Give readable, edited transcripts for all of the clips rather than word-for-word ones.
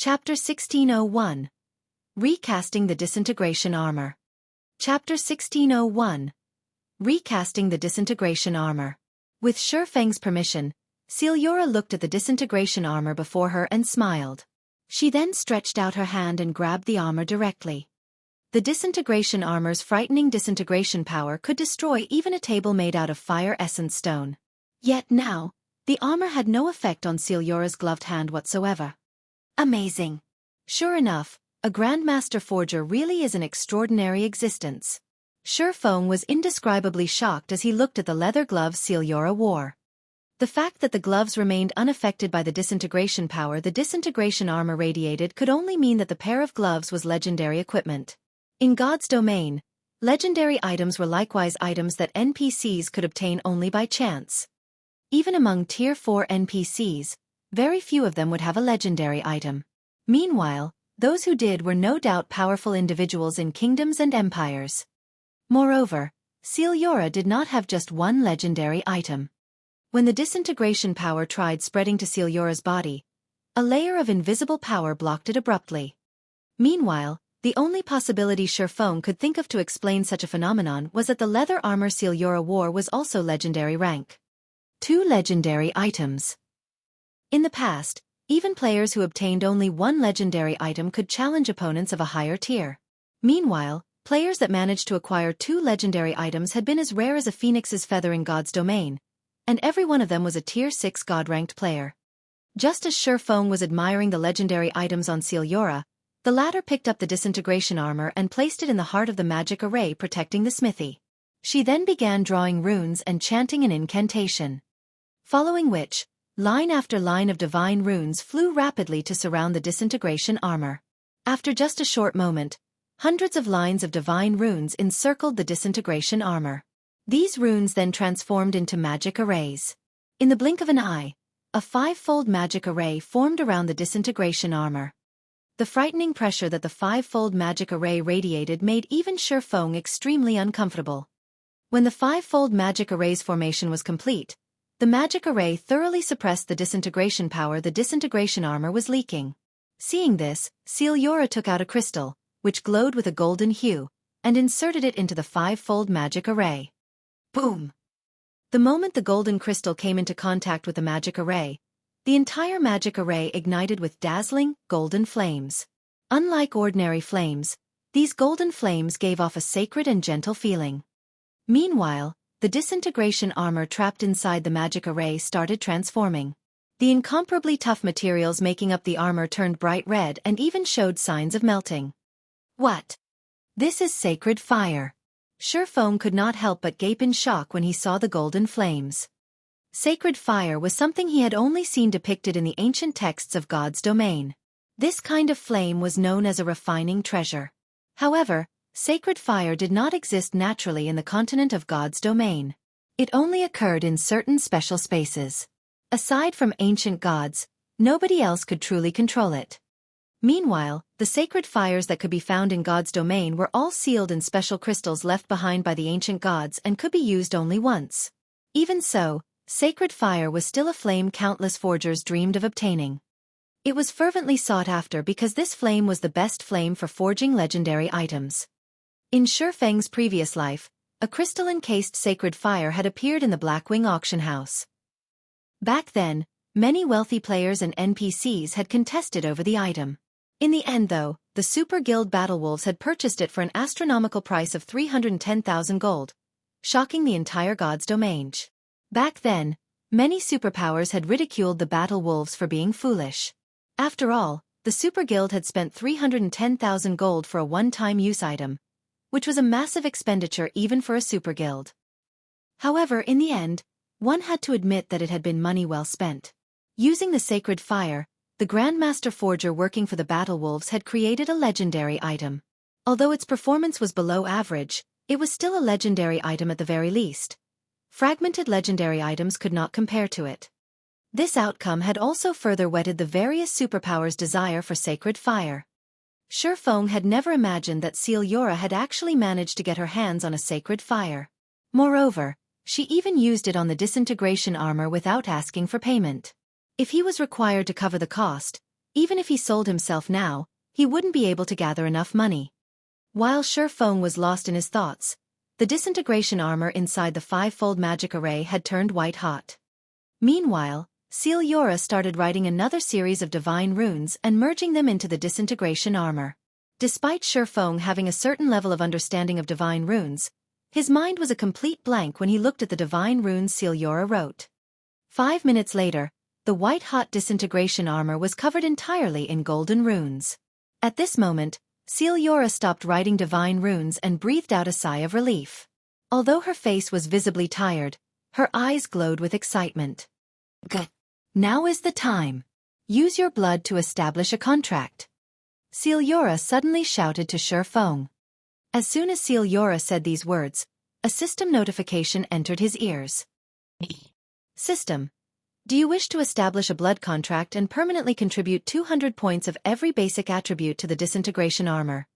Chapter 1601. Recasting the Disintegration Armor. Chapter 1601. Recasting the Disintegration Armor. With Xueqi's permission, Sealora looked at the disintegration armor before her and smiled. She then stretched out her hand and grabbed the armor directly. The disintegration armor's frightening disintegration power could destroy even a table made out of fire essence stone. Yet now, the armor had no effect on Sealora's gloved hand whatsoever. Amazing. Sure enough, a Grandmaster Forger really is an extraordinary existence. Xueqi was indescribably shocked as he looked at the leather gloves Sealora wore. The fact that the gloves remained unaffected by the disintegration power the disintegration armor radiated could only mean that the pair of gloves was legendary equipment. In God's domain, legendary items were likewise items that NPCs could obtain only by chance. Even among Tier 4 NPCs, very few of them would have a legendary item. Meanwhile, those who did were no doubt powerful individuals in kingdoms and empires. Moreover, Sealora did not have just one legendary item. When the disintegration power tried spreading to Sealora's body, a layer of invisible power blocked it abruptly. Meanwhile, the only possibility Xueqi could think of to explain such a phenomenon was that the leather armor Sealora wore was also legendary rank. 2 legendary items. In the past, even players who obtained only one legendary item could challenge opponents of a higher tier. Meanwhile, players that managed to acquire 2 legendary items had been as rare as a phoenix's feather in God's domain, and every one of them was a Tier 6 God-ranked player. Just as Xueqi was admiring the legendary items on Sealora, the latter picked up the disintegration armor and placed it in the heart of the magic array protecting the smithy. She then began drawing runes and chanting an incantation. Following which, line after line of divine runes flew rapidly to surround the disintegration armor. After just a short moment, hundreds of lines of divine runes encircled the disintegration armor. These runes then transformed into magic arrays. In the blink of an eye, a 5-fold magic array formed around the disintegration armor. The frightening pressure that the 5-fold magic array radiated made even Xueqi extremely uncomfortable. When the 5-fold magic array's formation was complete, the magic array thoroughly suppressed the disintegration power the disintegration armor was leaking. Seeing this, Sealora took out a crystal, which glowed with a golden hue, and inserted it into the 5-fold magic array. Boom! The moment the golden crystal came into contact with the magic array, the entire magic array ignited with dazzling, golden flames. Unlike ordinary flames, these golden flames gave off a sacred and gentle feeling. Meanwhile, the disintegration armor trapped inside the magic array started transforming. The incomparably tough materials making up the armor turned bright red and even showed signs of melting. What? This is sacred fire. Xueqi could not help but gape in shock when he saw the golden flames. Sacred fire was something he had only seen depicted in the ancient texts of God's domain. This kind of flame was known as a refining treasure. However, sacred fire did not exist naturally in the continent of God's domain. It only occurred in certain special spaces. Aside from ancient gods, nobody else could truly control it. Meanwhile, the sacred fires that could be found in God's domain were all sealed in special crystals left behind by the ancient gods and could be used only once. Even so, sacred fire was still a flame countless forgers dreamed of obtaining. It was fervently sought after because this flame was the best flame for forging legendary items. In Xueqi's previous life, a crystal-encased sacred fire had appeared in the Blackwing auction house. Back then, many wealthy players and NPCs had contested over the item. In the end though, the Super Guild Battlewolves had purchased it for an astronomical price of 310,000 gold, shocking the entire God's domain. Back then, many superpowers had ridiculed the Battlewolves for being foolish. After all, the Super Guild had spent 310,000 gold for a one-time use item, which was a massive expenditure even for a super guild. However, in the end, one had to admit that it had been money well spent. Using the sacred fire, the Grandmaster Forger working for the Battlewolves had created a legendary item. Although its performance was below average, it was still a legendary item at the very least. Fragmented legendary items could not compare to it. This outcome had also further whetted the various superpowers' desire for sacred fire. Xueqi had never imagined that Sealora had actually managed to get her hands on a sacred fire. Moreover, she even used it on the disintegration armor without asking for payment. If he was required to cover the cost, Even if he sold himself now, he wouldn't be able to gather enough money. While Xueqi was lost in his thoughts, the disintegration armor inside the five-fold magic array had turned white-hot. Meanwhile, Xueqi started writing another series of divine runes and merging them into the disintegration armor. Despite Xueqi having a certain level of understanding of divine runes, his mind was a complete blank when he looked at the divine runes Xueqi wrote. 5 minutes later, the white-hot disintegration armor was covered entirely in golden runes. At this moment, Xueqi stopped writing divine runes and breathed out a sigh of relief. Although her face was visibly tired, her eyes glowed with excitement. Good. Now is the time. Use your blood to establish a contract. Xueqi suddenly shouted to Xueqi. As soon as Xueqi said these words, a system notification entered his ears. System. Do you wish to establish a blood contract and permanently contribute 200 points of every basic attribute to the disintegration armor?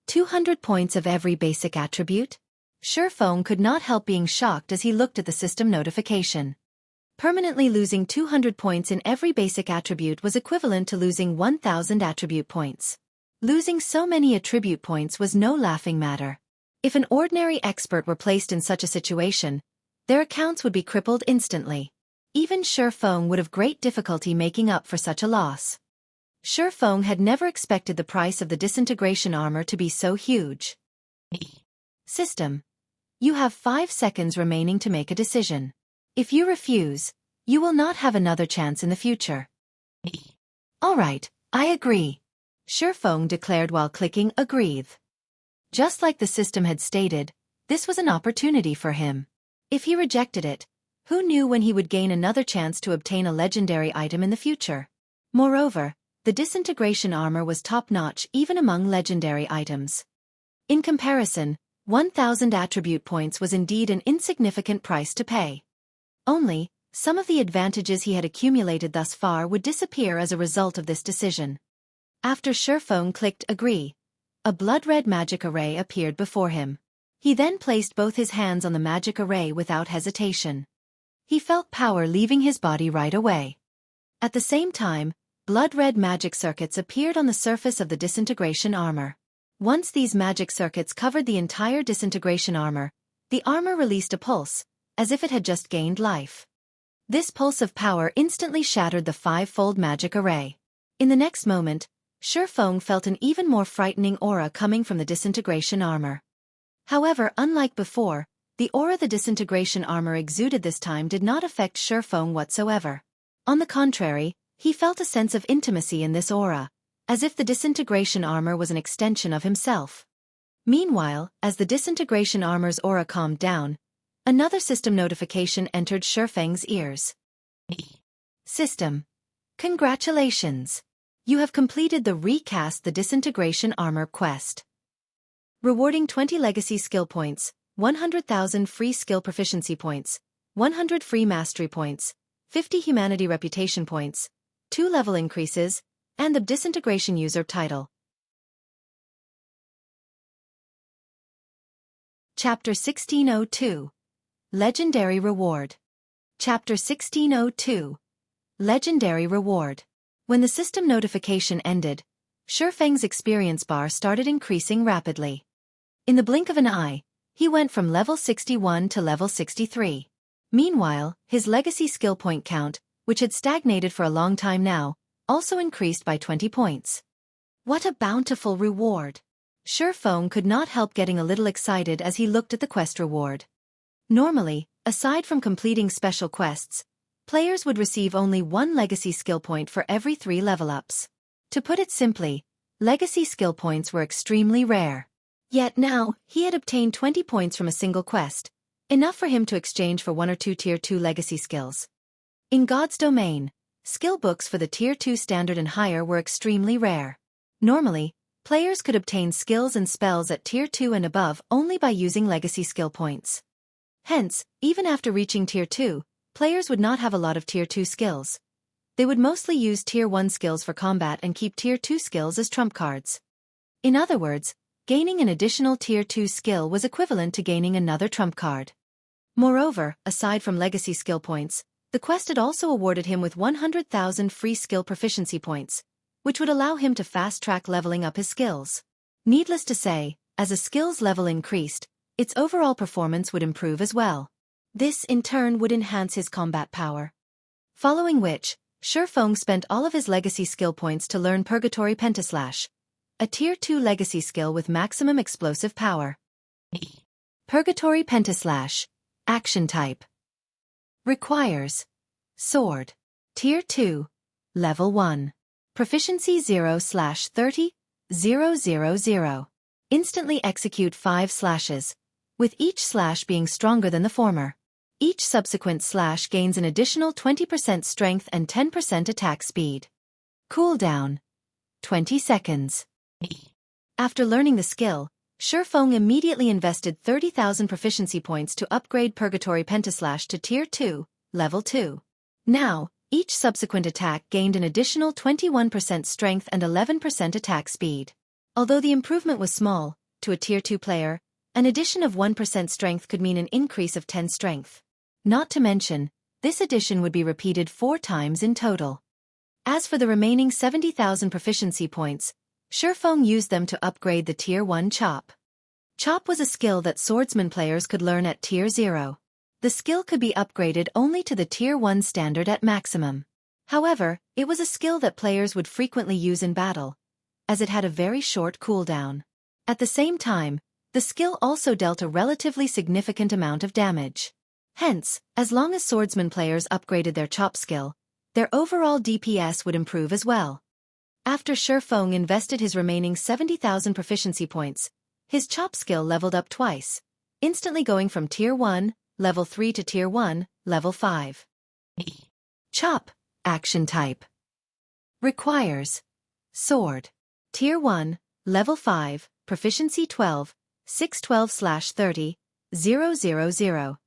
200 points of every basic attribute? Xueqi could not help being shocked as he looked at the system notification. Permanently losing 200 points in every basic attribute was equivalent to losing 1,000 attribute points. Losing so many attribute points was no laughing matter. If an ordinary expert were placed in such a situation, their accounts would be crippled instantly. Even Xueqi would have great difficulty making up for such a loss. Xueqi had never expected the price of the disintegration armor to be so huge. System. You have 5 seconds remaining to make a decision. If you refuse, you will not have another chance in the future. Alright, I agree. Xueqi declared while clicking Agree. Just like the system had stated, this was an opportunity for him. If he rejected it, who knew when he would gain another chance to obtain a legendary item in the future? Moreover, the disintegration armor was top-notch even among legendary items. In comparison, 1,000 attribute points was indeed an insignificant price to pay. Only, some of the advantages he had accumulated thus far would disappear as a result of this decision. After Xueqi clicked Agree, a blood-red magic array appeared before him. He then placed both his hands on the magic array without hesitation. He felt power leaving his body right away. At the same time, blood-red magic circuits appeared on the surface of the disintegration armor. Once these magic circuits covered the entire disintegration armor, the armor released a pulse, as if it had just gained life. This pulse of power instantly shattered the five-fold magic array. In the next moment, Xueqi felt an even more frightening aura coming from the disintegration armor. However, unlike before, the aura the disintegration armor exuded this time did not affect Xueqi whatsoever. On the contrary, he felt a sense of intimacy in this aura, as if the disintegration armor was an extension of himself. Meanwhile, as the disintegration armor's aura calmed down, another system notification entered Xueqi's ears. System. Congratulations! You have completed the Recast the Disintegration Armor quest. Rewarding 20 legacy skill points, 100,000 free skill proficiency points, 100 free mastery points, 50 humanity reputation points, 2 level increases, and the disintegration user title. Chapter 1602. Legendary Reward. Chapter 1602. Legendary Reward. When the system notification ended, Xueqi's experience bar started increasing rapidly. In the blink of an eye, he went from level 61 to level 63. Meanwhile, his legacy skill point count, which had stagnated for a long time now, also increased by 20 points. What a bountiful reward! Xueqi could not help getting a little excited as he looked at the quest reward. Normally, aside from completing special quests, players would receive only 1 legacy skill point for every 3 level-ups. To put it simply, legacy skill points were extremely rare. Yet now, he had obtained 20 points from a single quest, enough for him to exchange for 1 or 2 Tier 2 legacy skills. In God's domain, skill books for the Tier 2 standard and higher were extremely rare. Normally, players could obtain skills and spells at Tier 2 and above only by using legacy skill points. Hence, even after reaching Tier 2, players would not have a lot of Tier 2 skills. They would mostly use Tier 1 skills for combat and keep Tier 2 skills as trump cards. In other words, gaining an additional Tier 2 skill was equivalent to gaining another trump card. Moreover, aside from legacy skill points, The quest had also awarded him with 100,000 free skill proficiency points, which would allow him to fast-track leveling up his skills. Needless to say, as a skills level increased, its overall performance would improve as well. This, in turn, would enhance his combat power. Following which, Xueqi spent all of his legacy skill points to learn Purgatory Pentaslash, a Tier 2 legacy skill with maximum explosive power. Purgatory Pentaslash. Action type. Requires Sword. Tier 2. Level 1. Proficiency 0/30,000. Instantly execute 5 slashes, with each slash being stronger than the former. Each subsequent slash gains an additional 20% strength and 10% attack speed. Cooldown. 20 seconds. After learning the skill, Xueqi immediately invested 30,000 proficiency points to upgrade Purgatory Pentaslash to Tier 2, Level 2. Now, each subsequent attack gained an additional 21% strength and 11% attack speed. Although the improvement was small, to a Tier 2 player, an addition of 1% strength could mean an increase of 10 strength. Not to mention, this addition would be repeated 4 times in total. As for the remaining 70,000 proficiency points, Xueqi used them to upgrade the Tier 1 Chop. Chop was a skill that swordsman players could learn at Tier 0. The skill could be upgraded only to the Tier 1 standard at maximum. However, it was a skill that players would frequently use in battle, as it had a very short cooldown. At the same time, the skill also dealt a relatively significant amount of damage. Hence, as long as swordsman players upgraded their chop skill, their overall DPS would improve as well. After Xueqi invested his remaining 70,000 proficiency points, his chop skill leveled up twice, instantly going from Tier 1, Level 3 to Tier 1, Level 5. Chop. Action type. Requires Sword. Tier 1, Level 5, Proficiency 12, 612/30,000.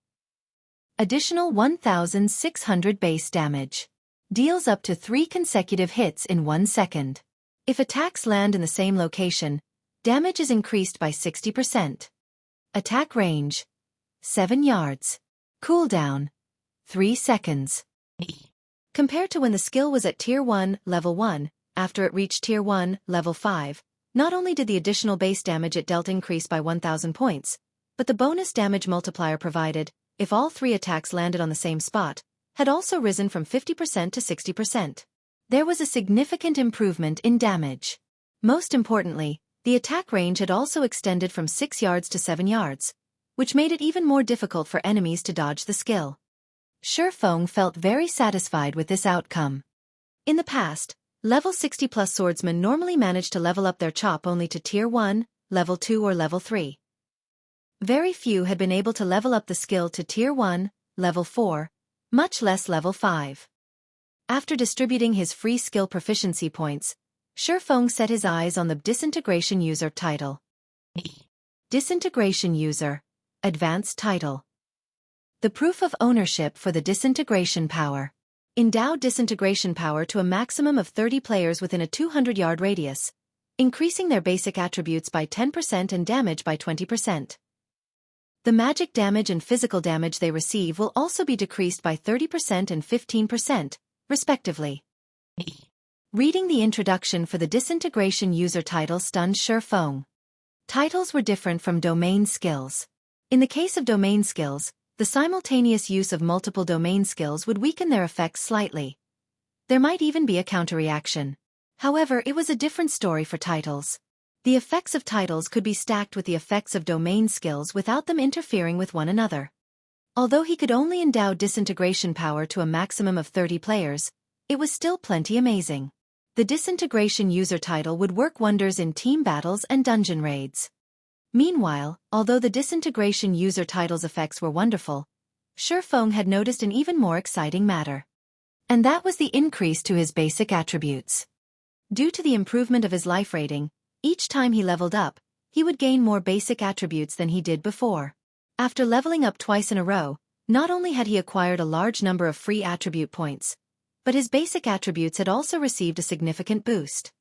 Additional 1,600 base damage. Deals up to 3 consecutive hits in 1 second. If attacks land in the same location, damage is increased by 60%. Attack range. 7 yards. Cooldown. 3 seconds. Compared to when the skill was at Tier 1, Level 1, after it reached Tier 1, Level 5, not only did the additional base damage it dealt increase by 1,000 points, but the bonus damage multiplier provided, if all 3 attacks landed on the same spot, had also risen from 50% to 60%. There was a significant improvement in damage. Most importantly, the attack range had also extended from 6 yards to 7 yards, which made it even more difficult for enemies to dodge the skill. Xueqi felt very satisfied with this outcome. In the past, Level 60+ swordsmen normally managed to level up their chop only to Tier 1, Level 2 or Level 3. Very few had been able to level up the skill to Tier 1, Level 4, much less Level 5. After distributing his free skill proficiency points, Xueqi set his eyes on the Disintegration User title. Disintegration User. Advanced title. The proof of ownership for the Disintegration power. Endow Disintegration power to a maximum of 30 players within a 200-yard radius, increasing their basic attributes by 10% and damage by 20%. The magic damage and physical damage they receive will also be decreased by 30% and 15%, respectively. Reading the introduction for the Disintegration User title stunned Xueqi. Titles were different from domain skills. In the case of domain skills, the simultaneous use of multiple domain skills would weaken their effects slightly. There might even be a counterreaction. However, it was a different story for titles. The effects of titles could be stacked with the effects of domain skills without them interfering with one another. Although he could only endow Disintegration power to a maximum of 30 players, it was still plenty amazing. The Disintegration User title would work wonders in team battles and dungeon raids. Meanwhile, although the Disintegration User title's effects were wonderful, Xueqi had noticed an even more exciting matter. And that was the increase to his basic attributes. Due to the improvement of his life rating, each time he leveled up, he would gain more basic attributes than he did before. After leveling up twice in a row, not only had he acquired a large number of free attribute points, but his basic attributes had also received a significant boost.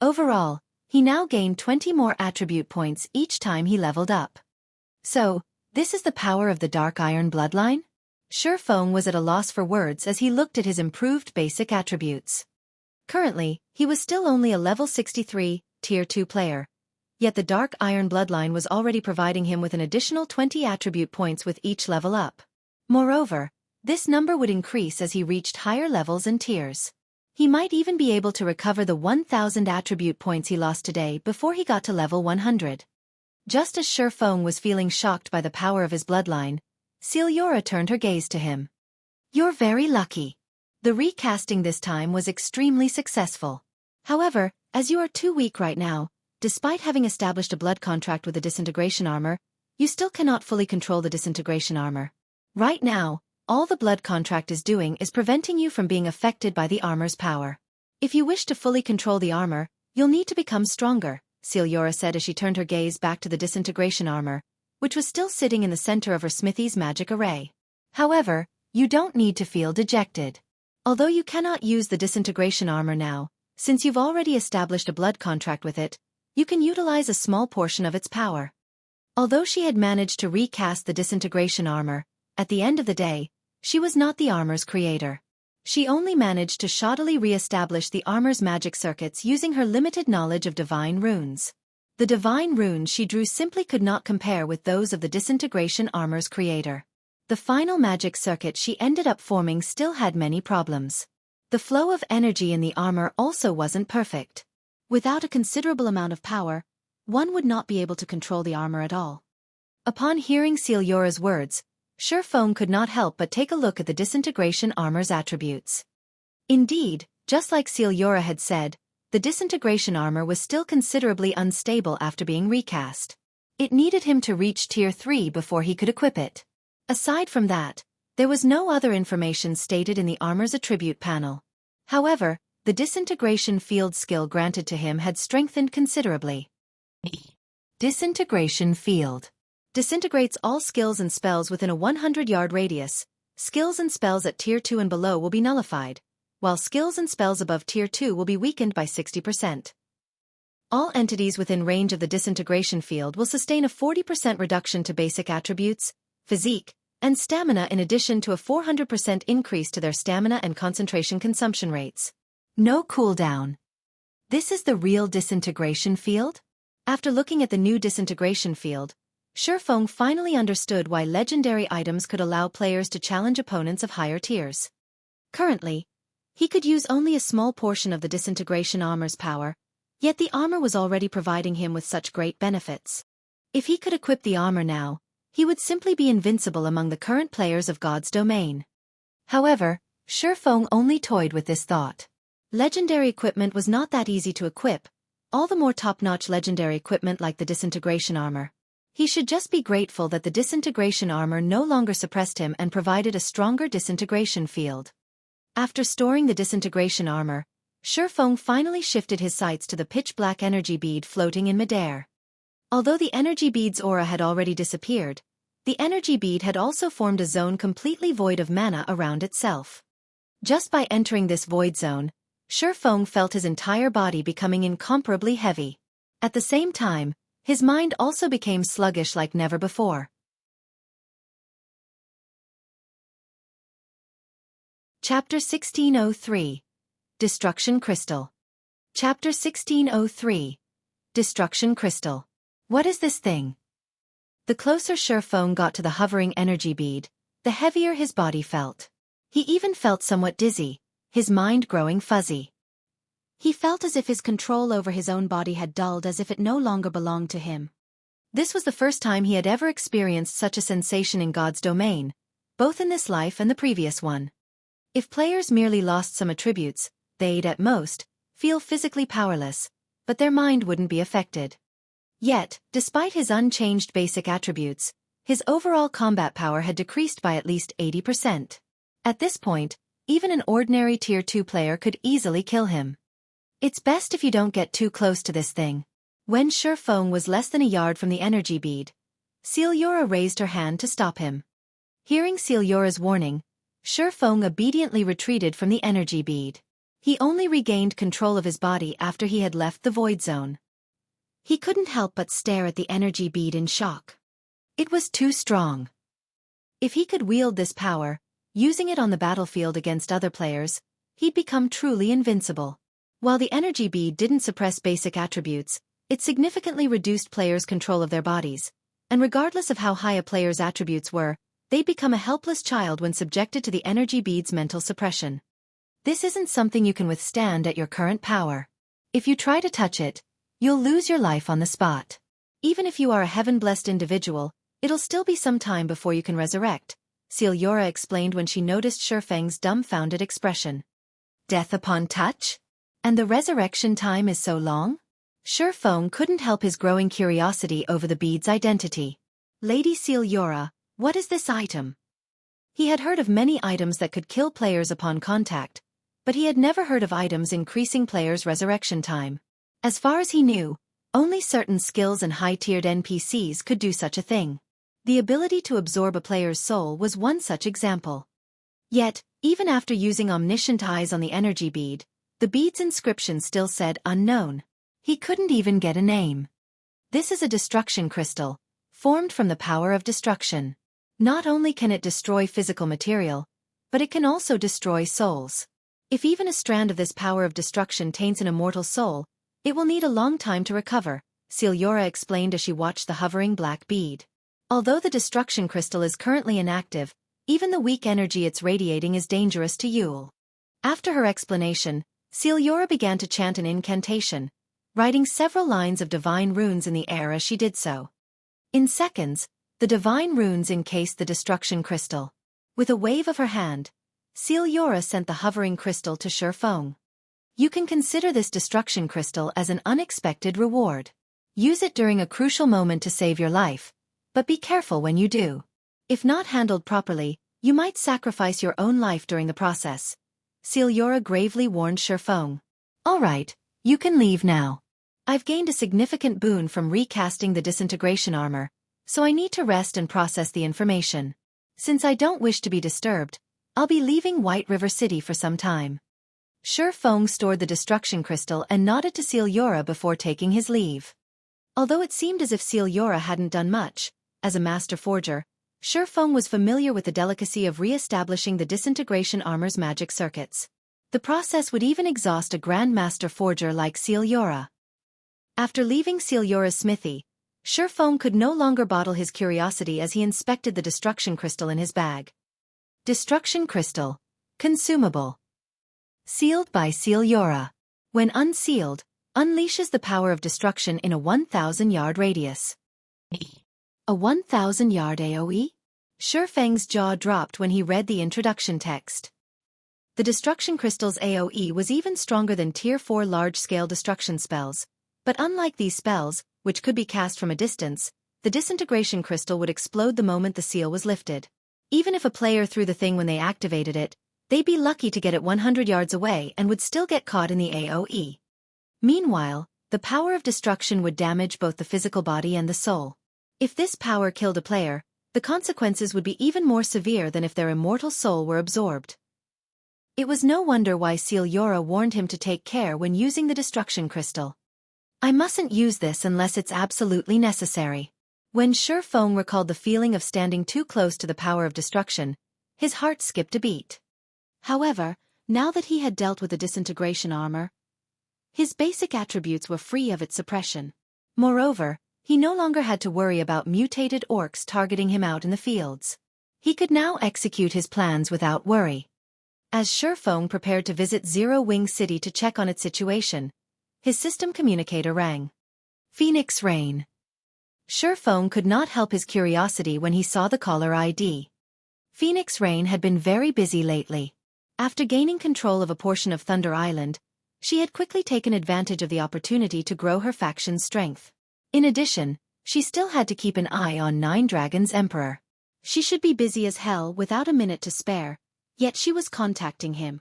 Overall, he now gained 20 more attribute points each time he leveled up. So, this is the power of the Dark Iron Bloodline? Xueqi was at a loss for words as he looked at his improved basic attributes. Currently, he was still only a level 63, Tier 2 player. Yet the Dark Iron Bloodline was already providing him with an additional 20 attribute points with each level up. Moreover, this number would increase as he reached higher levels and tiers. He might even be able to recover the 1,000 attribute points he lost today before he got to level 100. Just as Xueqi was feeling shocked by the power of his bloodline, Xueqi turned her gaze to him. "You're very lucky. The recasting this time was extremely successful. However, as you are too weak right now, despite having established a blood contract with the disintegration armor, you still cannot fully control the disintegration armor. Right now, all the blood contract is doing is preventing you from being affected by the armor's power. If you wish to fully control the armor, you'll need to become stronger," Xueqi said as she turned her gaze back to the disintegration armor, which was still sitting in the center of her smithy's magic array. "However, you don't need to feel dejected. Although you cannot use the disintegration armor now, since you've already established a blood contract with it, you can utilize a small portion of its power." Although she had managed to recast the disintegration armor, at the end of the day, she was not the armor's creator. She only managed to shoddily re-establish the armor's magic circuits using her limited knowledge of divine runes. The divine runes she drew simply could not compare with those of the disintegration armor's creator. The final magic circuit she ended up forming still had many problems. The flow of energy in the armor also wasn't perfect. Without a considerable amount of power, one would not be able to control the armor at all. Upon hearing Xueqi's words, Xueqi could not help but take a look at the disintegration armor's attributes. Indeed, just like Xueqi had said, the disintegration armor was still considerably unstable after being recast. It needed him to reach Tier 3 before he could equip it. Aside from that, there was no other information stated in the armor's attribute panel. However, the disintegration field skill granted to him had strengthened considerably. Disintegration field disintegrates all skills and spells within a 100-yard radius. Skills and spells at Tier 2 and below will be nullified, while skills and spells above Tier 2 will be weakened by 60%. All entities within range of the disintegration field will sustain a 40% reduction to basic attributes, physique, and stamina in addition to a 400% increase to their stamina and concentration consumption rates. No cooldown. This is the real disintegration field? After looking at the new disintegration field, Xueqi finally understood why legendary items could allow players to challenge opponents of higher tiers. Currently, he could use only a small portion of the disintegration armor's power, yet the armor was already providing him with such great benefits. If he could equip the armor now, he would simply be invincible among the current players of God's domain. However, Xueqi only toyed with this thought. Legendary equipment was not that easy to equip, all the more top-notch legendary equipment like the disintegration armor. He should just be grateful that the disintegration armor no longer suppressed him and provided a stronger disintegration field. After storing the disintegration armor, Xueqi finally shifted his sights to the pitch-black energy bead floating in midair. Although the energy bead's aura had already disappeared, the energy bead had also formed a zone completely void of mana around itself. Just by entering this void zone, Xueqi felt his entire body becoming incomparably heavy. At the same time, his mind also became sluggish like never before. Chapter 1603. Destruction Crystal. Chapter 1603. Destruction Crystal. What is this thing? The closer Xueqi got to the hovering energy bead, the heavier his body felt. He even felt somewhat dizzy, his mind growing fuzzy. He felt as if his control over his own body had dulled, as if it no longer belonged to him. This was the first time he had ever experienced such a sensation in God's domain, both in this life and the previous one. If players merely lost some attributes, they'd, at most, feel physically powerless, but their mind wouldn't be affected. Yet, despite his unchanged basic attributes, his overall combat power had decreased by at least 80%. At this point, even an ordinary Tier 2 player could easily kill him. It's best if you don't get too close to this thing. When Xueqi was less than a yard from the energy bead, Xueqi raised her hand to stop him. Hearing Xueqi's warning, Xueqi obediently retreated from the energy bead. He only regained control of his body after he had left the void zone. He couldn't help but stare at the energy bead in shock. It was too strong. If he could wield this power, using it on the battlefield against other players, he'd become truly invincible. While the energy bead didn't suppress basic attributes, it significantly reduced players' control of their bodies, and regardless of how high a player's attributes were, they'd become a helpless child when subjected to the energy bead's mental suppression. This isn't something you can withstand at your current power. If you try to touch it, you'll lose your life on the spot. Even if you are a heaven-blessed individual, it'll still be some time before you can resurrect, Xueqi explained when she noticed Shifeng's dumbfounded expression. Death upon touch? And the resurrection time is so long? Shifeng couldn't help his growing curiosity over the bead's identity. Lady Xueqi, what is this item? He had heard of many items that could kill players upon contact, but he had never heard of items increasing players' resurrection time. As far as he knew, only certain skills and high-tiered NPCs could do such a thing. The ability to absorb a player's soul was one such example. Yet, even after using omniscient eyes on the energy bead, the bead's inscription still said unknown. He couldn't even get a name. This is a destruction crystal, formed from the power of destruction. Not only can it destroy physical material, but it can also destroy souls. If even a strand of this power of destruction taints an immortal soul, it will need a long time to recover, Xueqi explained as she watched the hovering black bead. Although the destruction crystal is currently inactive, even the weak energy it's radiating is dangerous to Yule. After her explanation, Xueqi began to chant an incantation, writing several lines of divine runes in the air as she did so. In seconds, the divine runes encased the destruction crystal. With a wave of her hand, Xueqi sent the hovering crystal to Shifeng. You can consider this destruction crystal as an unexpected reward. Use it during a crucial moment to save your life, but be careful when you do. If not handled properly, you might sacrifice your own life during the process. Xueqi gravely warned Shifeng. All right, you can leave now. I've gained a significant boon from recasting the disintegration armor, so I need to rest and process the information. Since I don't wish to be disturbed, I'll be leaving White River City for some time. Shifeng stored the destruction crystal and nodded to Xueqi before taking his leave. Although it seemed as if Xueqi hadn't done much, as a master forger, Shifeng was familiar with the delicacy of re-establishing the disintegration armor's magic circuits. The process would even exhaust a grandmaster forger like Xueqi. After leaving Xueqi's smithy, Shifeng could no longer bottle his curiosity as he inspected the destruction crystal in his bag. Destruction crystal. Consumable. Sealed by Xueqi. When unsealed, unleashes the power of destruction in a 1,000-yard radius. A 1,000-yard AoE? Shifeng's jaw dropped when he read the introduction text. The destruction crystal's AoE was even stronger than Tier 4 large-scale destruction spells, but unlike these spells, which could be cast from a distance, the disintegration crystal would explode the moment the seal was lifted. Even if a player threw the thing when they activated it, they'd be lucky to get it 100 yards away and would still get caught in the AoE. Meanwhile, the power of destruction would damage both the physical body and the soul. If this power killed a player, the consequences would be even more severe than if their immortal soul were absorbed. It was no wonder why Xueqi warned him to take care when using the destruction crystal. I mustn't use this unless it's absolutely necessary. When Shifeng recalled the feeling of standing too close to the power of destruction, his heart skipped a beat. However, now that he had dealt with the disintegration armor, his basic attributes were free of its suppression. Moreover, he no longer had to worry about mutated orcs targeting him out in the fields. He could now execute his plans without worry. As Shifeng prepared to visit Zero Wing City to check on its situation, his system communicator rang. Phoenix Rain. Shifeng could not help his curiosity when he saw the caller ID. Phoenix Rain had been very busy lately. After gaining control of a portion of Thunder Island, she had quickly taken advantage of the opportunity to grow her faction's strength. In addition, she still had to keep an eye on Nine Dragons' Emperor. She should be busy as hell without a minute to spare, yet she was contacting him.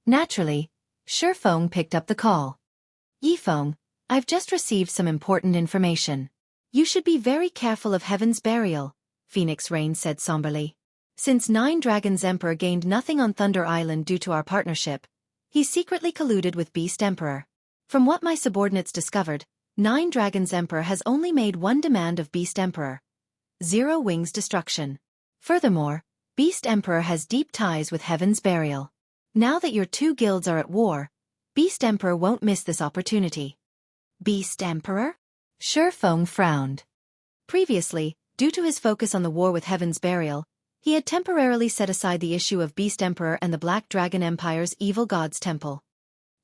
Naturally, Shifeng picked up the call. Yifeng, I've just received some important information. You should be very careful of Heaven's Burial, Phoenix Rain said somberly. Since Nine Dragons' Emperor gained nothing on Thunder Island due to our partnership, he secretly colluded with Beast Emperor. From what my subordinates discovered, Nine Dragons' Emperor has only made one demand of Beast Emperor: Zero Wing's destruction. Furthermore, Beast Emperor has deep ties with Heaven's Burial. Now that your two guilds are at war, Beast Emperor won't miss this opportunity. Beast Emperor? Xueqi frowned. Previously, due to his focus on the war with Heaven's Burial, he had temporarily set aside the issue of Beast Emperor and the Black Dragon Empire's evil god's temple.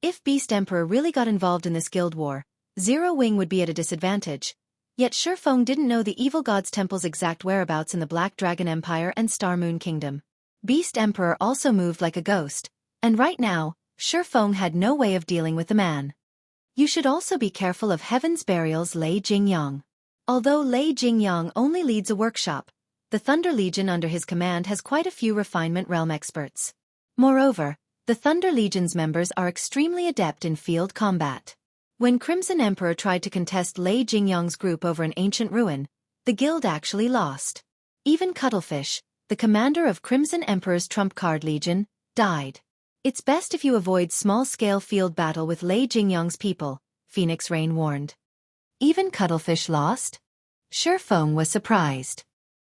If Beast Emperor really got involved in this guild war, Zero Wing would be at a disadvantage. Yet Xueqi didn't know the evil god's temple's exact whereabouts in the Black Dragon Empire and Star Moon Kingdom. Beast Emperor also moved like a ghost, and right now, Xueqi had no way of dealing with the man. You should also be careful of Heaven's Burial's Lei Jingyang. Although Lei Jingyang only leads a workshop, the Thunder Legion under his command has quite a few refinement realm experts. Moreover, the Thunder Legion's members are extremely adept in field combat. When Crimson Emperor tried to contest Lei Jingyang's group over an ancient ruin, the guild actually lost. Even Cuttlefish, the commander of Crimson Emperor's trump card legion, died. It's best if you avoid small-scale field battle with Lei Jingyang's people, Phoenix Rain warned. Even Cuttlefish lost? Xueqi was surprised.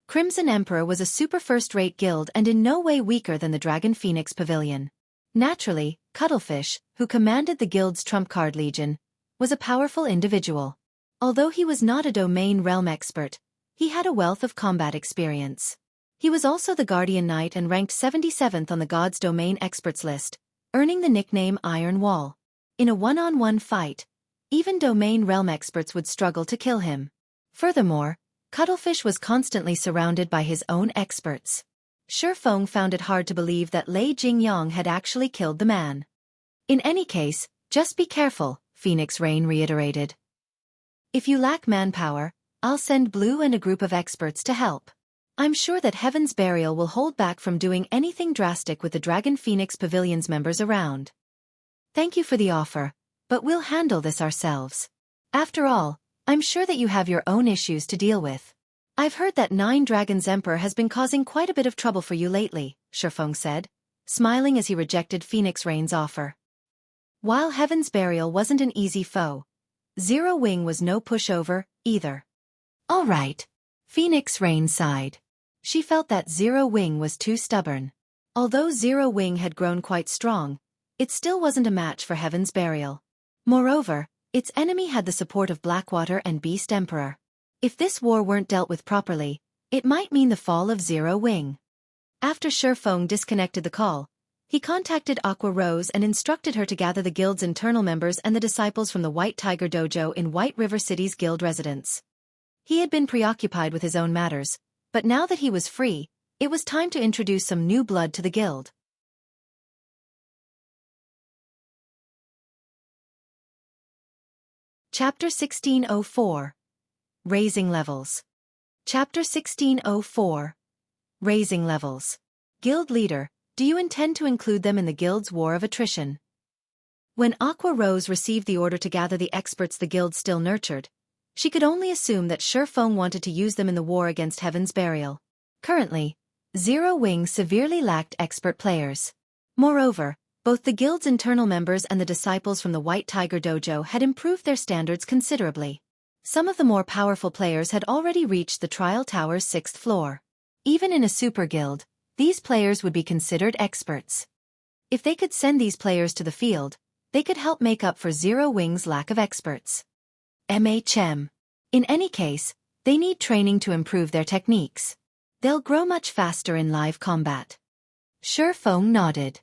Crimson Emperor was a super first-rate guild and in no way weaker than the Dragon Phoenix Pavilion. Naturally, Cuttlefish, who commanded the guild's trump card legion, was a powerful individual. Although he was not a domain realm expert, he had a wealth of combat experience. He was also the Guardian Knight and ranked 77th on the God's Domain Experts list, earning the nickname Iron Wall. In a one-on-one fight, even domain realm experts would struggle to kill him. Furthermore, Cuttlefish was constantly surrounded by his own experts. Xueqi found it hard to believe that Lei Jingyang had actually killed the man. In any case, just be careful, Phoenix Rain reiterated. If you lack manpower, I'll send Blue and a group of experts to help. I'm sure that Heaven's Burial will hold back from doing anything drastic with the Dragon Phoenix Pavilion's members around. Thank you for the offer, but we'll handle this ourselves. After all, I'm sure that you have your own issues to deal with. I've heard that Nine Dragons Emperor has been causing quite a bit of trouble for you lately, Xueqi said, smiling as he rejected Phoenix Rain's offer. While Heaven's Burial wasn't an easy foe, Zero Wing was no pushover, either. All right. Phoenix Rain sighed. She felt that Zero Wing was too stubborn. Although Zero Wing had grown quite strong, it still wasn't a match for Heaven's Burial. Moreover, its enemy had the support of Blackwater and Beast Emperor. If this war weren't dealt with properly, it might mean the fall of Zero Wing. After Xueqi disconnected the call, he contacted Aqua Rose and instructed her to gather the guild's internal members and the disciples from the White Tiger Dojo in White River City's guild residence. He had been preoccupied with his own matters, but now that he was free, it was time to introduce some new blood to the guild. Chapter 1604. Raising Levels. Chapter 1604. Raising Levels. Guild Leader, do you intend to include them in the guild's war of attrition? When Aqua Rose received the order to gather the experts the guild still nurtured, she could only assume that Xueqi wanted to use them in the war against Heaven's Burial. Currently, Zero Wing severely lacked expert players. Moreover, both the guild's internal members and the disciples from the White Tiger Dojo had improved their standards considerably. Some of the more powerful players had already reached the Trial Tower's 6th floor. Even in a super guild, these players would be considered experts. If they could send these players to the field, they could help make up for Zero Wing's lack of experts. In any case, they need training to improve their techniques. They'll grow much faster in live combat. Xueqi nodded.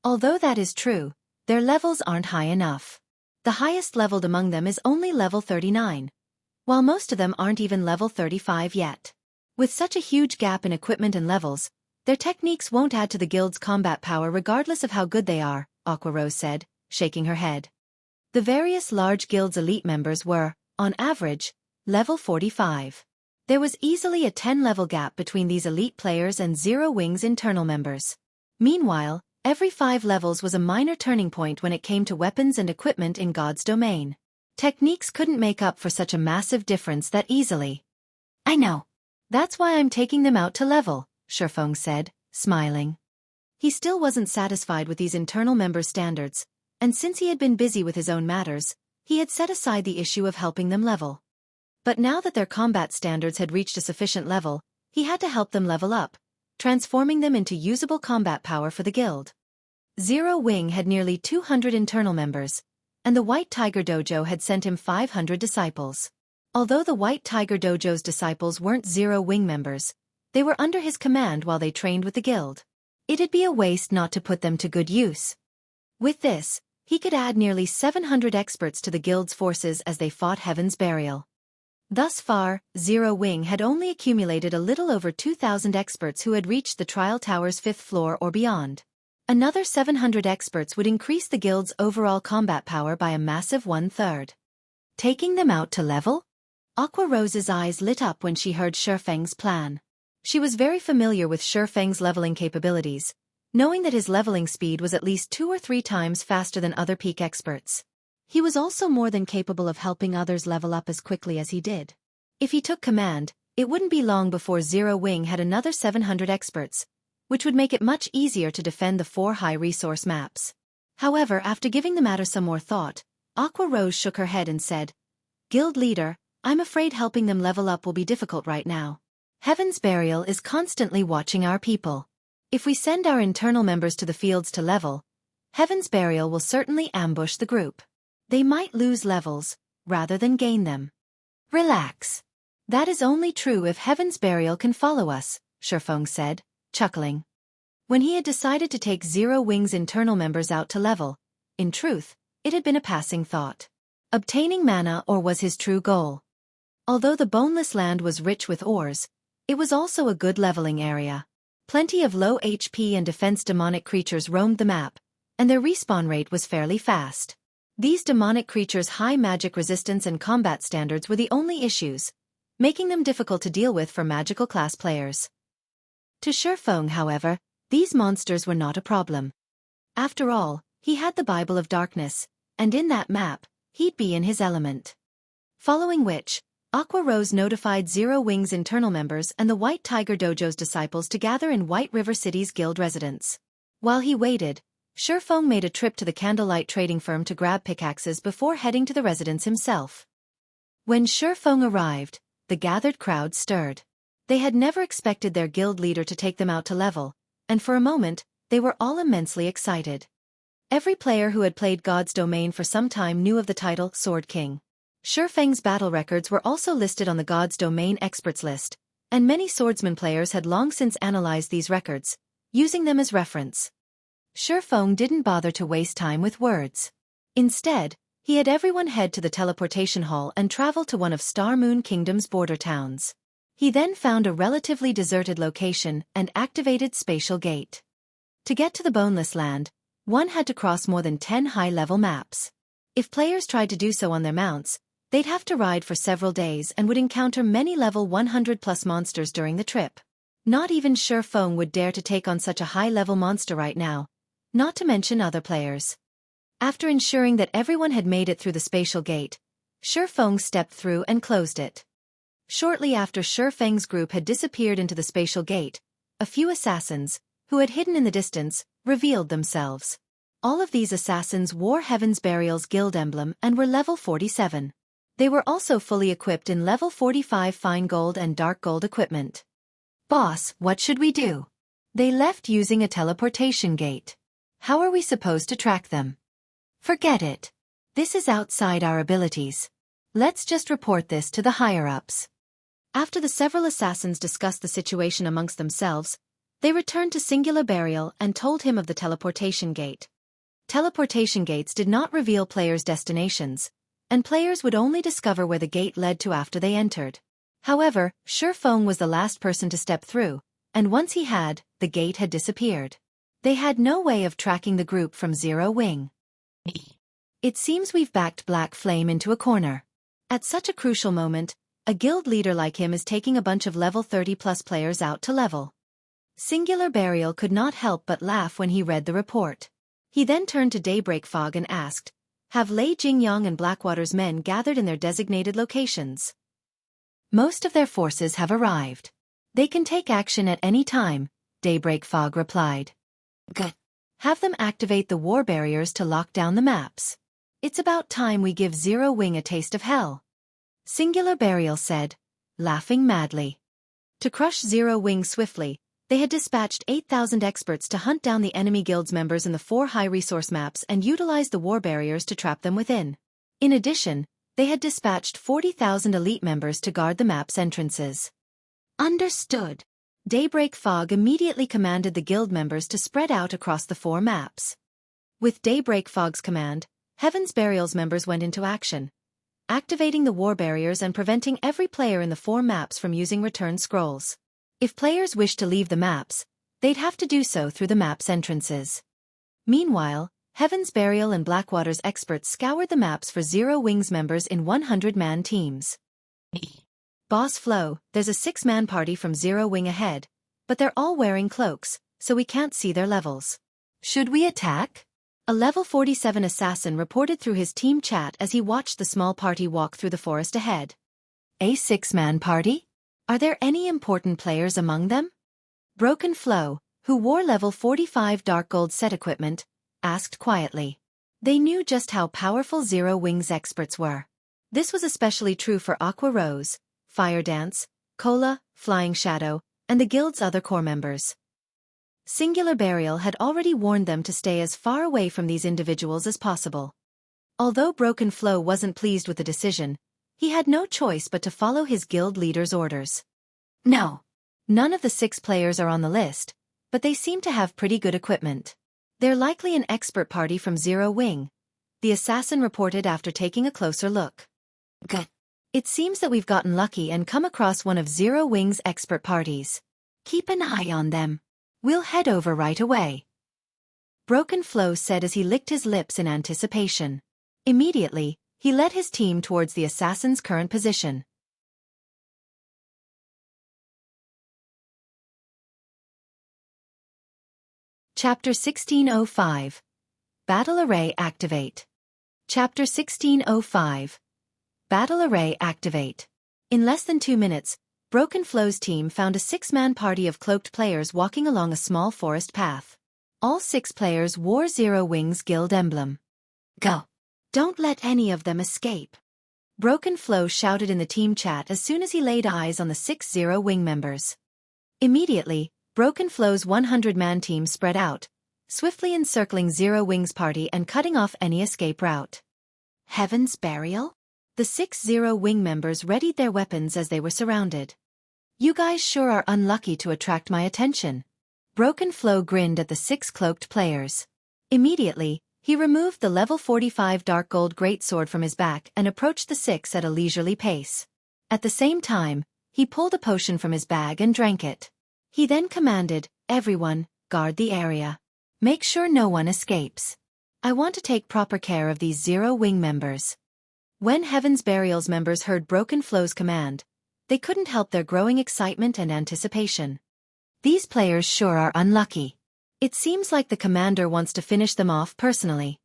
Although that is true, their levels aren't high enough. The highest leveled among them is only level 39, while most of them aren't even level 35 yet. With such a huge gap in equipment and levels, their techniques won't add to the guild's combat power regardless of how good they are, Aqua Rose said, shaking her head. The various large guilds' elite members were, on average, level 45. There was easily a 10-level gap between these elite players and Zero Wing's internal members. Meanwhile, every 5 levels was a minor turning point when it came to weapons and equipment in God's domain. Techniques couldn't make up for such a massive difference that easily. I know. That's why I'm taking them out to level, Xueqi said, smiling. He still wasn't satisfied with these internal member standards, and since he had been busy with his own matters, he had set aside the issue of helping them level. But now that their combat standards had reached a sufficient level, he had to help them level up, transforming them into usable combat power for the guild. Zero Wing had nearly 200 internal members, and the White Tiger Dojo had sent him 500 disciples. Although the White Tiger Dojo's disciples weren't Zero Wing members, they were under his command while they trained with the guild. It'd be a waste not to put them to good use. With this, he could add nearly 700 experts to the guild's forces as they fought Heaven's Burial. Thus far, Zero Wing had only accumulated a little over 2,000 experts who had reached the Trial Tower's 5th floor or beyond. Another 700 experts would increase the guild's overall combat power by a massive 1/3. Taking them out to level? Aqua Rose's eyes lit up when she heard Xuefeng's plan. She was very familiar with Xuefeng's leveling capabilities, knowing that his leveling speed was at least 2 or 3 times faster than other peak experts. He was also more than capable of helping others level up as quickly as he did. If he took command, it wouldn't be long before Zero Wing had another 700 experts, which would make it much easier to defend the 4 high-resource maps. However, after giving the matter some more thought, Aqua Rose shook her head and said, "Guild leader, I'm afraid helping them level up will be difficult right now. Heaven's Burial is constantly watching our people. If we send our internal members to the fields to level, Heaven's Burial will certainly ambush the group. They might lose levels, rather than gain them." "Relax. That is only true if Heaven's Burial can follow us," Xuefeng said, chuckling. When he had decided to take Zero Wing's internal members out to level, in truth, it had been a passing thought. Obtaining mana ore was his true goal. Although the Boneless land was rich with ores, it was also a good leveling area. Plenty of low HP and defense demonic creatures roamed the map, and their respawn rate was fairly fast. These demonic creatures' high magic resistance and combat standards were the only issues, making them difficult to deal with for magical class players. To Xuefeng, however, these monsters were not a problem. After all, he had the Bible of Darkness, and in that map, he'd be in his element. Following which, Aqua Rose notified Zero Wing's internal members and the White Tiger Dojo's disciples to gather in White River City's guild residence. While he waited, Xuefeng made a trip to the candlelight trading firm to grab pickaxes before heading to the residence himself. When Xuefeng arrived, the gathered crowd stirred. They had never expected their guild leader to take them out to level, and for a moment, they were all immensely excited. Every player who had played God's Domain for some time knew of the title Sword King. Xuefeng's battle records were also listed on the God's Domain experts list, and many swordsman players had long since analyzed these records, using them as reference. Xuefeng didn't bother to waste time with words. Instead, he had everyone head to the teleportation hall and travel to one of Star Moon Kingdom's border towns. He then found a relatively deserted location and activated Spatial Gate. To get to the Boneless land, one had to cross more than 10 high-level maps. If players tried to do so on their mounts, they'd have to ride for several days and would encounter many level 100+ monsters during the trip. Not even Xuefeng would dare to take on such a high-level monster right now, not to mention other players. After ensuring that everyone had made it through the Spatial Gate, Xuefeng stepped through and closed it. Shortly after Xuefeng's group had disappeared into the Spatial Gate, a few assassins, who had hidden in the distance, revealed themselves. All of these assassins wore Heaven's Burial's guild emblem and were level 47. They were also fully equipped in level 45 fine gold and dark gold equipment. "Boss, what should we do? They left using a teleportation gate. How are we supposed to track them?" "Forget it. This is outside our abilities. Let's just report this to the higher-ups." After the several assassins discussed the situation amongst themselves, they returned to Singular Burial and told him of the teleportation gate. Teleportation gates did not reveal players' destinations, and players would only discover where the gate led to after they entered. However, Xuefeng was the last person to step through, and once he had, the gate had disappeared. They had no way of tracking the group from Zero Wing. "It seems we've backed Black Flame into a corner. At such a crucial moment, a guild leader like him is taking a bunch of level 30+ players out to level." Singular Burial could not help but laugh when he read the report. He then turned to Daybreak Fog and asked, "Have Lei Jingyang and Blackwater's men gathered in their designated locations?" "Most of their forces have arrived. They can take action at any time," Daybreak Fog replied. "Good. Have them activate the war barriers to lock down the maps. It's about time we give Zero Wing a taste of hell," Singular Burial said, laughing madly. To crush Zero Wing swiftly, they had dispatched 8,000 experts to hunt down the enemy guild's members in the 4 high-resource maps and utilize the war barriers to trap them within. In addition, they had dispatched 40,000 elite members to guard the map's entrances. Understood. Daybreak Fog immediately commanded the guild members to spread out across the 4 maps. With Daybreak Fog's command, Heaven's Burial's members went into action, activating the war barriers and preventing every player in the 4 maps from using return scrolls. If players wished to leave the maps, they'd have to do so through the map's entrances. Meanwhile, Heaven's Burial and Blackwater's experts scoured the maps for Zero Wing's members in 100-man teams. Boss Flo, there's a 6-man party from Zero Wing ahead, but they're all wearing cloaks, so we can't see their levels. Should we attack? A level 47 assassin reported through his team chat as he watched the small party walk through the forest ahead. A 6-man party? Are there any important players among them? Broken Flo, who wore level 45 Dark Gold set equipment, asked quietly. They knew just how powerful Zero Wing's experts were. This was especially true for Aqua Rose, Fire Dance, Cola, Flying Shadow, and the guild's other core members. Singular Burial had already warned them to stay as far away from these individuals as possible. Although Broken Flo wasn't pleased with the decision, he had no choice but to follow his guild leader's orders. No. None of the 6 players are on the list, but they seem to have pretty good equipment. They're likely an expert party from Zero Wing, the assassin reported after taking a closer look. Good. It seems that we've gotten lucky and come across one of Zero Wing's expert parties. Keep an eye on them. We'll head over right away. Broken Flo said as he licked his lips in anticipation. Immediately, he led his team towards the assassin's current position. Chapter 1605. Battle Array Activate. Chapter 1605. Battle Array Activate. In less than 2 minutes, Broken Flo's team found a 6-man party of cloaked players walking along a small forest path. All 6 players wore Zero Wing's guild emblem. Go. Don't let any of them escape. Broken Flo shouted in the team chat as soon as he laid eyes on the 6 Zero Wing members. Immediately, Broken Flo's 100-man team spread out, swiftly encircling Zero Wing's party and cutting off any escape route. Heaven's Burial? The 6 Zero Wing members readied their weapons as they were surrounded. You guys sure are unlucky to attract my attention. Broken Flo grinned at the 6 cloaked players. Immediately, he removed the level 45 Dark Gold greatsword from his back and approached the 6 at a leisurely pace. At the same time, he pulled a potion from his bag and drank it. He then commanded, everyone, guard the area. Make sure no one escapes. I want to take proper care of these Zero Wing members. When Heaven's Burial's members heard Broken Flo's command, they couldn't help their growing excitement and anticipation. These players sure are unlucky. It seems like the commander wants to finish them off personally.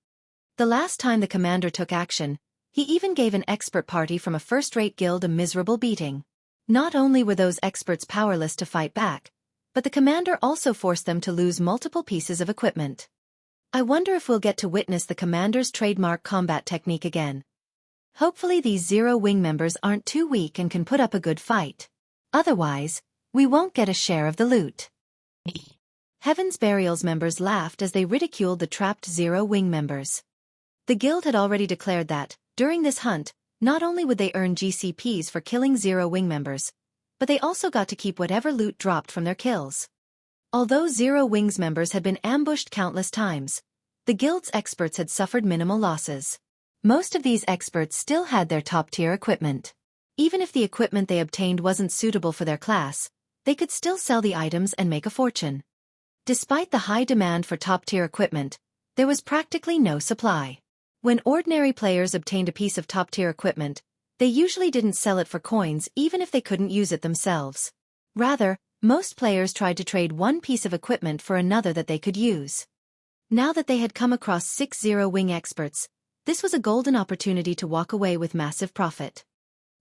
The last time the commander took action, he even gave an expert party from a first-rate guild a miserable beating. Not only were those experts powerless to fight back, but the commander also forced them to lose multiple pieces of equipment. I wonder if we'll get to witness the commander's trademark combat technique again. Hopefully these Zero Wing members aren't too weak and can put up a good fight. Otherwise, we won't get a share of the loot. Heaven's Burial's members laughed as they ridiculed the trapped Zero Wing members. The guild had already declared that, during this hunt, not only would they earn GCPs for killing Zero Wing members, but they also got to keep whatever loot dropped from their kills. Although Zero Wing's members had been ambushed countless times, the guild's experts had suffered minimal losses. Most of these experts still had their top-tier equipment. Even if the equipment they obtained wasn't suitable for their class, they could still sell the items and make a fortune. Despite the high demand for top-tier equipment, there was practically no supply. When ordinary players obtained a piece of top-tier equipment, they usually didn't sell it for coins even if they couldn't use it themselves. Rather, most players tried to trade one piece of equipment for another that they could use. Now that they had come across 6 Zero Wing experts, this was a golden opportunity to walk away with massive profit.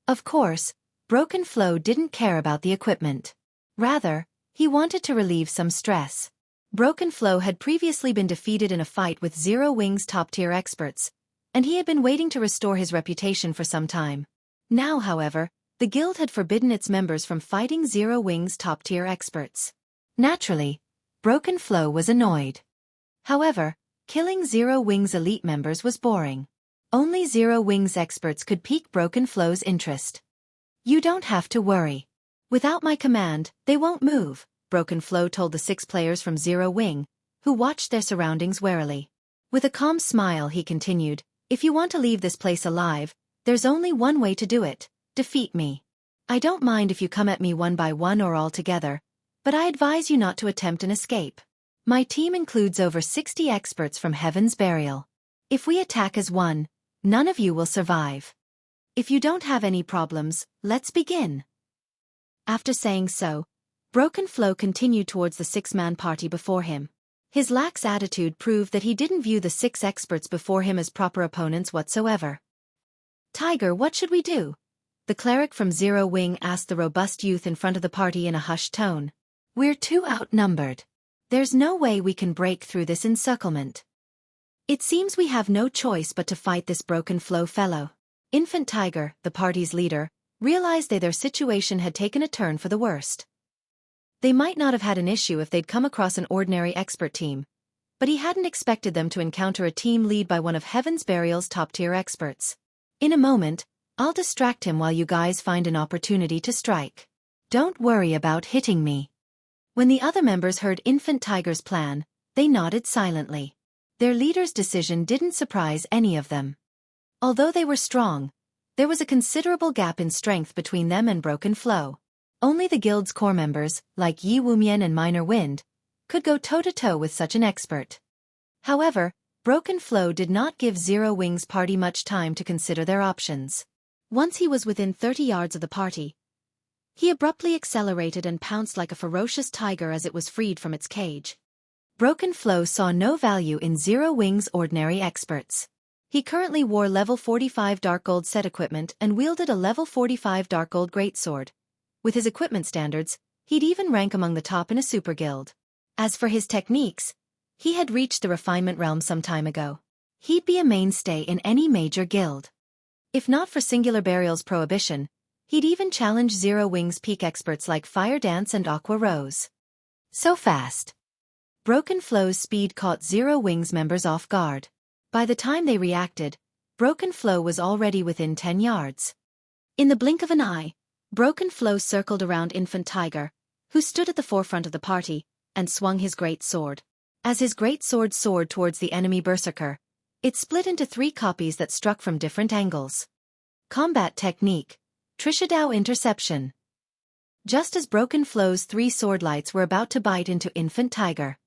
Of course, Broken Flo didn't care about the equipment. Rather, he wanted to relieve some stress. Broken Flo had previously been defeated in a fight with Zero Wing's top-tier experts, and he had been waiting to restore his reputation for some time. Now, however, The guild had forbidden its members from fighting Zero Wing's top-tier experts. Naturally, Broken Flow was annoyed. However, killing Zero Wing's elite members was boring. Only Zero Wing's experts could pique Broken Flow's interest. You don't have to worry. Without my command, they won't move, Broken Flow told the 6 players from Zero Wing, who watched their surroundings warily. With a calm smile he continued, if you want to leave this place alive, there's only one way to do it, defeat me. I don't mind if you come at me one by one or all together, but I advise you not to attempt an escape. My team includes over 60 experts from Heaven's Burial. If we attack as one, none of you will survive. If you don't have any problems, let's begin. After saying so, Broken Flow continued towards the 6-man party before him. His lax attitude proved that he didn't view the 6 experts before him as proper opponents whatsoever. Tiger, what should we do? The cleric from Zero Wing asked the robust youth in front of the party in a hushed tone. We're too outnumbered. There's no way we can break through this encirclement. It seems we have no choice but to fight this Broken Flow fellow. Infant Tiger, the party's leader, realized that their situation had taken a turn for the worst. They might not have had an issue if they'd come across an ordinary expert team, but he hadn't expected them to encounter a team led by one of Heaven's Burial's top-tier experts. In a moment, I'll distract him while you guys find an opportunity to strike. Don't worry about hitting me. When the other members heard Infant Tiger's plan, they nodded silently. Their leader's decision didn't surprise any of them. Although they were strong, there was a considerable gap in strength between them and Broken Flow. Only the guild's core members, like Yi Wumian and Minor Wind, could go toe-to-toe with such an expert. However, Broken Flow did not give Zero Wing's party much time to consider their options. Once he was within 30 yards of the party, he abruptly accelerated and pounced like a ferocious tiger as it was freed from its cage. Broken Flow saw no value in Zero Wing's ordinary experts. He currently wore level 45 Dark Gold set equipment and wielded a level 45 Dark Gold greatsword. With his equipment standards, he'd even rank among the top in a super guild. As for his techniques, he had reached the refinement realm some time ago. He'd be a mainstay in any major guild. If not for Singular Burial's prohibition, he'd even challenge Zero Wing's peak experts like Fire Dance and Aqua Rose. So fast. Broken Flow's speed caught Zero Wing's members off guard. By the time they reacted, Broken Flow was already within 10 yards. In the blink of an eye, Broken Flow circled around Infant Tiger, who stood at the forefront of the party, and swung his great sword. As his great sword soared towards the enemy berserker, it split into 3 copies that struck from different angles. Combat technique. Trishadao interception. Just as Broken Flow's 3 sword lights were about to bite into Infant Tiger,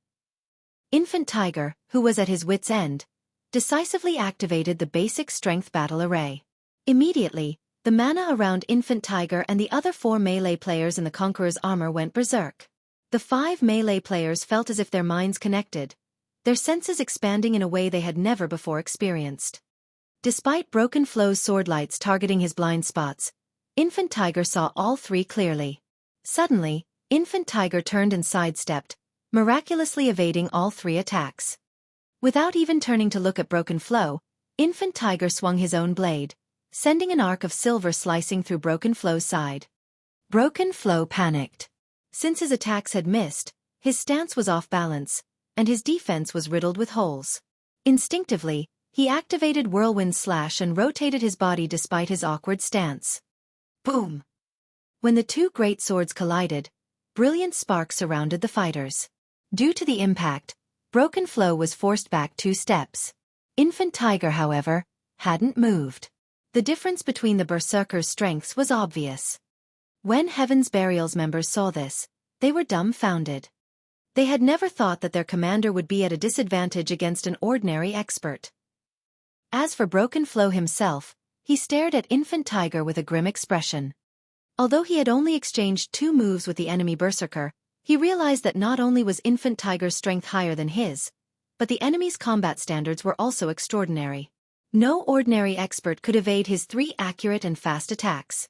who was at his wit's end, decisively activated the basic strength battle array. Immediately, the mana around Infant Tiger and the other 4 melee players in the Conqueror's armor went berserk. The 5 melee players felt as if their minds connected, their senses expanding in a way they had never before experienced. Despite Broken Flow's sword lights targeting his blind spots, Infant Tiger saw all 3 clearly. Suddenly, Infant Tiger turned and sidestepped, miraculously evading all 3 attacks. Without even turning to look at Broken Flow, Infant Tiger swung his own blade, sending an arc of silver slicing through Broken Flow's side. Broken Flow panicked. Since his attacks had missed, his stance was off balance, and his defense was riddled with holes. Instinctively, he activated Whirlwind Slash and rotated his body despite his awkward stance. Boom! When the 2 great swords collided, brilliant sparks surrounded the fighters. Due to the impact, Broken Flow was forced back 2 steps. Infant Tiger, however, hadn't moved. The difference between the berserkers' strengths was obvious. When Heaven's Burial's members saw this, they were dumbfounded. They had never thought that their commander would be at a disadvantage against an ordinary expert. As for Broken Flow himself, he stared at Infant Tiger with a grim expression. Although he had only exchanged 2 moves with the enemy berserker, he realized that not only was Infant Tiger's strength higher than his, but the enemy's combat standards were also extraordinary. No ordinary expert could evade his 3 accurate and fast attacks.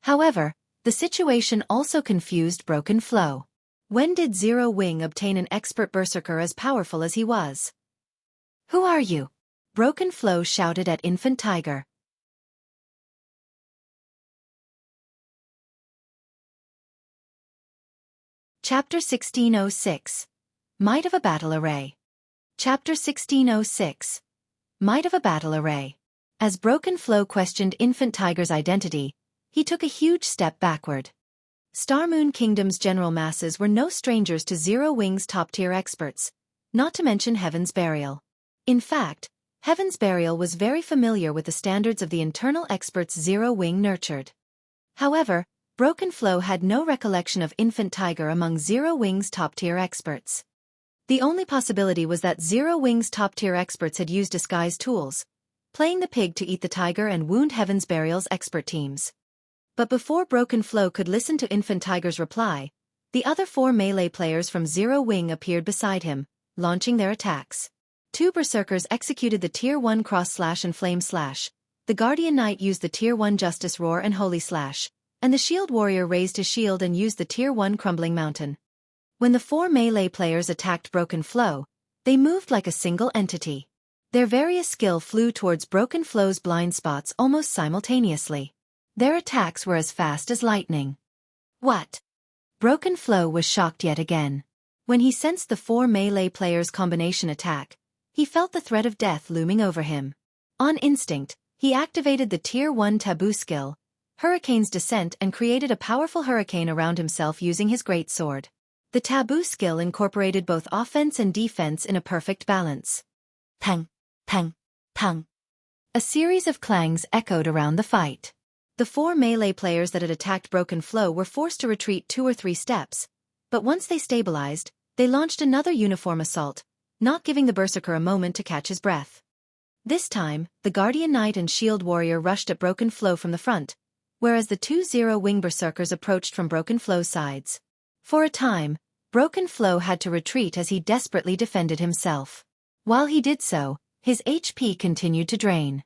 However, the situation also confused Broken Flow. When did Zero Wing obtain an expert berserker as powerful as he was? Who are you? Broken Flow shouted at Infant Tiger. Chapter 1606. Might of a Battle Array. Chapter 1606. Might of a Battle Array. As Broken Flow questioned Infant Tiger's identity, he took a huge step backward. Star Moon Kingdom's general masses were no strangers to Zero Wing's top-tier experts, not to mention Heaven's Burial. In fact, Heaven's Burial was very familiar with the standards of the internal experts Zero Wing nurtured. However, Broken Flow had no recollection of Infant Tiger among Zero Wing's top-tier experts. The only possibility was that Zero Wing's top-tier experts had used disguise tools, playing the pig to eat the tiger and wound Heaven's Burial's expert teams. But before Broken Flow could listen to Infant Tiger's reply, the other 4 melee players from Zero Wing appeared beside him, launching their attacks. 2 Berserkers executed the Tier 1 Cross Slash and Flame Slash, the Guardian Knight used the Tier 1 Justice Roar and Holy Slash, and the Shield Warrior raised his shield and used the Tier 1 Crumbling Mountain. When the 4 melee players attacked Broken Flow, they moved like a single entity. Their various skill flew towards Broken Flow's blind spots almost simultaneously. Their attacks were as fast as lightning. What? Broken Flow was shocked yet again. When he sensed the 4 melee players' combination attack, he felt the threat of death looming over him. On instinct, he activated the Tier 1 Taboo skill, Hurricane's Descent, and created a powerful hurricane around himself using his greatsword. The Taboo skill incorporated both offense and defense in a perfect balance. Pang, pang, pang. A series of clangs echoed around the fight. The 4 melee players that had attacked Broken Flow were forced to retreat 2 or 3 steps, but once they stabilized, they launched another uniform assault, not giving the Berserker a moment to catch his breath. This time, the Guardian Knight and Shield Warrior rushed at Broken Flow from the front, whereas the 2 Zero Wing Berserkers approached from Broken Flow's sides. For a time, Broken Flow had to retreat as he desperately defended himself. While he did so, his HP continued to drain.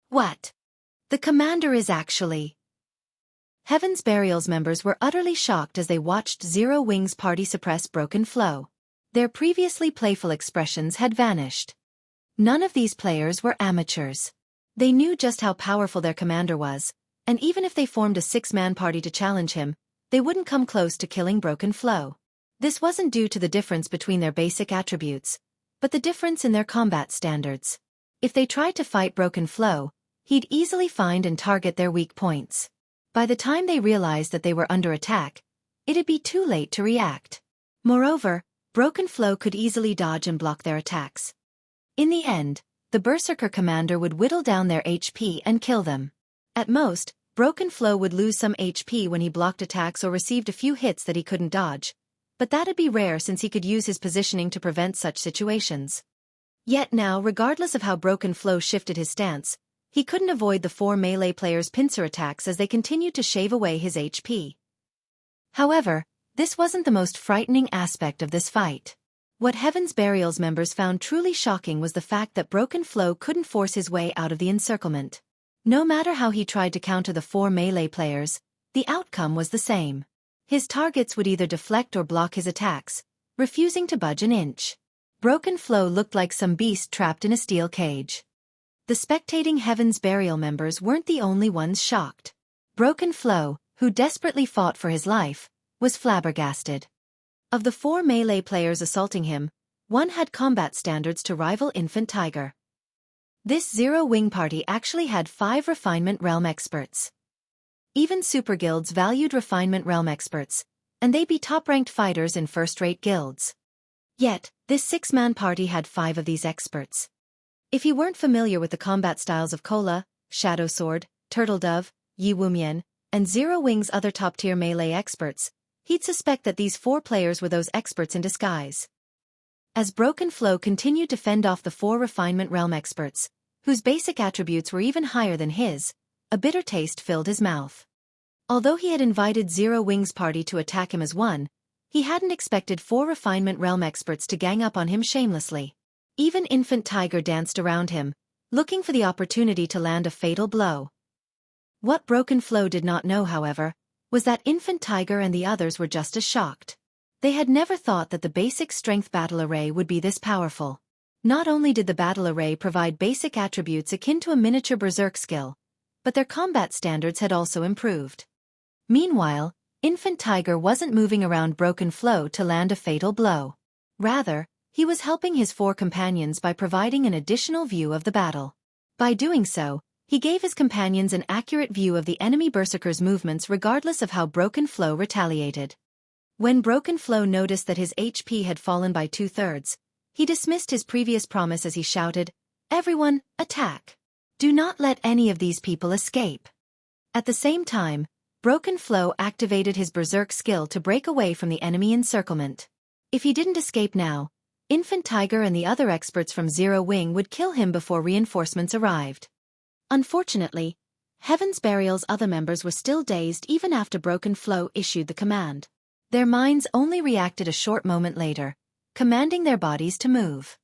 What? The commander is actually... Heaven's Burial's members were utterly shocked as they watched Zero Wing's party suppress Broken Flow. Their previously playful expressions had vanished. None of these players were amateurs. They knew just how powerful their commander was, and even if they formed a 6-man party to challenge him, they wouldn't come close to killing Broken Flow. This wasn't due to the difference between their basic attributes, but the difference in their combat standards. If they tried to fight Broken Flow, he'd easily find and target their weak points. By the time they realized that they were under attack, it'd be too late to react. Moreover, Broken Flow could easily dodge and block their attacks. In the end, the Berserker commander would whittle down their HP and kill them. At most, Broken Flow would lose some HP when he blocked attacks or received a few hits that he couldn't dodge, but that'd be rare since he could use his positioning to prevent such situations. Yet now, regardless of how Broken Flow shifted his stance, he couldn't avoid the 4 melee players' pincer attacks as they continued to shave away his HP. However, this wasn't the most frightening aspect of this fight. What Heaven's Burial's members found truly shocking was the fact that Broken Flow couldn't force his way out of the encirclement. No matter how he tried to counter the 4 melee players, the outcome was the same. His targets would either deflect or block his attacks, refusing to budge an inch. Broken Flow looked like some beast trapped in a steel cage. The spectating Heaven's Burial members weren't the only ones shocked. Broken Flow, who desperately fought for his life, was flabbergasted. Of the 4 melee players assaulting him, one had combat standards to rival Infant Tiger. This Zero Wing party actually had 5 Refinement Realm experts. Even super guilds valued Refinement Realm experts, and they'd be top-ranked fighters in first-rate guilds. Yet, this 6-man party had 5 of these experts. If you weren't familiar with the combat styles of Kola, Shadow Sword, Turtle Dove, Yi Wumian, and Zero Wing's other top-tier melee experts, he'd suspect that these 4 players were those experts in disguise. As Broken Flow continued to fend off the 4 Refinement Realm experts, whose basic attributes were even higher than his, a bitter taste filled his mouth. Although he had invited Zero Wing's party to attack him as one, he hadn't expected 4 Refinement Realm experts to gang up on him shamelessly. Even Infant Tiger danced around him, looking for the opportunity to land a fatal blow. What Broken Flow did not know, however, was that Infant Tiger and the others were just as shocked. They had never thought that the basic strength battle array would be this powerful. Not only did the battle array provide basic attributes akin to a miniature berserk skill, but their combat standards had also improved. Meanwhile, Infant Tiger wasn't moving around Broken Flow to land a fatal blow. Rather, he was helping his four companions by providing an additional view of the battle. By doing so, he gave his companions an accurate view of the enemy berserker's movements regardless of how Broken Flow retaliated. When Broken Flow noticed that his HP had fallen by 2/3, he dismissed his previous promise as he shouted, "Everyone, attack! Do not let any of these people escape." At the same time, Broken Flow activated his berserk skill to break away from the enemy encirclement. If he didn't escape now, Infant Tiger and the other experts from Zero Wing would kill him before reinforcements arrived. Unfortunately, Heaven's Burial's other members were still dazed even after Broken Flow issued the command. Their minds only reacted a short moment later, commanding their bodies to move.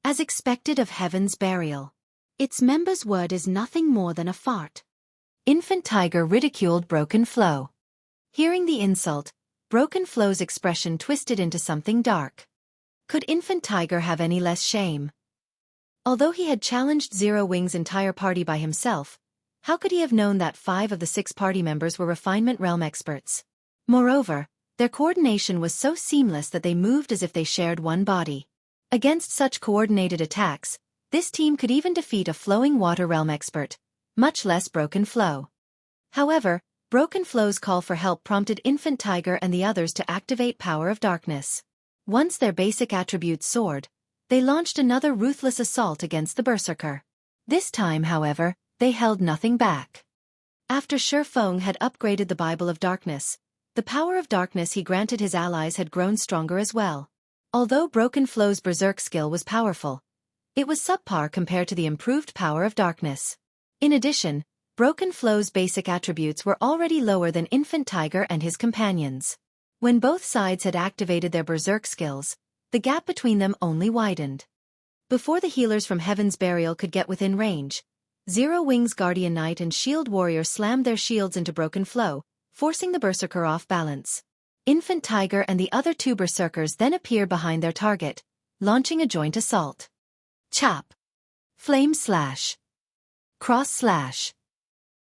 As expected of Heaven's Burial, its members' word is nothing more than a fart. Infant Tiger ridiculed Broken Flow. Hearing the insult, Broken Flow's expression twisted into something dark. Could Infant Tiger have any less shame? Although he had challenged Zero Wing's entire party by himself, how could he have known that 5 of the 6 party members were Refinement Realm experts? Moreover, their coordination was so seamless that they moved as if they shared one body. Against such coordinated attacks, this team could even defeat a Flowing Water Realm expert, much less Broken Flow. However, Broken Flow's call for help prompted Infant Tiger and the others to activate Power of Darkness. Once their basic attributes soared, they launched another ruthless assault against the Berserker. This time, however, they held nothing back. After Xueqi had upgraded the Bible of Darkness, the power of darkness he granted his allies had grown stronger as well. Although Broken Flow's berserk skill was powerful, it was subpar compared to the improved power of darkness. In addition, Broken Flow's basic attributes were already lower than Infant Tiger and his companions. When both sides had activated their berserk skills, the gap between them only widened. Before the healers from Heaven's Burial could get within range, Zero Wing's Guardian Knight and Shield Warrior slammed their shields into Broken Flow, forcing the Berserker off balance. Infant Tiger and the other 2 Berserkers then appeared behind their target, launching a joint assault. Chop! Flame Slash! Cross Slash!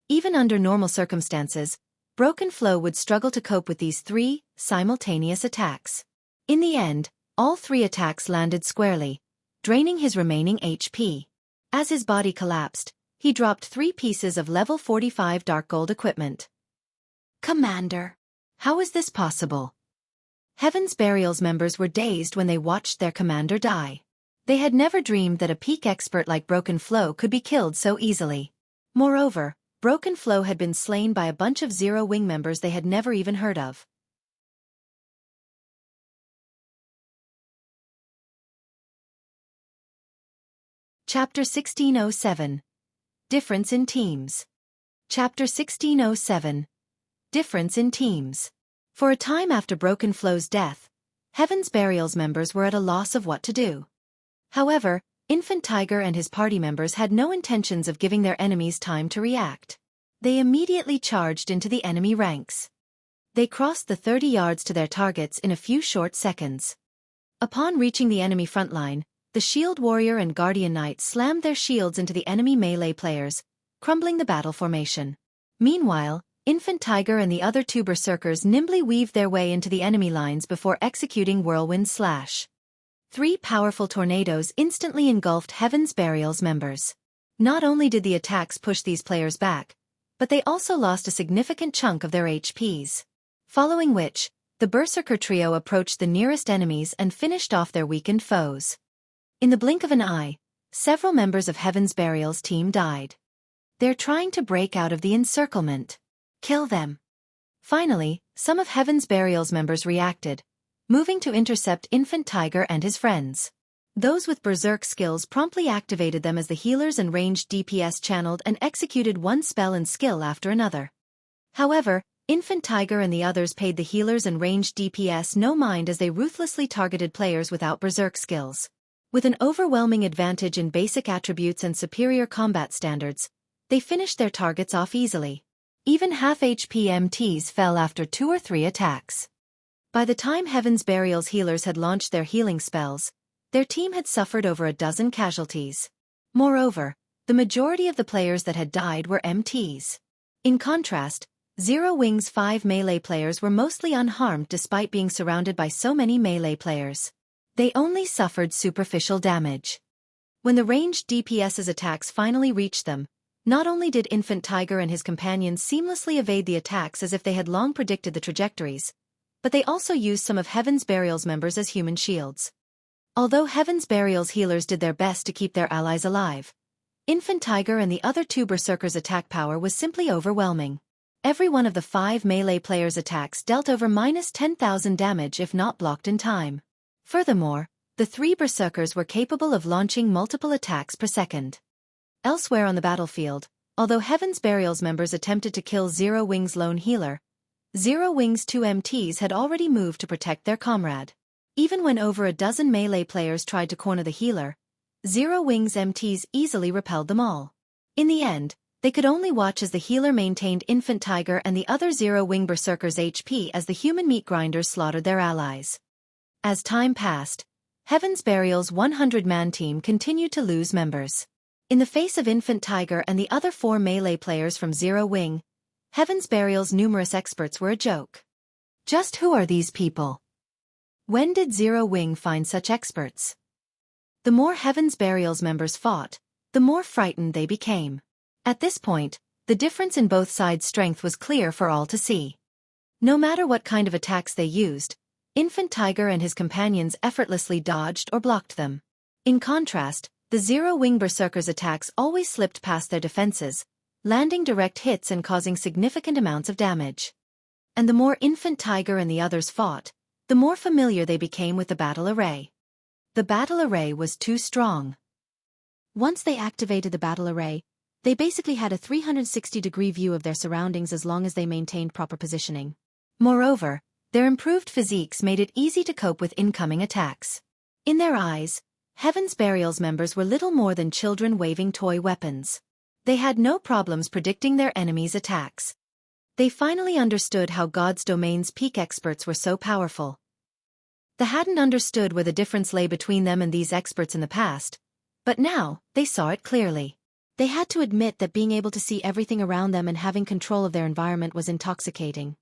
Even under normal circumstances, Broken Flow would struggle to cope with these 3 simultaneous attacks. In the end, all 3 attacks landed squarely, draining his remaining HP. As his body collapsed, he dropped 3 pieces of level 45 Dark Gold equipment. Commander! How is this possible? Heaven's Burial's members were dazed when they watched their commander die. They had never dreamed that a peak expert like Broken Flow could be killed so easily. Moreover, Broken Flow had been slain by a bunch of Zero Wing members they had never even heard of. Chapter 1607. Difference in Teams. Chapter 1607. Difference in Teams. For a time after Broken Flow's death, Heaven's Burial's members were at a loss of what to do. However, Infant Tiger and his party members had no intentions of giving their enemies time to react. They immediately charged into the enemy ranks. They crossed the 30 yards to their targets in a few short seconds. Upon reaching the enemy front line, the Shield Warrior and Guardian Knight slammed their shields into the enemy melee players, crumbling the battle formation. Meanwhile, Infant Tiger and the other 2 Berserkers nimbly weaved their way into the enemy lines before executing Whirlwind Slash. 3 powerful tornadoes instantly engulfed Heaven's Burial's members. Not only did the attacks push these players back, but they also lost a significant chunk of their HPs. Following which, the Berserker trio approached the nearest enemies and finished off their weakened foes. In the blink of an eye, several members of Heaven's Burial's team died. They're trying to break out of the encirclement. Kill them. Finally, some of Heaven's Burial's members reacted, moving to intercept Infant Tiger and his friends. Those with berserk skills promptly activated them as the healers and ranged DPS channeled and executed one spell and skill after another. However, Infant Tiger and the others paid the healers and ranged DPS no mind as they ruthlessly targeted players without berserk skills. With an overwhelming advantage in basic attributes and superior combat standards, they finished their targets off easily. Even half HP MTs fell after 2 or 3 attacks. By the time Heaven's Burial's healers had launched their healing spells, their team had suffered over a dozen casualties. Moreover, the majority of the players that had died were MTs. In contrast, Zero Wing's 5 melee players were mostly unharmed despite being surrounded by so many melee players. They only suffered superficial damage. When the ranged DPS's attacks finally reached them, not only did Infant Tiger and his companions seamlessly evade the attacks as if they had long predicted the trajectories, but they also used some of Heaven's Burial's members as human shields. Although Heaven's Burial's healers did their best to keep their allies alive, Infant Tiger and the other 2 berserkers' attack power was simply overwhelming. Every one of the 5 melee players' attacks dealt over -10,000 damage if not blocked in time. Furthermore, the 3 berserkers were capable of launching multiple attacks per second. Elsewhere on the battlefield, although Heaven's Burial's members attempted to kill Zero Wing's lone healer, Zero Wing's 2 MTs had already moved to protect their comrade. Even when over a dozen melee players tried to corner the healer, Zero Wing's MTs easily repelled them all. In the end, they could only watch as the healer maintained Infant Tiger and the other Zero Wing berserkers' HP as the human meat grinders slaughtered their allies. As time passed, Heaven's Burial's 100-man team continued to lose members. In the face of Infant Tiger and the other 4 melee players from Zero Wing, Heaven's Burial's numerous experts were a joke. Just who are these people? When did Zero Wing find such experts? The more Heaven's Burial's members fought, the more frightened they became. At this point, the difference in both sides' strength was clear for all to see. No matter what kind of attacks they used, Infant Tiger and his companions effortlessly dodged or blocked them. In contrast, the Zero Wing berserkers' attacks always slipped past their defenses, landing direct hits and causing significant amounts of damage. And the more Infant Tiger and the others fought, the more familiar they became with the battle array. The battle array was too strong. Once they activated the battle array, they basically had a 360-degree view of their surroundings as long as they maintained proper positioning. Moreover, their improved physiques made it easy to cope with incoming attacks. In their eyes, Heaven's Burial's members were little more than children waving toy weapons. They had no problems predicting their enemies' attacks. They finally understood how God's Domain's peak experts were so powerful. They hadn't understood where the difference lay between them and these experts in the past, but now, they saw it clearly. They had to admit that being able to see everything around them and having control of their environment was intoxicating.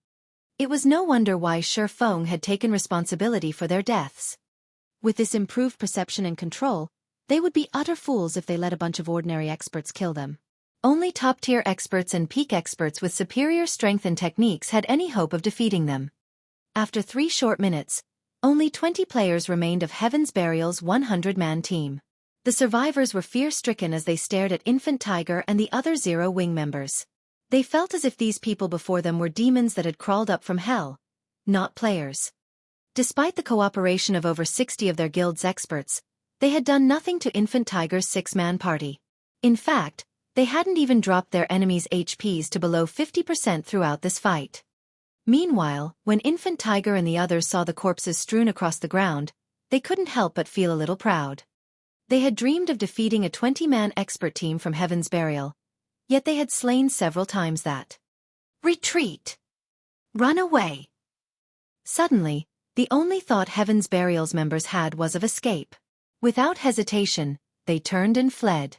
It was no wonder why Xueqi had taken responsibility for their deaths. With this improved perception and control, they would be utter fools if they let a bunch of ordinary experts kill them. Only top-tier experts and peak experts with superior strength and techniques had any hope of defeating them. After 3 short minutes, only 20 players remained of Heaven's Burial's 100-man team. The survivors were fear-stricken as they stared at Infant Tiger and the other Zero Wing members. They felt as if these people before them were demons that had crawled up from hell, not players. Despite the cooperation of over 60 of their guild's experts, they had done nothing to Infant Tiger's 6-man party. In fact, they hadn't even dropped their enemies' HPs to below 50% throughout this fight. Meanwhile, when Infant Tiger and the others saw the corpses strewn across the ground, they couldn't help but feel a little proud. They had dreamed of defeating a 20-man expert team from Heaven's Burial, yet they had slain several times that. Retreat! Run away! Suddenly, the only thought Heaven's Burial's members had was of escape. Without hesitation, they turned and fled.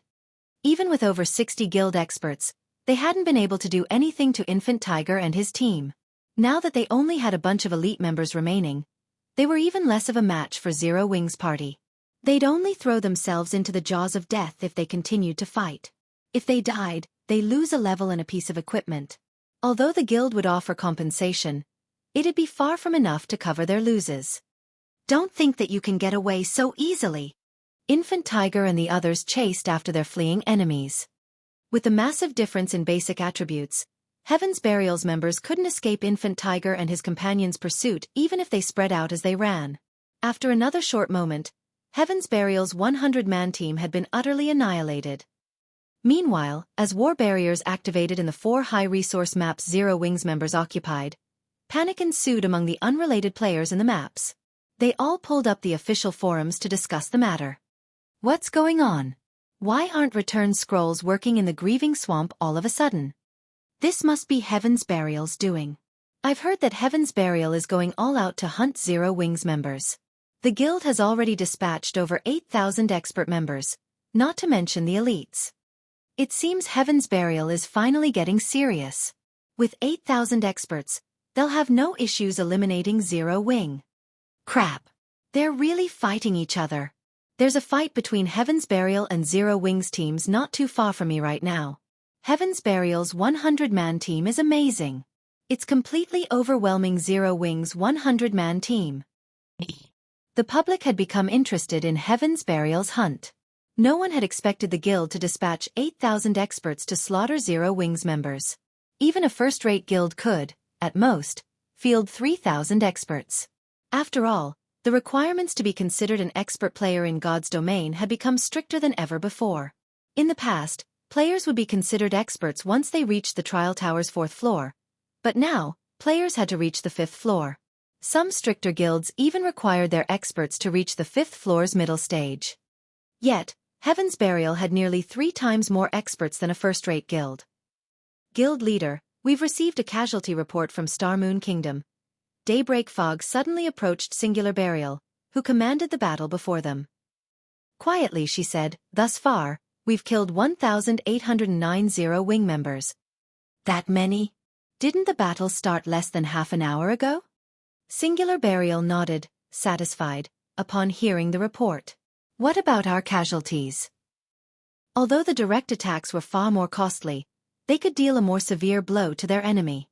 Even with over 60 guild experts, they hadn't been able to do anything to Infant Tiger and his team. Now that they only had a bunch of elite members remaining, they were even less of a match for Zero Wing's party. They'd only throw themselves into the jaws of death if they continued to fight. If they died, they lose a level and a piece of equipment. Although the guild would offer compensation, it'd be far from enough to cover their losses. Don't think that you can get away so easily. Infant Tiger and the others chased after their fleeing enemies. With the massive difference in basic attributes, Heaven's Burial's members couldn't escape Infant Tiger and his companions' pursuit even if they spread out as they ran. After another short moment, Heaven's Burial's 100-man team had been utterly annihilated. Meanwhile, as war barriers activated in the 4 high-resource maps Zero Wing's members occupied, panic ensued among the unrelated players in the maps. They all pulled up the official forums to discuss the matter. What's going on? Why aren't return scrolls working in the Grieving Swamp all of a sudden? This must be Heaven's Burial's doing. I've heard that Heaven's Burial is going all out to hunt Zero Wing's members. The guild has already dispatched over 8,000 expert members, not to mention the elites. It seems Heaven's Burial is finally getting serious. With 8,000 experts, they'll have no issues eliminating Zero Wing. Crap. They're really fighting each other. There's a fight between Heaven's Burial and Zero Wing's teams not too far from me right now. Heaven's Burial's 100-man team is amazing. It's completely overwhelming Zero Wing's 100-man team. The public had become interested in Heaven's Burial's hunt. No one had expected the guild to dispatch 8,000 experts to slaughter Zero Wing's members. Even a first-rate guild could, at most, field 3,000 experts. After all, the requirements to be considered an expert player in God's domain had become stricter than ever before. In the past, players would be considered experts once they reached the Trial Tower's 4th floor. But now, players had to reach the 5th floor. Some stricter guilds even required their experts to reach the 5th floor's middle stage. Yet, Heaven's Burial had nearly 3 times more experts than a first-rate guild. Guild leader, we've received a casualty report from Star Moon Kingdom. Daybreak Fog suddenly approached Singular Burial, who commanded the battle before them. Quietly she said, thus far, we've killed 1,809 Zero Wing members. That many? Didn't the battle start less than half an hour ago? Singular Burial nodded, satisfied, upon hearing the report. What about our casualties? Although the direct attacks were far more costly, they could deal a more severe blow to their enemy.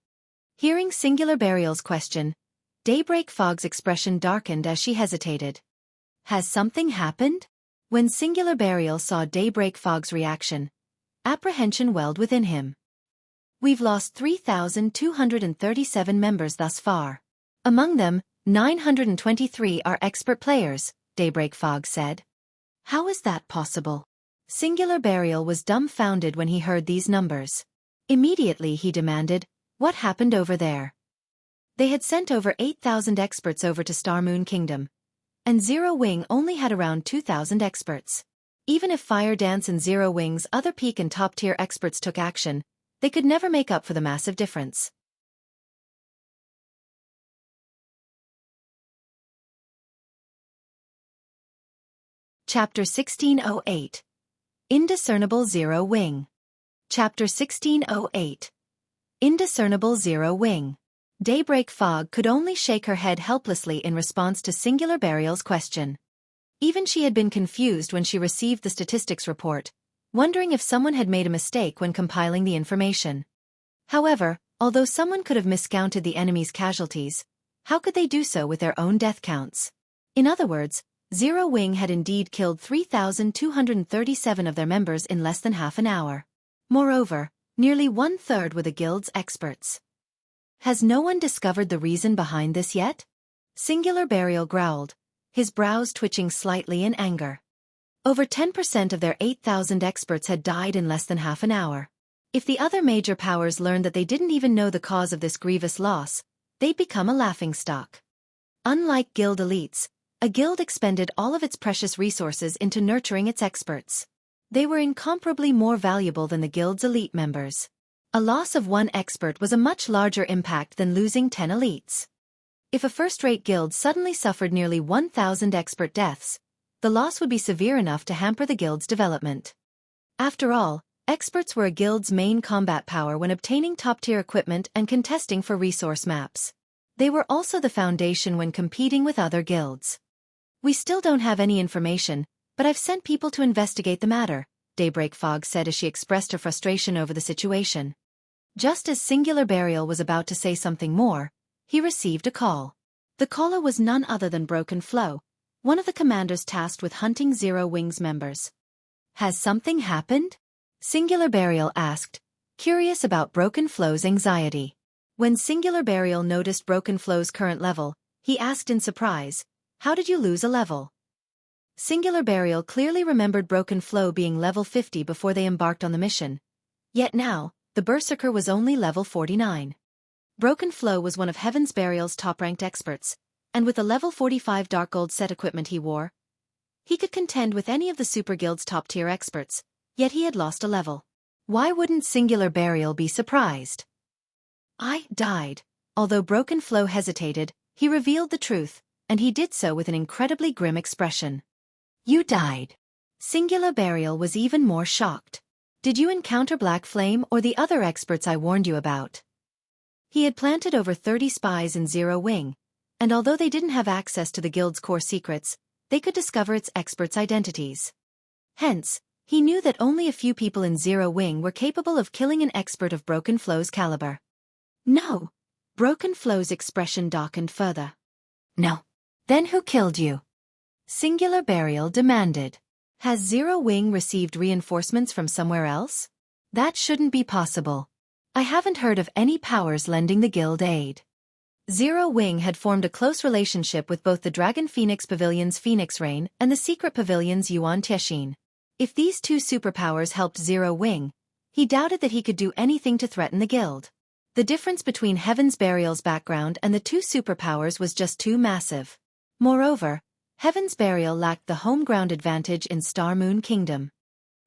Hearing Singular Burial's question, Daybreak Fog's expression darkened as she hesitated. Has something happened? When Singular Burial saw Daybreak Fog's reaction, apprehension welled within him. We've lost 3,237 members thus far. Among them, 923 are expert players, Daybreak Fog said. How is that possible? Singular Burial was dumbfounded when he heard these numbers. Immediately he demanded, what happened over there? They had sent over 8,000 experts over to Star Moon Kingdom, and Zero Wing only had around 2,000 experts. Even if Fire Dance and Zero Wing's other peak and top-tier experts took action, they could never make up for the massive difference. Chapter 1608. Indiscernible Zero Wing. Chapter 1608. Indiscernible Zero Wing. Daybreak Fog could only shake her head helplessly in response to Singular Burial's question. Even she had been confused when she received the statistics report, wondering if someone had made a mistake when compiling the information. However, although someone could have miscounted the enemy's casualties, how could they do so with their own death counts? In other words, Zero Wing had indeed killed 3,237 of their members in less than half an hour. Moreover, nearly 1/3 were the guild's experts. Has no one discovered the reason behind this yet? Singular Burial growled, his brows twitching slightly in anger. Over 10% of their 8,000 experts had died in less than half an hour. If the other major powers learned that they didn't even know the cause of this grievous loss, they'd become a laughingstock. Unlike guild elites, a guild expended all of its precious resources into nurturing its experts. They were incomparably more valuable than the guild's elite members. A loss of 1 expert was a much larger impact than losing 10 elites. If a first-rate guild suddenly suffered nearly 1,000 expert deaths, the loss would be severe enough to hamper the guild's development. After all, experts were a guild's main combat power when obtaining top-tier equipment and contesting for resource maps. They were also the foundation when competing with other guilds. We still don't have any information, but I've sent people to investigate the matter, Daybreak Fog said as she expressed her frustration over the situation. Just as Singular Burial was about to say something more, he received a call. The caller was none other than Broken Flow, one of the commanders tasked with hunting Zero Wing's members. Has something happened? Singular Burial asked, curious about Broken Flow's anxiety. When Singular Burial noticed Broken Flow's current level, he asked in surprise, how did you lose a level? Singular Burial clearly remembered Broken Flow being level 50 before they embarked on the mission. Yet now, the Berserker was only level 49. Broken Flow was one of Heaven's Burial's top-ranked experts, and with the level 45 Dark Gold set equipment he wore, he could contend with any of the Super Guild's top-tier experts, yet he had lost a level. Why wouldn't Singular Burial be surprised? I died. Although Broken Flow hesitated, he revealed the truth, and he did so with an incredibly grim expression. You died. Singular Burial was even more shocked. Did you encounter Black Flame or the other experts I warned you about? He had planted over 30 spies in Zero Wing, and although they didn't have access to the guild's core secrets, they could discover its experts' identities. Hence, he knew that only a few people in Zero Wing were capable of killing an expert of Broken Flow's caliber. No. Broken Flow's expression darkened further. No. Then who killed you? Singular Burial demanded. Has Zero Wing received reinforcements from somewhere else? That shouldn't be possible. I haven't heard of any powers lending the guild aid. Zero Wing had formed a close relationship with both the Dragon Phoenix Pavilion's Phoenix Rain and the Secret Pavilion's Yuan Tiexin. If these two superpowers helped Zero Wing, he doubted that he could do anything to threaten the guild. The difference between Heaven's Burial's background and the two superpowers was just too massive. Moreover, Heaven's Burial lacked the home ground advantage in Star Moon Kingdom.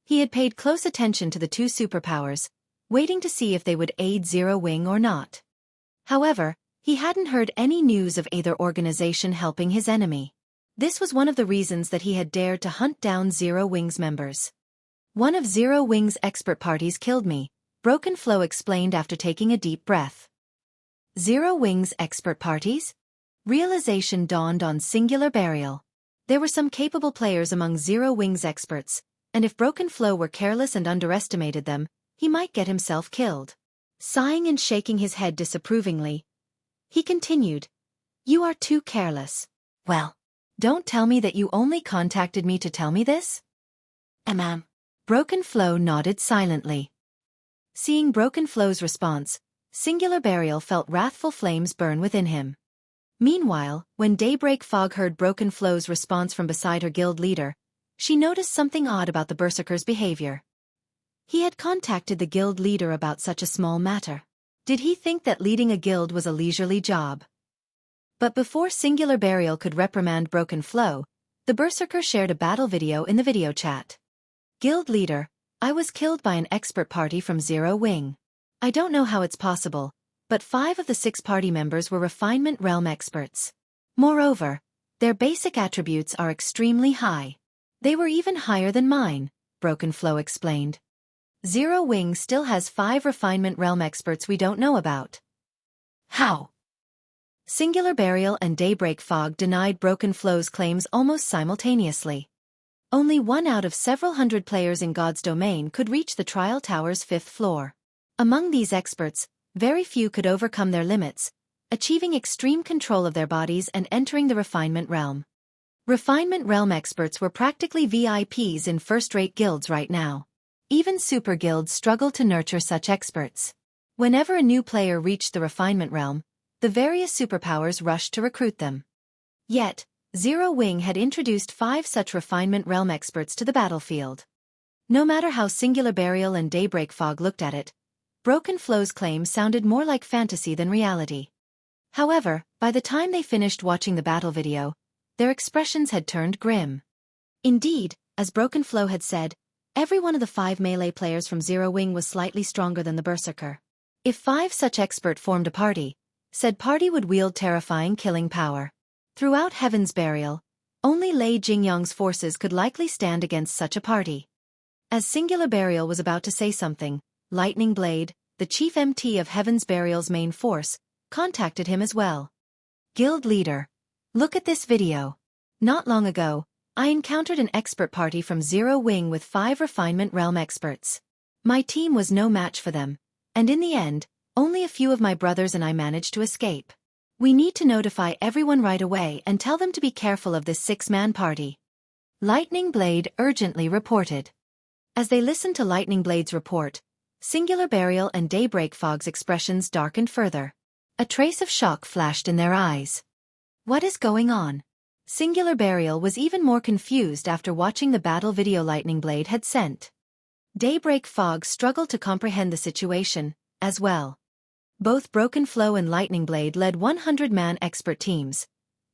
He had paid close attention to the two superpowers, waiting to see if they would aid Zero Wing or not. However, he hadn't heard any news of either organization helping his enemy. This was one of the reasons that he had dared to hunt down Zero Wing's members. One of Zero Wing's expert parties killed me, Broken Flow explained after taking a deep breath. Zero Wing's expert parties? Realization dawned on Singular Burial. There were some capable players among Zero Wing's experts, and if Broken Flow were careless and underestimated them, he might get himself killed. Sighing and shaking his head disapprovingly, he continued, "You are too careless." Well, don't tell me that you only contacted me to tell me this? Broken Flow nodded silently. Seeing Broken Flow's response, Singular Burial felt wrathful flames burn within him. Meanwhile, when Daybreak Fog heard Broken Flow's response from beside her guild leader, she noticed something odd about the berserker's behavior. He had contacted the guild leader about such a small matter. Did he think that leading a guild was a leisurely job? But before Singular Burial could reprimand Broken Flow, the berserker shared a battle video in the video chat. Guild leader, I was killed by an expert party from Zero Wing. I don't know how it's possible, but 5 of the 6 party members were Refinement Realm experts. Moreover, their basic attributes are extremely high. They were even higher than mine, Broken Flow explained. Zero Wing still has 5 Refinement Realm experts we don't know about. How? Singular Burial and Daybreak Fog denied Broken Flow's claims almost simultaneously. Only one out of several hundred players in God's domain could reach the Trial Tower's 5th floor. Among these experts, very few could overcome their limits, achieving extreme control of their bodies and entering the Refinement Realm. Refinement Realm experts were practically VIPs in first-rate guilds right now. Even super guilds struggled to nurture such experts. Whenever a new player reached the Refinement Realm, the various superpowers rushed to recruit them. Yet, Zero Wing had introduced 5 such Refinement Realm experts to the battlefield. No matter how Singular Burial and Daybreak Fog looked at it, Broken Flow's claim sounded more like fantasy than reality. However, by the time they finished watching the battle video, their expressions had turned grim. Indeed, as Broken Flow had said, every one of the 5 melee players from Zero Wing was slightly stronger than the berserker. If 5 such experts formed a party, said party would wield terrifying killing power. Throughout Heaven's Burial, only Lei Jingyang's forces could likely stand against such a party. As Singular Burial was about to say something, Lightning Blade, the chief MT of Heaven's Burial's main force, contacted him as well. Guild leader, look at this video. Not long ago, I encountered an expert party from Zero Wing with 5 Refinement Realm experts. My team was no match for them, and in the end, only a few of my brothers and I managed to escape. We need to notify everyone right away and tell them to be careful of this 6-man party. Lightning Blade urgently reported. As they listened to Lightning Blade's report, Singular Burial and Daybreak Fog's expressions darkened further. A trace of shock flashed in their eyes. What is going on? Singular Burial was even more confused after watching the battle video Lightning Blade had sent. Daybreak Fog struggled to comprehend the situation, as well. Both Broken Flow and Lightning Blade led 100-man expert teams,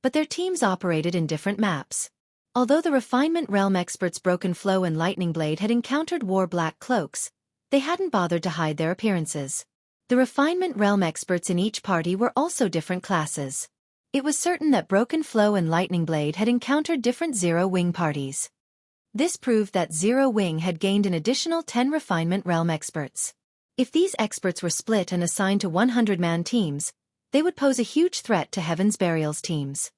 but their teams operated in different maps. Although the Refinement Realm experts Broken Flow and Lightning Blade had encountered wore black cloaks, they hadn't bothered to hide their appearances. The Refinement Realm experts in each party were also different classes. It was certain that Broken Flow and Lightning Blade had encountered different Zero Wing parties. This proved that Zero Wing had gained an additional 10 Refinement Realm experts. If these experts were split and assigned to 100-man teams, they would pose a huge threat to Heaven's Burial's teams.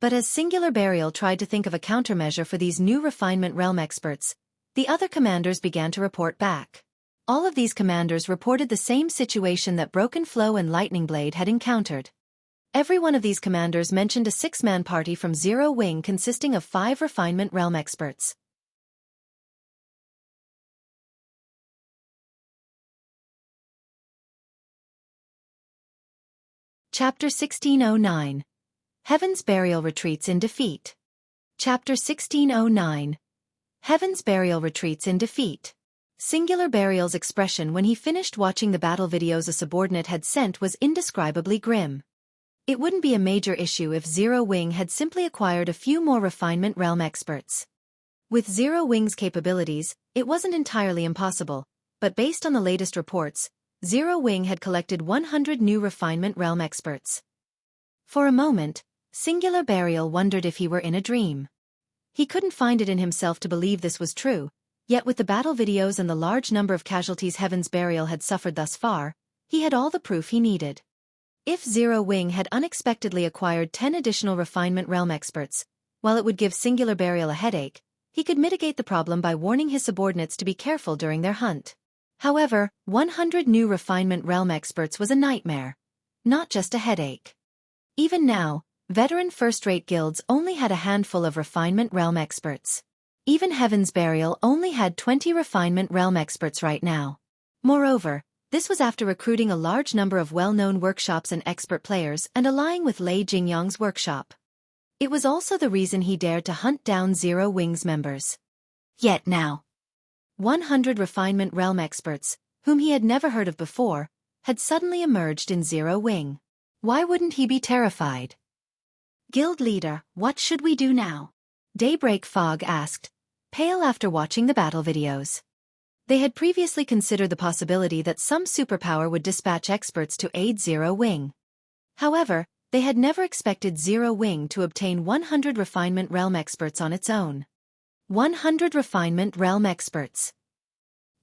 But as Singular Burial tried to think of a countermeasure for these new refinement realm experts, the other commanders began to report back. All of these commanders reported the same situation that Broken Flow and Lightning Blade had encountered. Every one of these commanders mentioned a 6-man party from Zero Wing consisting of 5 refinement realm experts. Chapter 1609. Heaven's Burial retreats in defeat. Chapter 1609. Heaven's Burial retreats in defeat. Singular Burial's expression when he finished watching the battle videos a subordinate had sent was indescribably grim. It wouldn't be a major issue if Zero Wing had simply acquired a few more refinement realm experts. With Zero Wing's capabilities, it wasn't entirely impossible, but based on the latest reports, Zero Wing had collected 100 new refinement realm experts. For a moment, Singular Burial wondered if he were in a dream. He couldn't find it in himself to believe this was true, yet with the battle videos and the large number of casualties Heaven's Burial had suffered thus far, he had all the proof he needed. If Zero Wing had unexpectedly acquired 10 additional refinement realm experts, while it would give Singular Burial a headache, he could mitigate the problem by warning his subordinates to be careful during their hunt. However, 100 new refinement realm experts was a nightmare, not just a headache. Even now, veteran first-rate guilds only had a handful of refinement realm experts. Even Heaven's Burial only had 20 refinement realm experts right now. Moreover, this was after recruiting a large number of well-known workshops and expert players and allying with Lei Jingyang's workshop. It was also the reason he dared to hunt down Zero Wing's members. Yet now, 100 refinement realm experts, whom he had never heard of before, had suddenly emerged in Zero Wing. Why wouldn't he be terrified? Guild leader, what should we do now? Daybreak Fog asked, pale after watching the battle videos. They had previously considered the possibility that some superpower would dispatch experts to aid Zero Wing. However, they had never expected Zero Wing to obtain 100 refinement realm experts on its own. 100 refinement realm experts.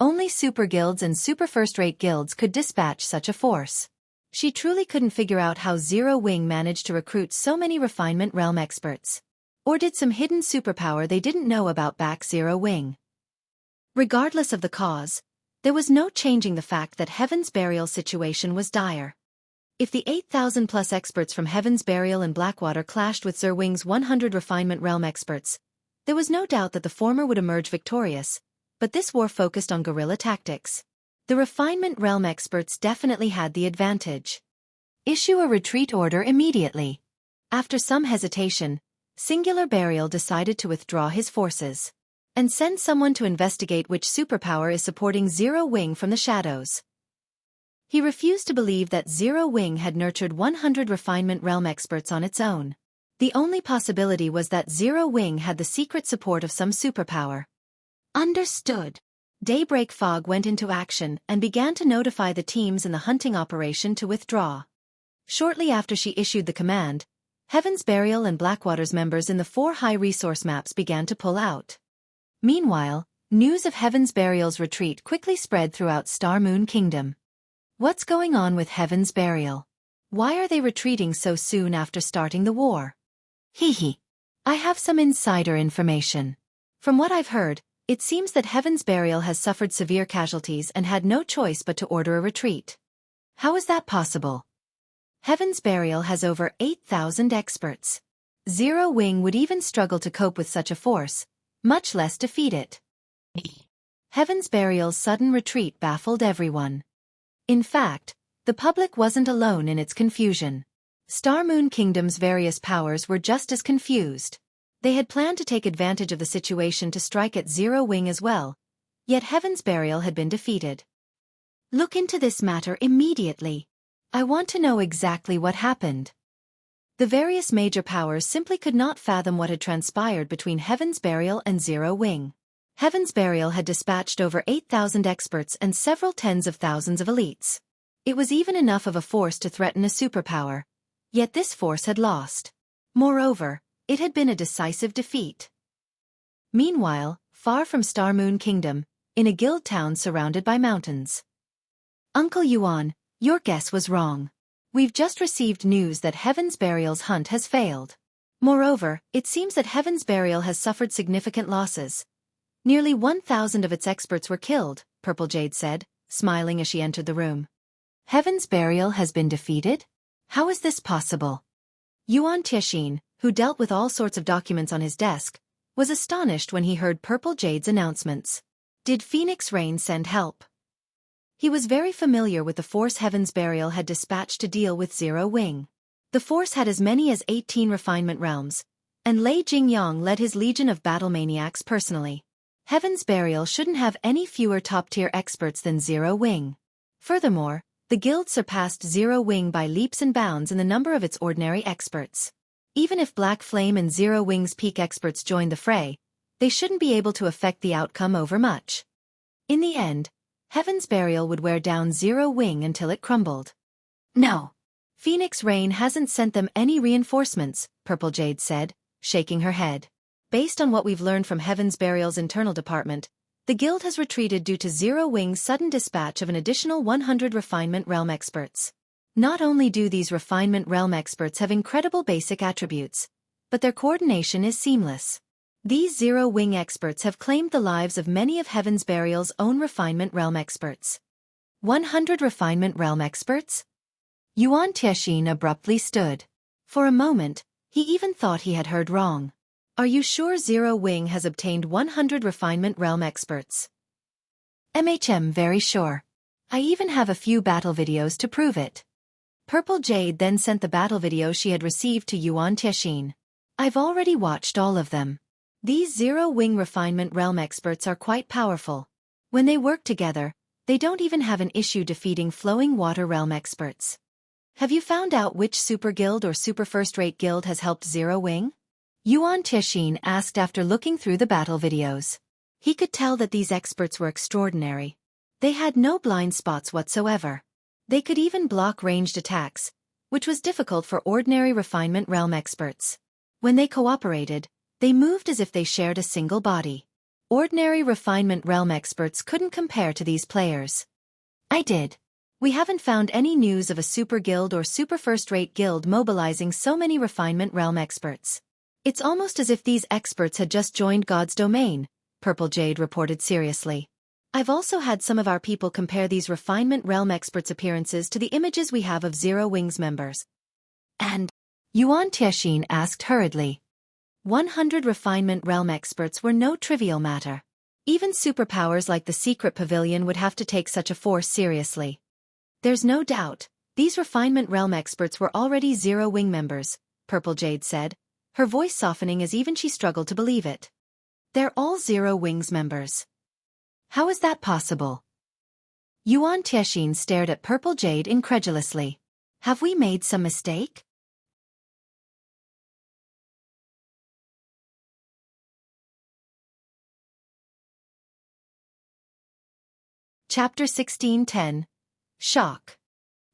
Only super guilds and super first-rate guilds could dispatch such a force. She truly couldn't figure out how Zero Wing managed to recruit so many refinement realm experts. Or did some hidden superpower they didn't know about back Zero Wing? Regardless of the cause, there was no changing the fact that Heaven's Burial's situation was dire. If the 8,000-plus experts from Heaven's Burial and Blackwater clashed with Zero Wing's 100 refinement realm experts, there was no doubt that the former would emerge victorious, but this war focused on guerrilla tactics. The refinement realm experts definitely had the advantage. Issue a retreat order immediately. After some hesitation, Singular Burial decided to withdraw his forces and send someone to investigate which superpower is supporting Zero Wing from the shadows. He refused to believe that Zero Wing had nurtured 100 refinement realm experts on its own. The only possibility was that Zero Wing had the secret support of some superpower. Understood. Daybreak Fog went into action and began to notify the teams in the hunting operation to withdraw. Shortly after she issued the command, Heaven's Burial and Blackwater's members in the 4 high-resource maps began to pull out. Meanwhile, news of Heaven's Burial's retreat quickly spread throughout Star Moon Kingdom. What's going on with Heaven's Burial? Why are they retreating so soon after starting the war? I have some insider information. From what I've heard, it seems that Heaven's Burial has suffered severe casualties and had no choice but to order a retreat. How is that possible? Heaven's Burial has over 8,000 experts. Zero Wing would even struggle to cope with such a force, much less defeat it. Heaven's Burial's sudden retreat baffled everyone. In fact, the public wasn't alone in its confusion. Star Moon Kingdom's various powers were just as confused. They had planned to take advantage of the situation to strike at Zero Wing as well, yet Heaven's Burial had been defeated. Look into this matter immediately. I want to know exactly what happened. The various major powers simply could not fathom what had transpired between Heaven's Burial and Zero Wing. Heaven's Burial had dispatched over 8,000 experts and several tens of thousands of elites. It was even enough of a force to threaten a superpower, yet this force had lost. Moreover, it had been a decisive defeat. Meanwhile, far from Star Moon Kingdom, in a guild town surrounded by mountains, Uncle Yuan, your guess was wrong. We've just received news that Heaven's Burial's hunt has failed. Moreover, it seems that Heaven's Burial has suffered significant losses. Nearly 1,000 of its experts were killed, Purple Jade said, smiling as she entered the room. Heaven's Burial has been defeated? How is this possible? Yuan Tiexin, who dealt with all sorts of documents on his desk, was astonished when he heard Purple Jade's announcements. Did Phoenix Rain send help? He was very familiar with the force Heaven's Burial had dispatched to deal with Zero Wing. The force had as many as 18 refinement realms, and Lei Jingyang led his legion of battle maniacs personally. Heaven's Burial shouldn't have any fewer top-tier experts than Zero Wing. Furthermore, the guild surpassed Zero Wing by leaps and bounds in the number of its ordinary experts. Even if Black Flame and Zero Wing's peak experts joined the fray, they shouldn't be able to affect the outcome over much. In the end, Heaven's Burial would wear down Zero Wing until it crumbled. No. Phoenix Rain hasn't sent them any reinforcements, Purple Jade said, shaking her head. Based on what we've learned from Heaven's Burial's internal department, the guild has retreated due to Zero Wing's sudden dispatch of an additional 100 refinement realm experts. Not only do these refinement realm experts have incredible basic attributes, but their coordination is seamless. These Zero Wing experts have claimed the lives of many of Heaven's Burial's own refinement realm experts. 100 refinement realm experts? Yuan Tiexin abruptly stood. For a moment, he even thought he had heard wrong. Are you sure Zero Wing has obtained 100 refinement realm experts? Very sure. I even have a few battle videos to prove it. Purple Jade then sent the battle video she had received to Yuan Tiexin. I've already watched all of them. These Zero Wing refinement realm experts are quite powerful. When they work together, they don't even have an issue defeating flowing water realm experts. Have you found out which super guild or super first-rate guild has helped Zero Wing? Yuan Tiexin asked after looking through the battle videos. He could tell that these experts were extraordinary. They had no blind spots whatsoever. They could even block ranged attacks, which was difficult for ordinary refinement realm experts. When they cooperated, they moved as if they shared a single body. Ordinary refinement realm experts couldn't compare to these players. I did. We haven't found any news of a super guild or super first-rate guild mobilizing so many refinement realm experts. It's almost as if these experts had just joined God's domain, Purple Jade reported seriously. I've also had some of our people compare these refinement realm experts' appearances to the images we have of Zero Wing's members. And Yuan Tiexin asked hurriedly. 100 refinement realm experts were no trivial matter. Even superpowers like the Secret Pavilion would have to take such a force seriously. There's no doubt, these refinement realm experts were already Zero Wing members, Purple Jade said, her voice softening as even she struggled to believe it. They're all Zero Wing's members. How is that possible? Yuan Tiexin stared at Purple Jade incredulously. Have we made some mistake? Chapter 1610. Shock.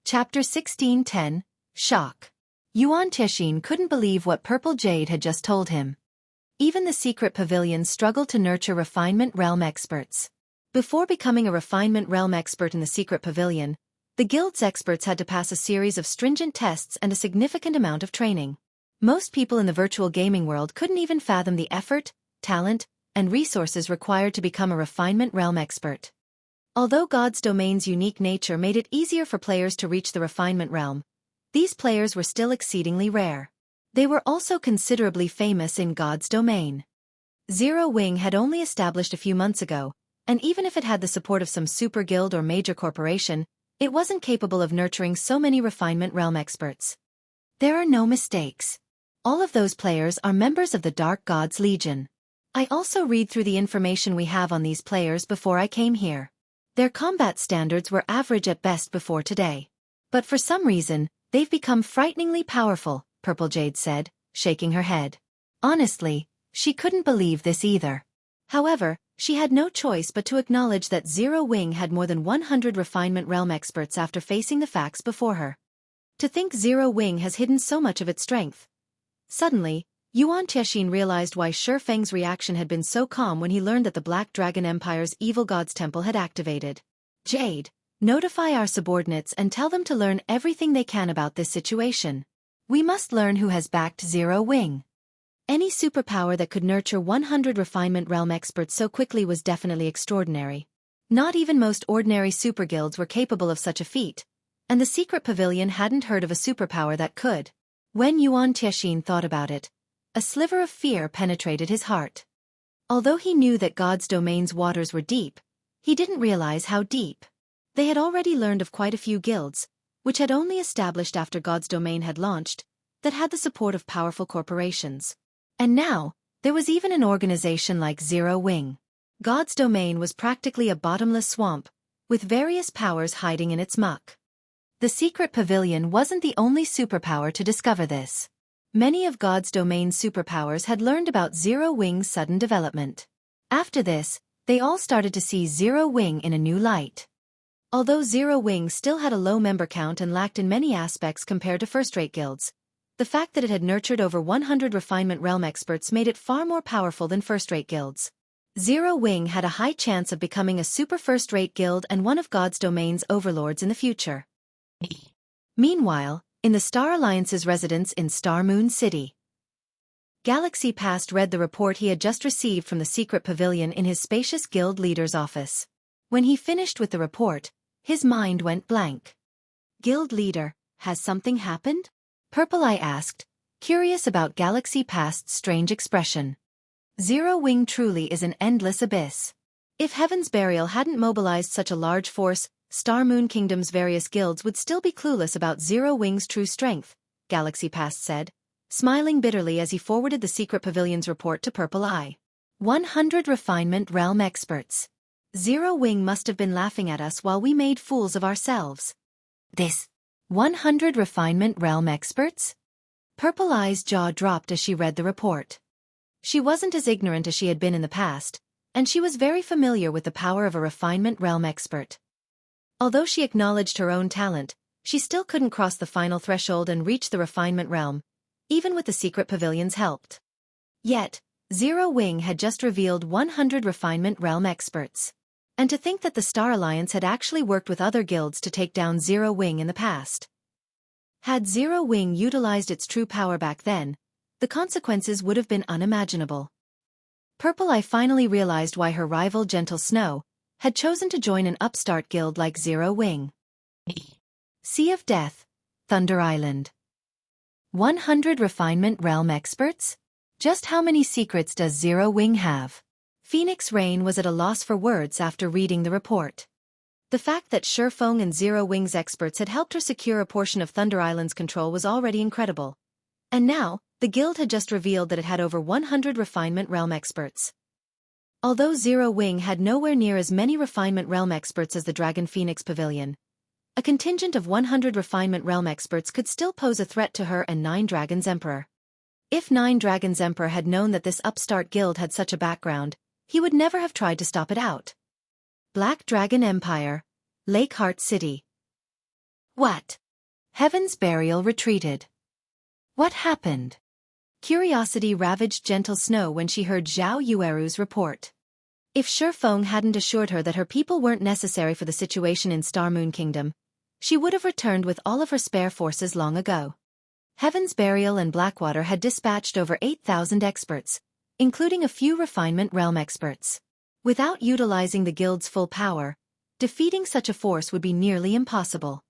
Chapter 1610. Shock. Yuan Tiexin couldn't believe what Purple Jade had just told him. Even the Secret Pavilion struggled to nurture refinement realm experts. Before becoming a refinement realm expert in the Secret Pavilion, the guild's experts had to pass a series of stringent tests and a significant amount of training. Most people in the virtual gaming world couldn't even fathom the effort, talent, and resources required to become a refinement realm expert. Although God's domain's unique nature made it easier for players to reach the refinement realm, these players were still exceedingly rare. They were also considerably famous in God's domain. Zero Wing had only established a few months ago, and even if it had the support of some super guild or major corporation, it wasn't capable of nurturing so many refinement realm experts. There are no mistakes. All of those players are members of the Dark Gods Legion. I also read through the information we have on these players before I came here. Their combat standards were average at best before today. But for some reason, they've become frighteningly powerful, Purple Jade said, shaking her head. Honestly, she couldn't believe this either. However, she had no choice but to acknowledge that Zero Wing had more than 100 refinement realm experts after facing the facts before her. To think Zero Wing has hidden so much of its strength. Suddenly, Yuan Tiexin realized why Xueqi's reaction had been so calm when he learned that the Black Dragon Empire's Evil Gods Temple had activated. Jade, Notify our subordinates and tell them to learn everything they can about this situation. We must learn who has backed Zero Wing. Any superpower that could nurture 100 refinement realm experts so quickly was definitely extraordinary. Not even most ordinary super guilds were capable of such a feat, and the secret pavilion hadn't heard of a superpower that could. When Yuan Tianxin thought about it, a sliver of fear penetrated his heart. Although he knew that God's domain's waters were deep, he didn't realize how deep. They had already learned of quite a few guilds, which had only established after God's domain had launched, that had the support of powerful corporations. And now, there was even an organization like Zero Wing. God's domain was practically a bottomless swamp, with various powers hiding in its muck. The secret pavilion wasn't the only superpower to discover this. Many of God's domain's superpowers had learned about Zero Wing's sudden development. After this, they all started to see Zero Wing in a new light. Although Zero Wing still had a low member count and lacked in many aspects compared to first-rate guilds, the fact that it had nurtured over 100 refinement realm experts made it far more powerful than first-rate guilds. Zero Wing had a high chance of becoming a super first-rate guild and one of God's domain's overlords in the future. Meanwhile, in the Star Alliance's residence in Star Moon City, Galaxy Past read the report he had just received from the secret pavilion in his spacious guild leader's office. When he finished with the report, his mind went blank. Guild leader, has something happened? Purple Eye asked, curious about Galaxy Past's strange expression. Zero Wing truly is an endless abyss. If Heaven's Burial hadn't mobilized such a large force, Star Moon Kingdom's various guilds would still be clueless about Zero Wing's true strength, Galaxy Past said, smiling bitterly as he forwarded the secret pavilion's report to Purple Eye. 100 refinement realm experts. Zero Wing must have been laughing at us while we made fools of ourselves. This 100 refinement realm experts? Purple Eye's jaw dropped as she read the report. She wasn't as ignorant as she had been in the past, and she was very familiar with the power of a refinement realm expert. Although she acknowledged her own talent, she still couldn't cross the final threshold and reach the refinement realm, even with the secret pavilion's help. Yet, Zero Wing had just revealed 100 refinement realm experts. And to think that the Star Alliance had actually worked with other guilds to take down Zero Wing in the past. Had Zero Wing utilized its true power back then, the consequences would have been unimaginable. Purple Eye finally realized why her rival Gentle Snow had chosen to join an upstart guild like Zero Wing. Sea of Death, Thunder Island. 100 refinement realm experts? Just how many secrets does Zero Wing have? Phoenix Rain was at a loss for words after reading the report. The fact that Shurfeng and Zero Wing's experts had helped her secure a portion of Thunder Island's control was already incredible. And now, the guild had just revealed that it had over 100 refinement realm experts. Although Zero Wing had nowhere near as many refinement realm experts as the Dragon Phoenix Pavilion, a contingent of 100 refinement realm experts could still pose a threat to her and Nine Dragons Emperor. If Nine Dragons Emperor had known that this upstart guild had such a background, he would never have tried to stop it out. Black Dragon Empire, Lakeheart City. What? Heaven's Burial retreated. What happened? Curiosity ravaged Gentle Snow when she heard Zhao Yueru's report. If Shurfeng hadn't assured her that her people weren't necessary for the situation in Star Moon Kingdom, she would have returned with all of her spare forces long ago. Heaven's Burial and Blackwater had dispatched over 8,000 experts, including a few refinement realm experts. Without utilizing the guild's full power, defeating such a force would be nearly impossible.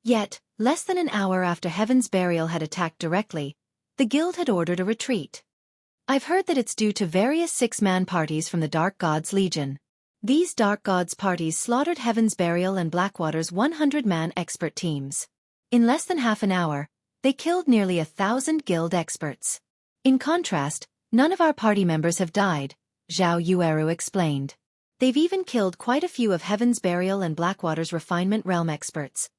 Yet, less than an hour after Heaven's Burial had attacked directly, the guild had ordered a retreat. I've heard that it's due to various six-man parties from the Dark Gods Legion. These Dark Gods parties slaughtered Heaven's Burial and Blackwater's 100-man expert teams. In less than half an hour, they killed nearly 1,000 guild experts. In contrast, none of our party members have died, Zhao Yueru explained. They've even killed quite a few of Heaven's Burial and Blackwater's refinement realm experts.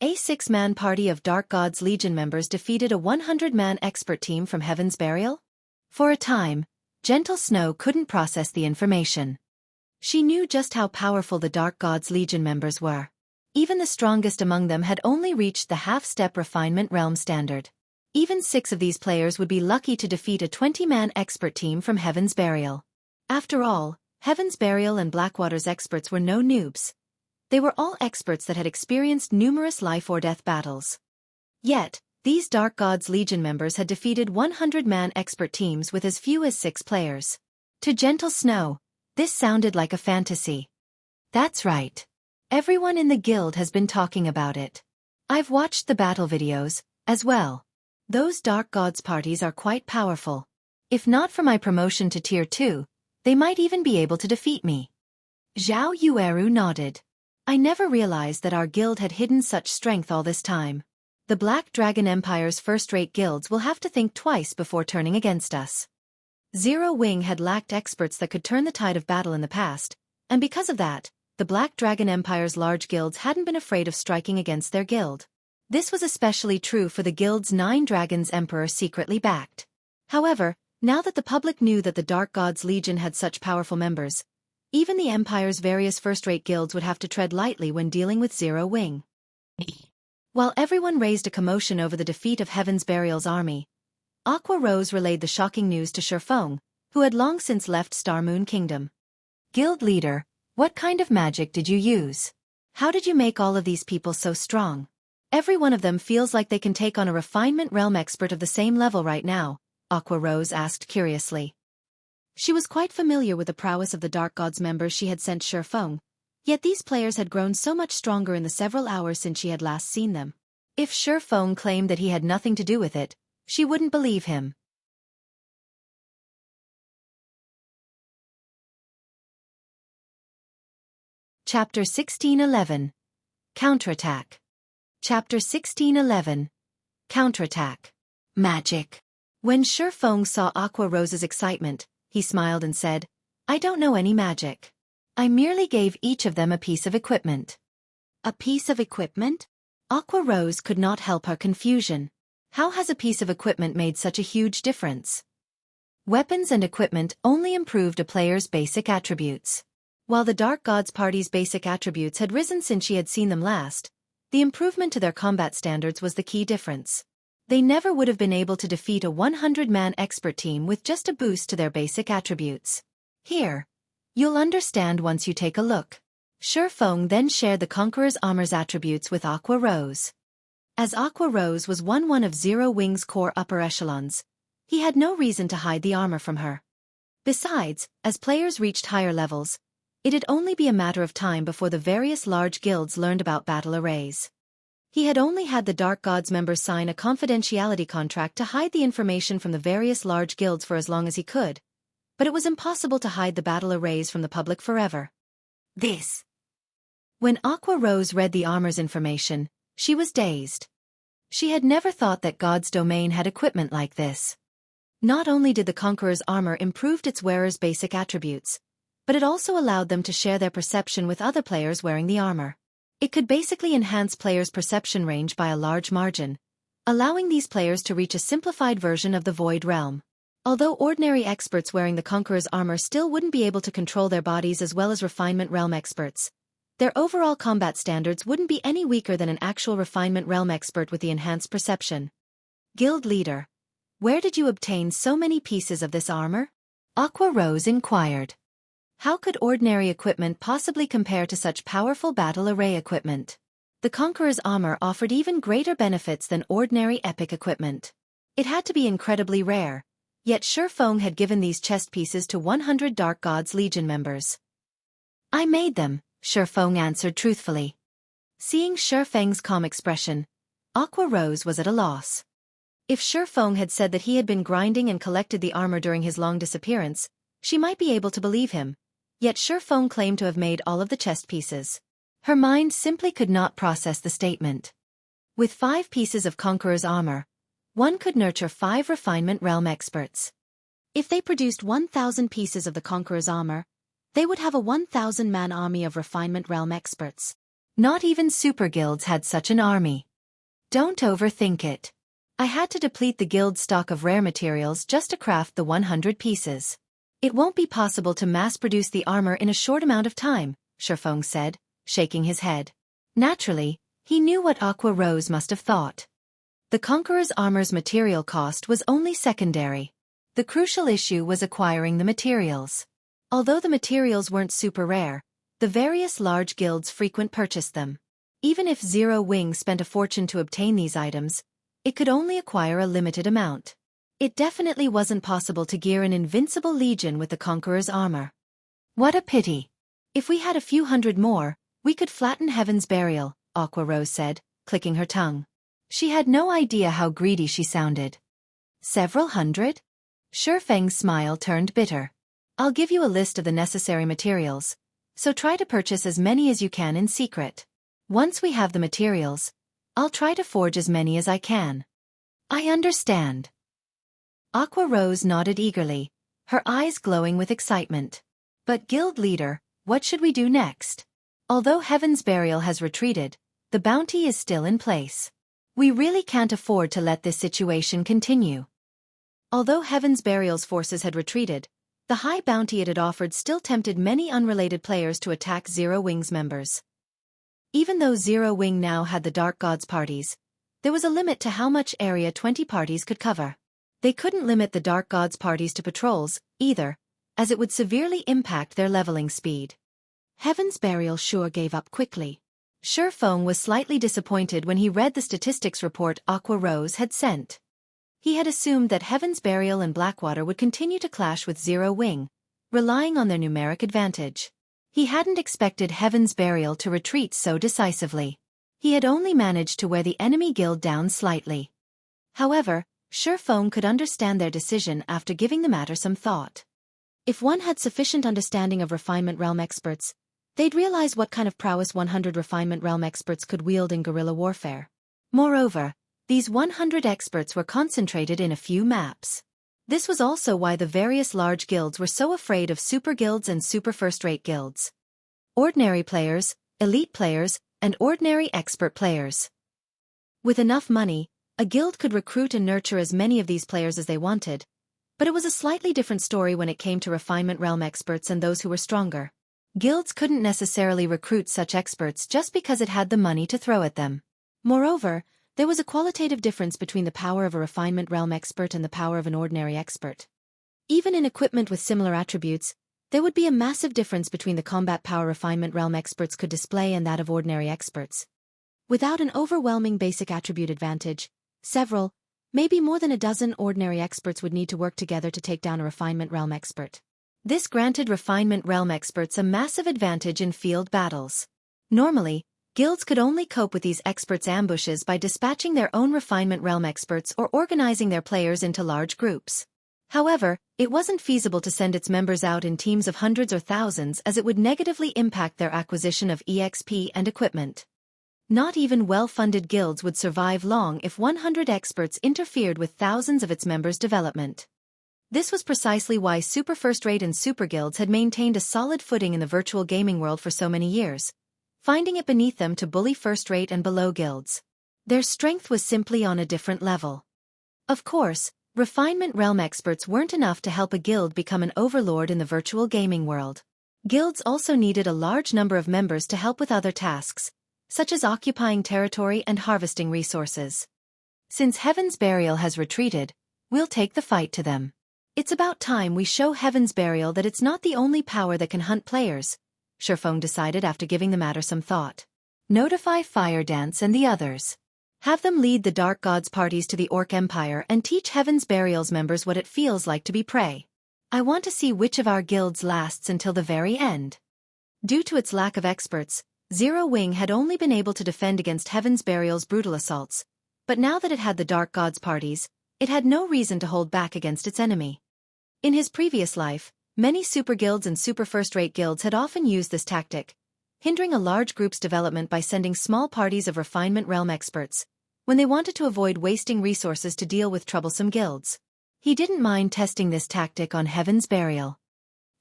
A six-man party of Dark Gods Legion members defeated a 100-man expert team from Heaven's Burial? For a time, Gentle Snow couldn't process the information. She knew just how powerful the Dark Gods Legion members were. Even the strongest among them had only reached the half-step refinement realm standard. Even 6 of these players would be lucky to defeat a 20-man expert team from Heaven's Burial. After all, Heaven's Burial and Blackwater's experts were no noobs. They were all experts that had experienced numerous life-or-death battles. Yet, these Dark Gods Legion members had defeated 100-man expert teams with as few as 6 players. To Gentle Snow, this sounded like a fantasy. That's right. Everyone in the guild has been talking about it. I've watched the battle videos, as well. Those Dark Gods parties are quite powerful. If not for my promotion to Tier 2, they might even be able to defeat me. Zhao Yueru nodded. I never realized that our guild had hidden such strength all this time. The Black Dragon Empire's first-rate guilds will have to think twice before turning against us. Zero Wing had lacked experts that could turn the tide of battle in the past, and because of that, the Black Dragon Empire's large guilds hadn't been afraid of striking against their guild. This was especially true for the guild's 9 dragons Emperor secretly backed. However, now that the public knew that the Dark Gods Legion had such powerful members, even the Empire's various first-rate guilds would have to tread lightly when dealing with Zero Wing. While everyone raised a commotion over the defeat of Heaven's Burial's army, Aqua Rose relayed the shocking news to Shifeng, who had long since left Star Moon Kingdom. Guild leader, what kind of magic did you use? How did you make all of these people so strong? Every one of them feels like they can take on a refinement realm expert of the same level right now, Aqua Rose asked curiously. She was quite familiar with the prowess of the Dark Gods members she had sent Shifeng, yet these players had grown so much stronger in the several hours since she had last seen them. If Shifeng claimed that he had nothing to do with it, she wouldn't believe him. Chapter 1611. Counterattack. Chapter 1611. Counterattack. Magic. When Shifeng saw Aqua Rose's excitement, he smiled and said, I don't know any magic. I merely gave each of them a piece of equipment. A piece of equipment? Aqua Rose could not help her confusion. How has a piece of equipment made such a huge difference? Weapons and equipment only improved a player's basic attributes. While the Dark Gods party's basic attributes had risen since she had seen them last, the improvement to their combat standards was the key difference. They never would have been able to defeat a 100-man expert team with just a boost to their basic attributes. Here. You'll understand once you take a look. Shifeng then shared the Conqueror's armor's attributes with Aqua Rose. As Aqua Rose was one of Zero Wing's core upper echelons, he had no reason to hide the armor from her. Besides, as players reached higher levels, it'd only be a matter of time before the various large guilds learned about battle arrays. He had only had the Dark Gods members sign a confidentiality contract to hide the information from the various large guilds for as long as he could, but it was impossible to hide the battle arrays from the public forever. When Aqua Rose read the armor's information, she was dazed. She had never thought that God's domain had equipment like this. Not only did the Conqueror's armor improve its wearer's basic attributes, but it also allowed them to share their perception with other players wearing the armor. It could basically enhance players' perception range by a large margin, allowing these players to reach a simplified version of the Void Realm. Although ordinary experts wearing the Conqueror's armor still wouldn't be able to control their bodies as well as Refinement Realm experts, their overall combat standards wouldn't be any weaker than an actual Refinement Realm expert with the enhanced perception. Guild leader, where did you obtain so many pieces of this armor? Aqua Rose inquired. How could ordinary equipment possibly compare to such powerful battle array equipment? The Conqueror's armor offered even greater benefits than ordinary epic equipment. It had to be incredibly rare. Yet Shifeng had given these chest pieces to 100 Dark Gods Legion members. I made them, Shifeng answered truthfully. Seeing Shifeng's calm expression, Aqua Rose was at a loss. If Shifeng had said that he had been grinding and collected the armor during his long disappearance, she might be able to believe him, yet Shifeng claimed to have made all of the chest pieces. Her mind simply could not process the statement. With 5 pieces of Conqueror's armor, one could nurture 5 Refinement Realm experts. If they produced 1,000 pieces of the Conqueror's armor, they would have a 1,000-man army of Refinement Realm experts. Not even super guilds had such an army. Don't overthink it. I had to deplete the guild's stock of rare materials just to craft the 100 pieces. It won't be possible to mass-produce the armor in a short amount of time, Shifeng said, shaking his head. Naturally, he knew what Aqua Rose must have thought. The Conqueror's armor's material cost was only secondary. The crucial issue was acquiring the materials. Although the materials weren't super rare, the various large guilds frequent purchased them. Even if Zero Wing spent a fortune to obtain these items, it could only acquire a limited amount. It definitely wasn't possible to gear an invincible legion with the Conqueror's armor. What a pity. If we had a few hundred more, we could flatten Heaven's Burial, Aqua Rose said, clicking her tongue. She had no idea how greedy she sounded. Several hundred? Shufeng's smile turned bitter. I'll give you a list of the necessary materials, so try to purchase as many as you can in secret. Once we have the materials, I'll try to forge as many as I can. I understand. Aqua Rose nodded eagerly, her eyes glowing with excitement. But guild leader, what should we do next? Although Heaven's Burial has retreated, the bounty is still in place. We really can't afford to let this situation continue. Although Heaven's Burial's forces had retreated, the high bounty it had offered still tempted many unrelated players to attack Zero Wing's members. Even though Zero Wing now had the Dark Gods parties, there was a limit to how much area 20 parties could cover. They couldn't limit the Dark Gods parties to patrols, either, as it would severely impact their leveling speed. Heaven's Burial sure gave up quickly. Shufeng was slightly disappointed when he read the statistics report Aqua Rose had sent. He had assumed that Heaven's Burial and Blackwater would continue to clash with Zero Wing, relying on their numeric advantage. He hadn't expected Heaven's Burial to retreat so decisively. He had only managed to wear the enemy guild down slightly. However, Shufeng could understand their decision after giving the matter some thought. If one had sufficient understanding of Refinement Realm experts, they'd realize what kind of prowess 100 Refinement Realm experts could wield in guerrilla warfare. Moreover, these 100 experts were concentrated in a few maps. This was also why the various large guilds were so afraid of super guilds and super first-rate guilds. Ordinary players, elite players, and ordinary expert players. With enough money, a guild could recruit and nurture as many of these players as they wanted, but it was a slightly different story when it came to Refinement Realm experts and those who were stronger. Guilds couldn't necessarily recruit such experts just because it had the money to throw at them. Moreover, there was a qualitative difference between the power of a Refinement Realm expert and the power of an ordinary expert. Even in equipment with similar attributes, there would be a massive difference between the combat power Refinement Realm experts could display and that of ordinary experts. Without an overwhelming basic attribute advantage, several, maybe more than a dozen ordinary experts would need to work together to take down a Refinement Realm expert. This granted Refinement Realm experts a massive advantage in field battles. Normally, guilds could only cope with these experts' ambushes by dispatching their own Refinement Realm experts or organizing their players into large groups. However, it wasn't feasible to send its members out in teams of hundreds or thousands as it would negatively impact their acquisition of EXP and equipment. Not even well-funded guilds would survive long if 100 experts interfered with thousands of its members' development. This was precisely why super first-rate and super guilds had maintained a solid footing in the virtual gaming world for so many years, finding it beneath them to bully first-rate and below guilds. Their strength was simply on a different level. Of course, Refinement Realm experts weren't enough to help a guild become an overlord in the virtual gaming world. Guilds also needed a large number of members to help with other tasks, such as occupying territory and harvesting resources. Since Heaven's Burial has retreated, we'll take the fight to them. It's about time we show Heaven's Burial that it's not the only power that can hunt players, Shufeng decided after giving the matter some thought. Notify Fire Dance and the others. Have them lead the Dark Gods parties to the Orc Empire and teach Heaven's Burial's members what it feels like to be prey. I want to see which of our guilds lasts until the very end. Due to its lack of experts, Zero Wing had only been able to defend against Heaven's Burial's brutal assaults, but now that it had the Dark Gods parties, it had no reason to hold back against its enemy. In his previous life, many super guilds and super first-rate guilds had often used this tactic, hindering a large group's development by sending small parties of Refinement Realm experts, when they wanted to avoid wasting resources to deal with troublesome guilds. He didn't mind testing this tactic on Heaven's Burial.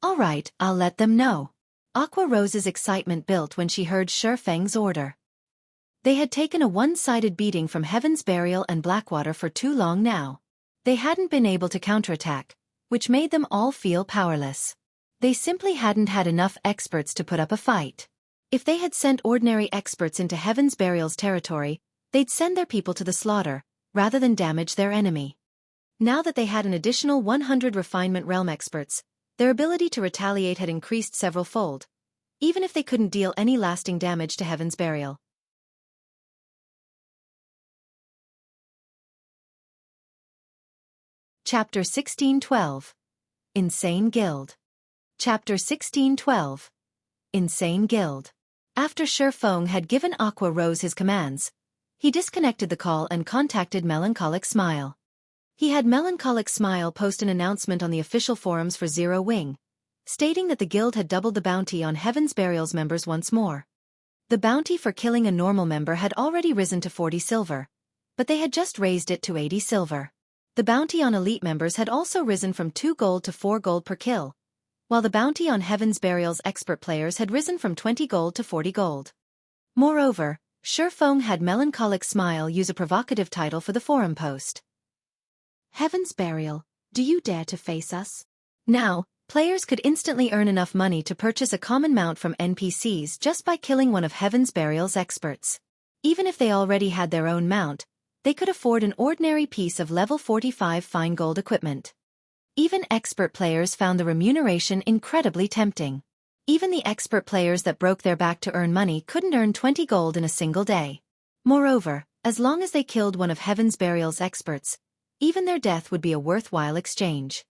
All right, I'll let them know. Aqua Rose's excitement built when she heard Shufeng's order. They had taken a one-sided beating from Heaven's Burial and Blackwater for too long now. They hadn't been able to counterattack, which made them all feel powerless. They simply hadn't had enough experts to put up a fight. If they had sent ordinary experts into Heaven's Burial's territory, they'd send their people to the slaughter, rather than damage their enemy. Now that they had an additional 100 Refinement Realm experts, their ability to retaliate had increased several-fold. even if they couldn't deal any lasting damage to Heaven's Burial. Chapter 1612. Insane Guild. Chapter 1612. Insane Guild. After Xueqi had given Aqua Rose his commands, he disconnected the call and contacted Melancholic Smile. He had Melancholic Smile post an announcement on the official forums for Zero Wing, stating that the guild had doubled the bounty on Heaven's Burial's members once more. The bounty for killing a normal member had already risen to 40 silver, but they had just raised it to 80 silver. The bounty on elite members had also risen from 2 gold to 4 gold per kill, while the bounty on Heaven's Burial's expert players had risen from 20 gold to 40 gold. Moreover, Xueqi had Melancholic Smile use a provocative title for the forum post. Heaven's Burial, do you dare to face us? Now, players could instantly earn enough money to purchase a common mount from NPCs just by killing one of Heaven's Burial's experts. Even if they already had their own mount, they could afford an ordinary piece of level 45 fine gold equipment. Even expert players found the remuneration incredibly tempting. Even the expert players that broke their back to earn money couldn't earn 20 gold in a single day. Moreover, as long as they killed one of Heaven's Burial's experts, even their death would be a worthwhile exchange.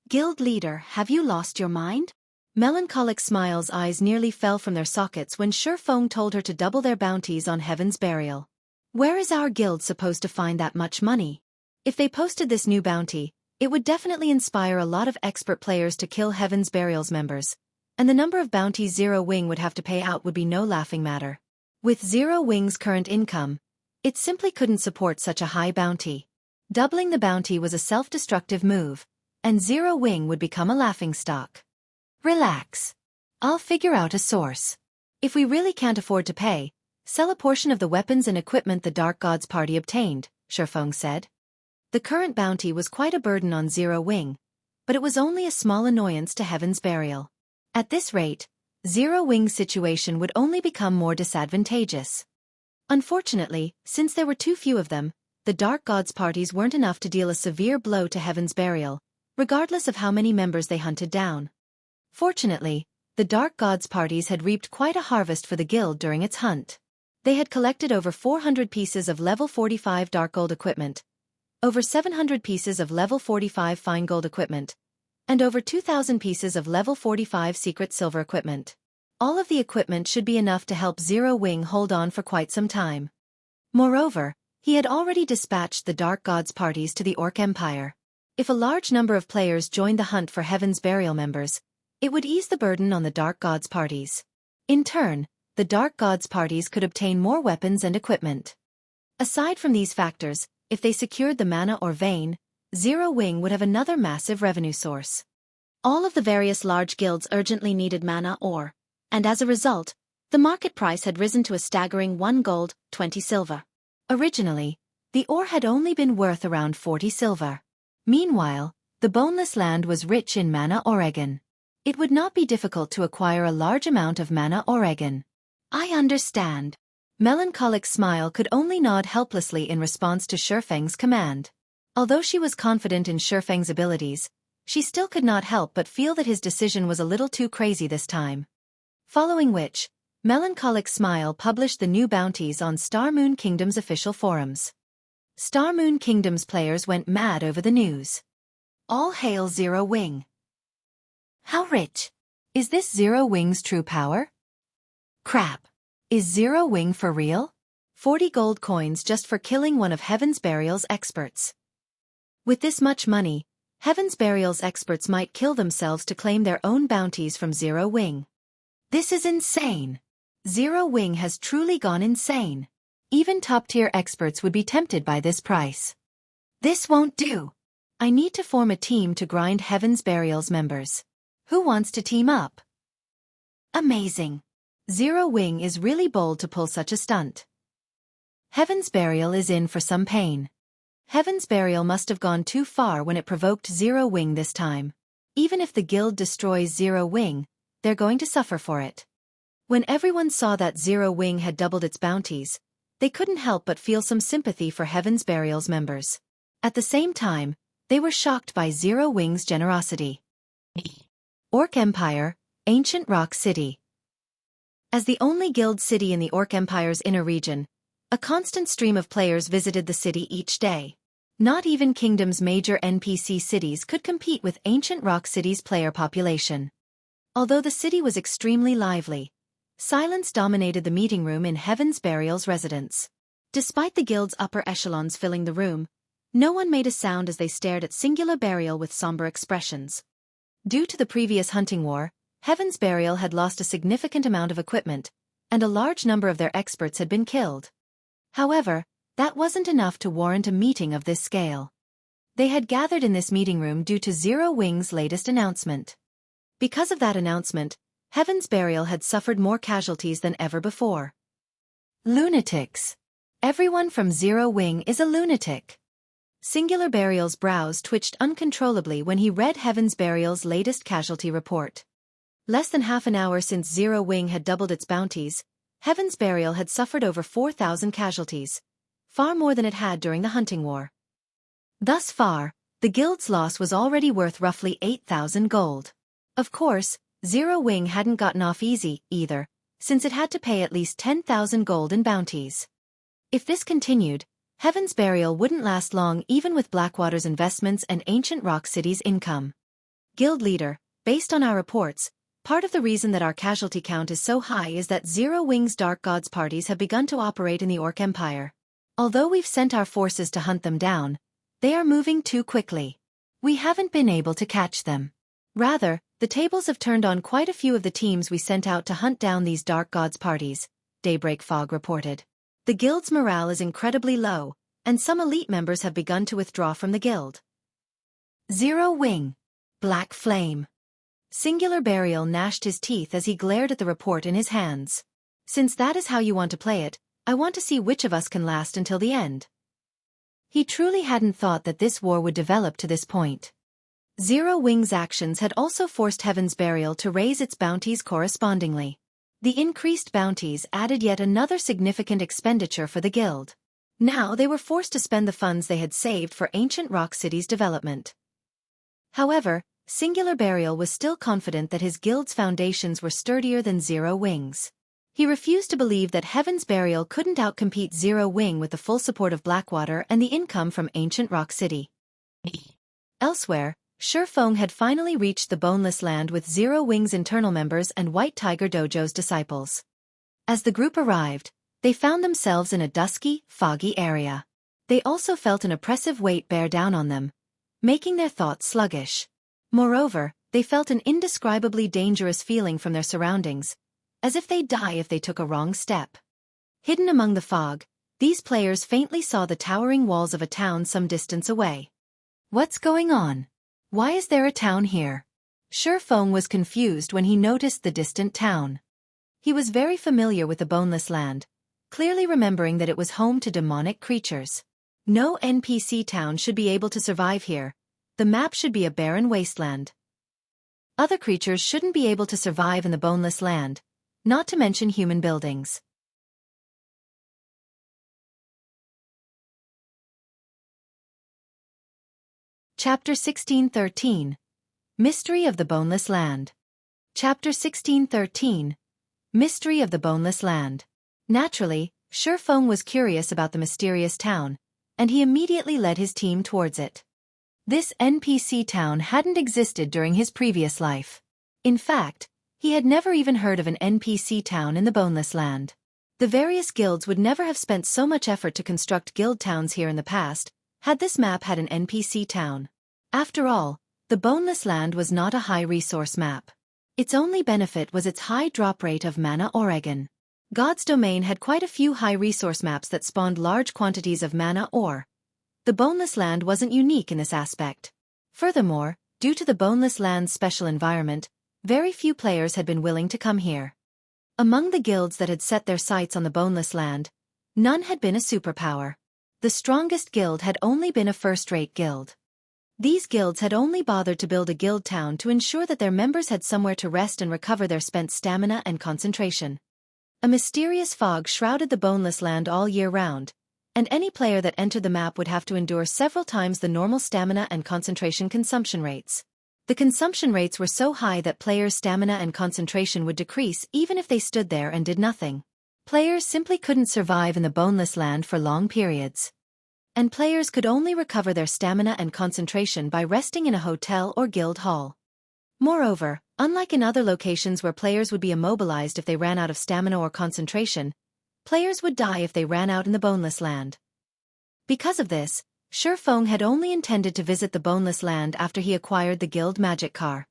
Guild leader, have you lost your mind? Melancholic Smile's eyes nearly fell from their sockets when Xueqi told her to double their bounties on Heaven's Burial. Where is our guild supposed to find that much money? If they posted this new bounty, it would definitely inspire a lot of expert players to kill Heaven's Burial's members, and the number of bounties Zero Wing would have to pay out would be no laughing matter. With Zero Wing's current income, it simply couldn't support such a high bounty. Doubling the bounty was a self-destructive move, and Zero Wing would become a laughingstock. Relax. I'll figure out a source. If we really can't afford to pay, sell a portion of the weapons and equipment the Dark Gods party obtained, Xueqi said. The current bounty was quite a burden on Zero Wing, but it was only a small annoyance to Heaven's Burial. At this rate, Zero Wing's situation would only become more disadvantageous. Unfortunately, since there were too few of them, the Dark Gods parties weren't enough to deal a severe blow to Heaven's Burial, regardless of how many members they hunted down. Fortunately, the Dark Gods parties had reaped quite a harvest for the guild during its hunt. They had collected over 400 pieces of level 45 dark gold equipment, over 700 pieces of level 45 fine gold equipment, and over 2,000 pieces of level 45 secret silver equipment. All of the equipment should be enough to help Zero Wing hold on for quite some time. Moreover, he had already dispatched the Dark Gods parties to the Orc Empire. If a large number of players joined the hunt for Heaven's Burial members, it would ease the burden on the Dark Gods parties. In turn, the Dark Gods parties could obtain more weapons and equipment. Aside from these factors, if they secured the mana or vein, Zero Wing would have another massive revenue source. All of the various large guilds urgently needed mana ore, and as a result, the market price had risen to a staggering 1 gold, 20 silver. Originally, the ore had only been worth around 40 silver. Meanwhile, the Boneless land was rich in mana oregon. It would not be difficult to acquire a large amount of mana oregon. I understand. Melancholic Smile could only nod helplessly in response to Xueqi's command. Although she was confident in Xueqi's abilities, she still could not help but feel that his decision was a little too crazy this time. Following which, Melancholic Smile published the new bounties on Star Moon Kingdom's official forums. Star Moon Kingdom's players went mad over the news. All hail Zero Wing. How rich? Is this Zero Wing's true power? Crap. Is Zero Wing for real? 40 gold coins just for killing one of Heaven's Burial's experts. With this much money, Heaven's Burial's experts might kill themselves to claim their own bounties from Zero Wing. This is insane. Zero Wing has truly gone insane. Even top-tier experts would be tempted by this price. This won't do. I need to form a team to grind Heaven's Burial's members. Who wants to team up? Amazing. Zero Wing is really bold to pull such a stunt. Heaven's Burial is in for some pain. Heaven's Burial must have gone too far when it provoked Zero Wing this time. Even if the guild destroys Zero Wing, they're going to suffer for it. When everyone saw that Zero Wing had doubled its bounties, they couldn't help but feel some sympathy for Heaven's Burial's members. At the same time, they were shocked by Zero Wing's generosity. Orc Empire, Ancient Rock City. As the only guild city in the Orc Empire's inner region, a constant stream of players visited the city each day. Not even Kingdom's major NPC cities could compete with Ancient Rock City's player population. Although the city was extremely lively, silence dominated the meeting room in Heaven's Burial's residence. Despite the guild's upper echelons filling the room, no one made a sound as they stared at Singular Burial with somber expressions. Due to the previous hunting war, Heaven's Burial had lost a significant amount of equipment, and a large number of their experts had been killed. However, that wasn't enough to warrant a meeting of this scale. They had gathered in this meeting room due to Zero Wing's latest announcement. Because of that announcement, Heaven's Burial had suffered more casualties than ever before. Lunatics. Everyone from Zero Wing is a lunatic. Singular Burial's brows twitched uncontrollably when he read Heaven's Burial's latest casualty report. Less than half an hour since Zero Wing had doubled its bounties, Heaven's Burial had suffered over 4,000 casualties, far more than it had during the hunting war. Thus far, the guild's loss was already worth roughly 8,000 gold. Of course, Zero Wing hadn't gotten off easy, either, since it had to pay at least 10,000 gold in bounties. If this continued, Heaven's Burial wouldn't last long even with Blackwater's investments and Ancient Rock City's income. Guild leader, based on our reports, part of the reason that our casualty count is so high is that Zero Wing's Dark Gods parties have begun to operate in the Orc Empire. Although we've sent our forces to hunt them down, they are moving too quickly. We haven't been able to catch them. Rather, the tables have turned on quite a few of the teams we sent out to hunt down these Dark Gods parties, Daybreak Fog reported. The guild's morale is incredibly low, and some elite members have begun to withdraw from the guild. Zero Wing. Black Flame. Singular Burial gnashed his teeth as he glared at the report in his hands. Since that is how you want to play it, I want to see which of us can last until the end. He truly hadn't thought that this war would develop to this point. Zero Wing's actions had also forced Heaven's Burial to raise its bounties correspondingly. The increased bounties added yet another significant expenditure for the guild. Now they were forced to spend the funds they had saved for Ancient Rock City's development. However, Singular Burial was still confident that his guild's foundations were sturdier than Zero Wing's. He refused to believe that Heaven's Burial couldn't outcompete Zero Wing with the full support of Blackwater and the income from Ancient Rock City. Elsewhere, Xueqi had finally reached the Boneless land with Zero Wing's internal members and White Tiger Dojo's disciples. As the group arrived, they found themselves in a dusky, foggy area. They also felt an oppressive weight bear down on them, making their thoughts sluggish. Moreover, they felt an indescribably dangerous feeling from their surroundings, as if they'd die if they took a wrong step. Hidden among the fog, these players faintly saw the towering walls of a town some distance away. What's going on? Why is there a town here? Xueqi was confused when he noticed the distant town. He was very familiar with the Boneless land, clearly remembering that it was home to demonic creatures. No NPC town should be able to survive here. The map should be a barren wasteland. Other creatures shouldn't be able to survive in the Boneless land, not to mention human buildings. Chapter 1613. Mystery of the Boneless Land. Chapter 1613. Mystery of the Boneless Land. Naturally, Xueqi was curious about the mysterious town, and he immediately led his team towards it. This NPC town hadn't existed during his previous life. In fact, he had never even heard of an NPC town in the Boneless land. The various guilds would never have spent so much effort to construct guild towns here in the past, had this map had an NPC town. After all, the Boneless land was not a high-resource map. Its only benefit was its high drop rate of mana Oregon. God's Domain had quite a few high-resource maps that spawned large quantities of mana ore. The Boneless land wasn't unique in this aspect. Furthermore, due to the Boneless land's special environment, very few players had been willing to come here. Among the guilds that had set their sights on the Boneless land, none had been a superpower. The strongest guild had only been a first-rate guild. These guilds had only bothered to build a guild town to ensure that their members had somewhere to rest and recover their spent stamina and concentration. A mysterious fog shrouded the Boneless land all year round, and any player that entered the map would have to endure several times the normal stamina and concentration consumption rates. The consumption rates were so high that players' stamina and concentration would decrease even if they stood there and did nothing. Players simply couldn't survive in the Boneless land for long periods. And players could only recover their stamina and concentration by resting in a hotel or guild hall. Moreover, unlike in other locations where players would be immobilized if they ran out of stamina or concentration, players would die if they ran out in the Boneless land. Because of this, Xueqi had only intended to visit the Boneless land after he acquired the Guild Magic Car.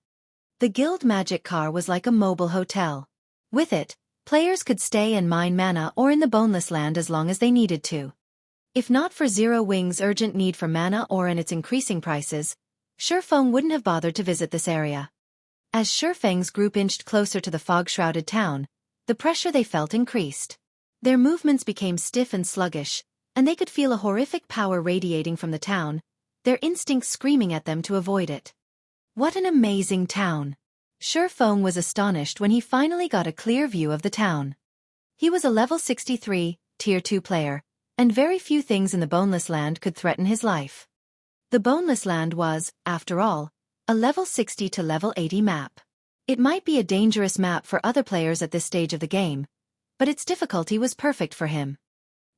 The Guild Magic Car was like a mobile hotel. With it, players could stay and mine mana ore in the Boneless land as long as they needed to. If not for Zero Wing's urgent need for mana ore and its increasing prices, Xueqi wouldn't have bothered to visit this area. As Xueqi's group inched closer to the fog-shrouded town, the pressure they felt increased. Their movements became stiff and sluggish, and they could feel a horrific power radiating from the town, their instincts screaming at them to avoid it. What an amazing town! Xueqi was astonished when he finally got a clear view of the town. He was a level 63, Tier 2 player, and very few things in the Boneless land could threaten his life. The Boneless land was, after all, a level 60 to level 80 map. It might be a dangerous map for other players at this stage of the game, but its difficulty was perfect for him.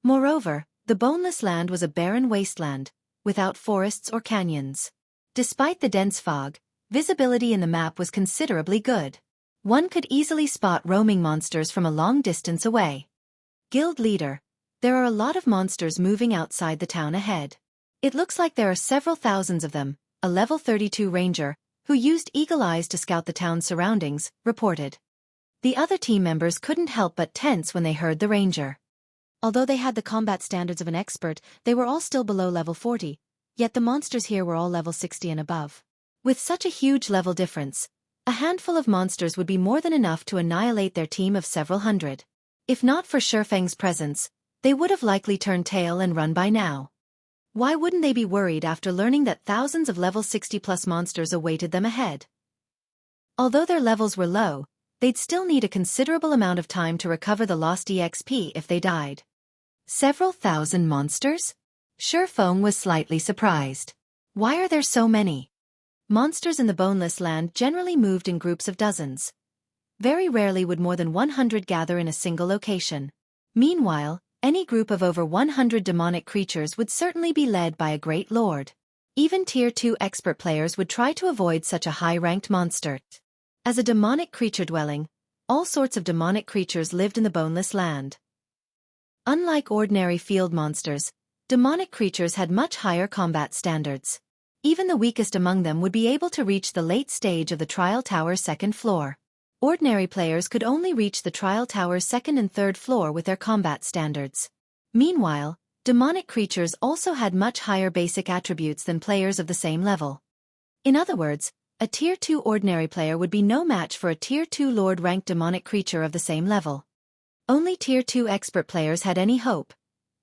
Moreover, the Boneless land was a barren wasteland, without forests or canyons. Despite the dense fog, visibility in the map was considerably good. One could easily spot roaming monsters from a long distance away. Guild Leader, there are a lot of monsters moving outside the town ahead. It looks like there are several thousands of them, a level 32 ranger, who used eagle eyes to scout the town's surroundings, reported. The other team members couldn't help but tense when they heard the ranger. Although they had the combat standards of an expert, they were all still below level 40, yet the monsters here were all level 60 and above. With such a huge level difference, a handful of monsters would be more than enough to annihilate their team of several hundred. If not for Xueqi's presence, they would have likely turned tail and run by now. Why wouldn't they be worried after learning that thousands of level 60+ monsters awaited them ahead? Although their levels were low, they'd still need a considerable amount of time to recover the lost EXP if they died. Several thousand monsters? Xueqi was slightly surprised. Why are there so many? Monsters in the Boneless land generally moved in groups of dozens. Very rarely would more than 100 gather in a single location. Meanwhile, any group of over 100 demonic creatures would certainly be led by a great lord. Even Tier 2 expert players would try to avoid such a high-ranked monster. As a demonic creature dwelling, all sorts of demonic creatures lived in the Boneless land. Unlike ordinary field monsters, demonic creatures had much higher combat standards. Even the weakest among them would be able to reach the late stage of the Trial Tower's second floor. Ordinary players could only reach the Trial Tower's second and third floor with their combat standards. Meanwhile, demonic creatures also had much higher basic attributes than players of the same level. In other words, a Tier 2 ordinary player would be no match for a Tier 2 Lord-ranked demonic creature of the same level. Only Tier 2 expert players had any hope.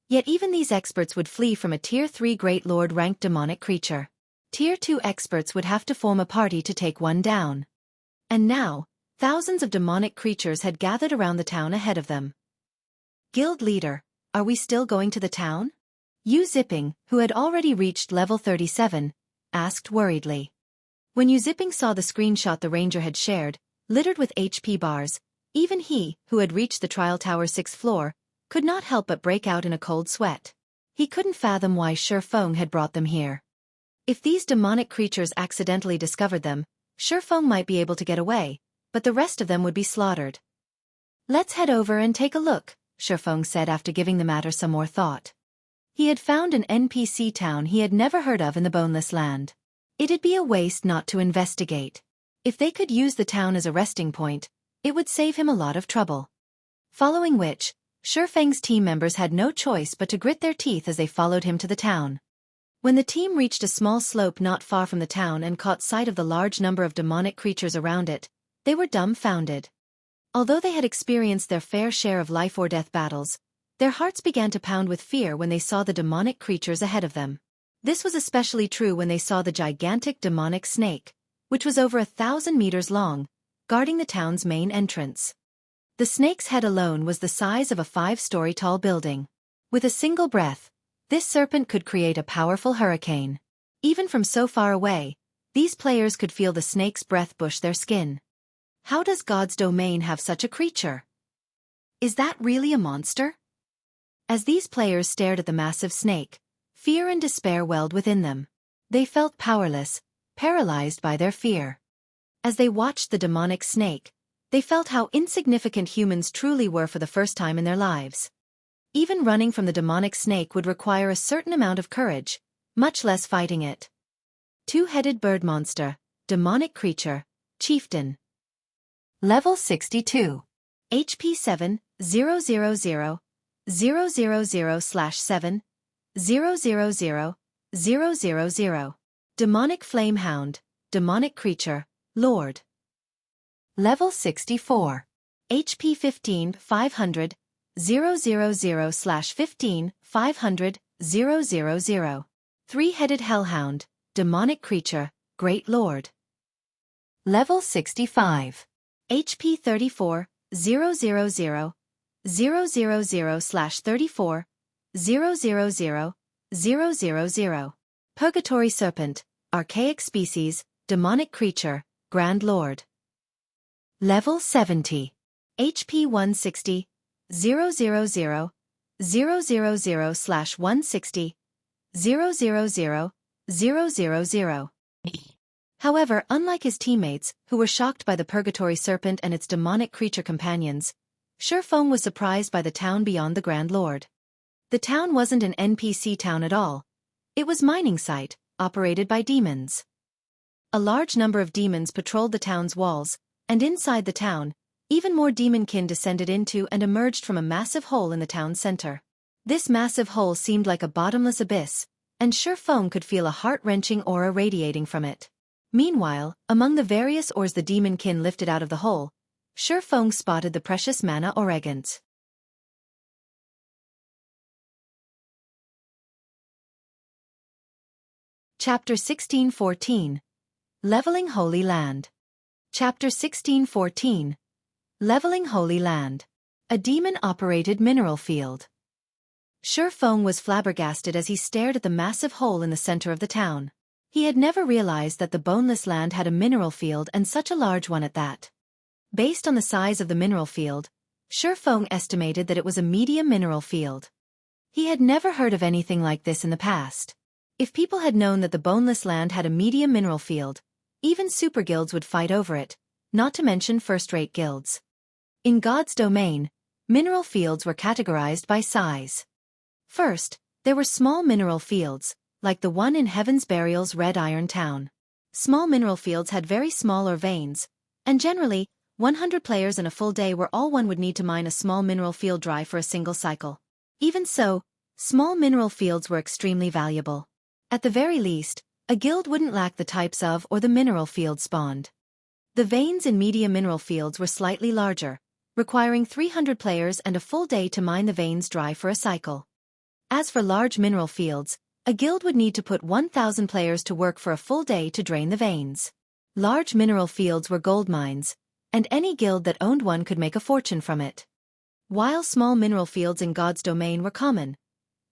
Yet even these experts would flee from a Tier 3 Great Lord-ranked demonic creature. Tier 2 experts would have to form a party to take one down. And now, thousands of demonic creatures had gathered around the town ahead of them. Guild Leader, are we still going to the town? Xueqi, who had already reached level 37, asked worriedly. When Xueqi saw the screenshot the ranger had shared, littered with HP bars, even he, who had reached the Trial Tower's 6th floor, could not help but break out in a cold sweat. He couldn't fathom why Xueqi had brought them here. If these demonic creatures accidentally discovered them, Xueqi might be able to get away, but the rest of them would be slaughtered. Let's head over and take a look, Xueqi said after giving the matter some more thought. He had found an NPC town he had never heard of in the Boneless land. It'd be a waste not to investigate. If they could use the town as a resting point, it would save him a lot of trouble. Following which, Xueqi's team members had no choice but to grit their teeth as they followed him to the town. When the team reached a small slope not far from the town and caught sight of the large number of demonic creatures around it, they were dumbfounded. Although they had experienced their fair share of life-or-death battles, their hearts began to pound with fear when they saw the demonic creatures ahead of them. This was especially true when they saw the gigantic demonic snake, which was over 1,000 meters long, guarding the town's main entrance. The snake's head alone was the size of a 5-story tall building. With a single breath, this serpent could create a powerful hurricane. Even from so far away, These players could feel the snake's breath push their skin. How does God's domain have such a creature? Is that really a monster? As these players stared at the massive snake, fear and despair welled within them. They felt powerless, paralyzed by their fear. As they watched the demonic snake, they felt how insignificant humans truly were for the first time in their lives. Even running from the demonic snake would require a certain amount of courage, much less fighting it. Two-headed bird monster, demonic creature, chieftain. Level 62. HP 7, 000, 000/7, 000, 000. Demonic flame hound, demonic creature, lord. Level 64. HP 15, 500, 000/15, 500, 000. Three-headed hellhound, demonic creature, great lord. Level 65. HP 34, 000, 000/34, 000, 000. Purgatory serpent, archaic species, demonic creature, grand lord. Level 70. HP 160, 000, 000/160, 000, 000. However, unlike his teammates, who were shocked by the Purgatory Serpent and its demonic creature companions, Xueqi was surprised by the town beyond the Grand Lord. The town wasn't an NPC town at all. It was a mining site, operated by demons. A large number of demons patrolled the town's walls, and inside the town, even more demonkin descended into and emerged from a massive hole in the town's center. This massive hole seemed like a bottomless abyss, and Xueqi could feel a heart-wrenching aura radiating from it. Meanwhile, among the various ores the demonkin lifted out of the hole, Xueqi spotted the precious mana oregons. Chapter 1614. Leveling Holy Land. Chapter 1614. Leveling Holy Land. A demon-operated mineral field. Xueqi was flabbergasted as he stared at the massive hole in the center of the town. He had never realized that the Boneless land had a mineral field, and such a large one at that. Based on the size of the mineral field, Xueqi estimated that it was a medium mineral field. He had never heard of anything like this in the past. If people had known that the Boneless land had a medium mineral field, even super guilds would fight over it, not to mention first-rate guilds. In God's domain, mineral fields were categorized by size. First, there were small mineral fields, like the one in Heaven's Burial's Red Iron Town. Small mineral fields had very small ore veins, and generally, 100 players in a full day were all one would need to mine a small mineral field dry for a single cycle. Even so, small mineral fields were extremely valuable. At the very least, a guild wouldn't lack the types of or the mineral field spawned. The veins in medium mineral fields were slightly larger, requiring 300 players and a full day to mine the veins dry for a cycle. As for large mineral fields, a guild would need to put 1,000 players to work for a full day to drain the veins. Large mineral fields were gold mines, and any guild that owned one could make a fortune from it. While small mineral fields in God's domain were common,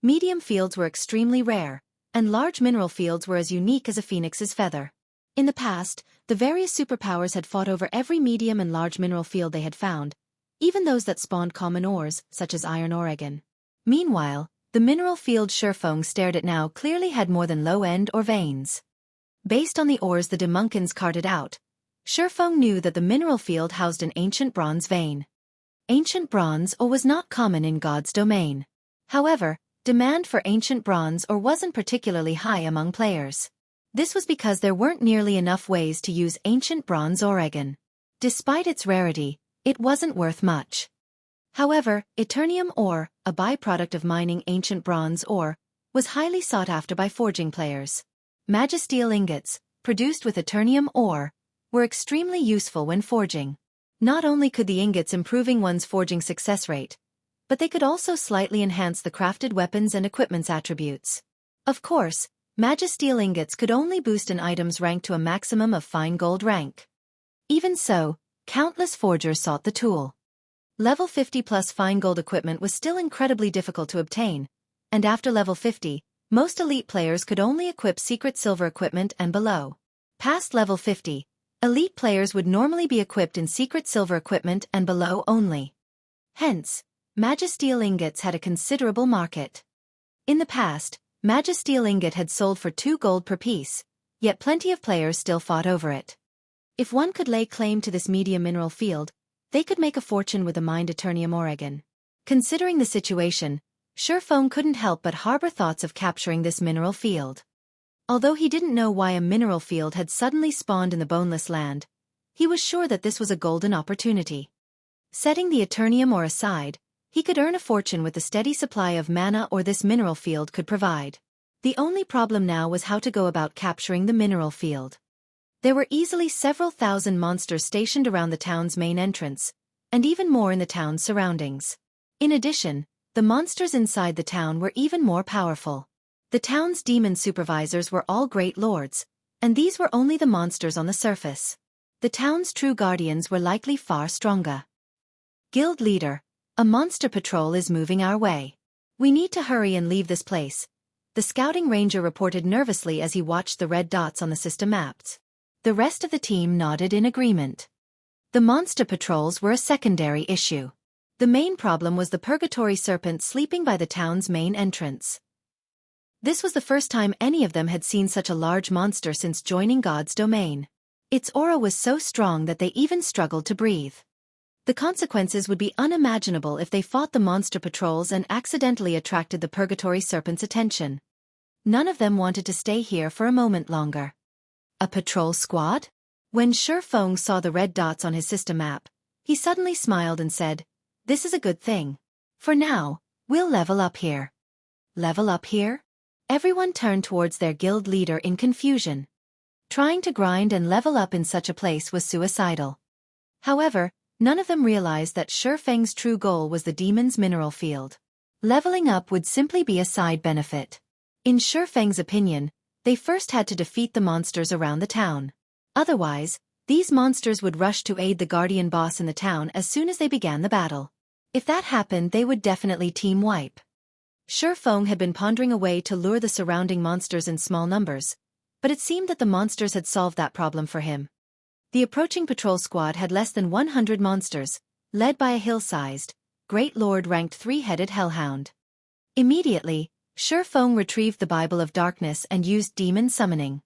medium fields were extremely rare, and large mineral fields were as unique as a phoenix's feather. In the past, the various superpowers had fought over every medium and large mineral field they had found, even those that spawned common ores, such as iron oregon. Meanwhile, the mineral field Xueqi stared at now clearly had more than low-end or veins. Based on the ores the demunkins carted out, Xueqi knew that the mineral field housed an ancient bronze vein. Ancient bronze ore was not common in God's domain. However, demand for ancient bronze ore wasn't particularly high among players. This was because there weren't nearly enough ways to use ancient bronze oregon. Despite its rarity, it wasn't worth much. However, Eternium ore, a byproduct of mining ancient bronze ore, was highly sought after by forging players. Magisteel ingots, produced with Eternium ore, were extremely useful when forging. Not only could the ingots improving one's forging success rate, but they could also slightly enhance the crafted weapons and equipment's attributes. Of course, Magisteel ingots could only boost an item's rank to a maximum of fine gold rank. Even so, countless forgers sought the tool. Level 50 plus fine gold equipment was still incredibly difficult to obtain, and after level 50, most elite players could only equip secret silver equipment and below. Past level 50, elite players would normally be equipped in secret silver equipment and below only. Hence, Magisteel ingots had a considerable market. In the past, Magisteel ingot had sold for 2 gold per piece, yet plenty of players still fought over it. If one could lay claim to this medium mineral field, they could make a fortune with the mined Eternium Oregon. Considering the situation, Xueqi couldn't help but harbor thoughts of capturing this mineral field. Although he didn't know why a mineral field had suddenly spawned in the Boneless land, he was sure that this was a golden opportunity. Setting the Eternium ore aside, he could earn a fortune with the steady supply of mana ore this mineral field could provide. The only problem now was how to go about capturing the mineral field. There were easily several thousand monsters stationed around the town's main entrance, and even more in the town's surroundings. In addition, the monsters inside the town were even more powerful. The town's demon supervisors were all great lords, and these were only the monsters on the surface. The town's true guardians were likely far stronger. Guild leader, a monster patrol is moving our way. We need to hurry and leave this place, the scouting ranger reported nervously as he watched the red dots on the system maps. The rest of the team nodded in agreement. The monster patrols were a secondary issue. The main problem was the purgatory serpent sleeping by the town's main entrance. This was the first time any of them had seen such a large monster since joining God's domain. Its aura was so strong that they even struggled to breathe. The consequences would be unimaginable if they fought the monster patrols and accidentally attracted the purgatory serpent's attention. None of them wanted to stay here for a moment longer. A patrol squad? When Xueqi saw the red dots on his system map, he suddenly smiled and said, "This is a good thing. For now, we'll level up here." Level up here? Everyone turned towards their guild leader in confusion. Trying to grind and level up in such a place was suicidal. However, none of them realized that Xueqi's true goal was the demon's mineral field. Leveling up would simply be a side benefit. In Xueqi's opinion, they first had to defeat the monsters around the town. Otherwise, these monsters would rush to aid the guardian boss in the town as soon as they began the battle. If that happened, they would definitely team wipe. Xueqi had been pondering a way to lure the surrounding monsters in small numbers, but it seemed that the monsters had solved that problem for him. The approaching patrol squad had less than 100 monsters, led by a hill-sized, great lord ranked 3-headed hellhound. Immediately, Xueqi retrieved the Bible of Darkness and used demon summoning.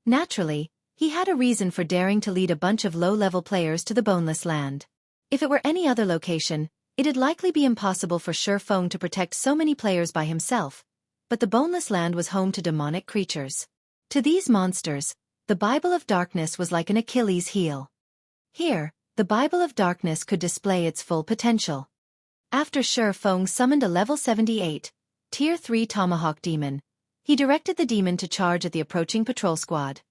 Naturally, he had a reason for daring to lead a bunch of low-level players to the Boneless land. If it were any other location, it'd likely be impossible for Xueqi to protect so many players by himself, but the Boneless land was home to demonic creatures. To these monsters, the Bible of Darkness was like an Achilles heel. Here, the Bible of Darkness could display its full potential. After Xueqi summoned a level 78, Tier 3 Tomahawk Demon, he directed the demon to charge at the approaching patrol squad.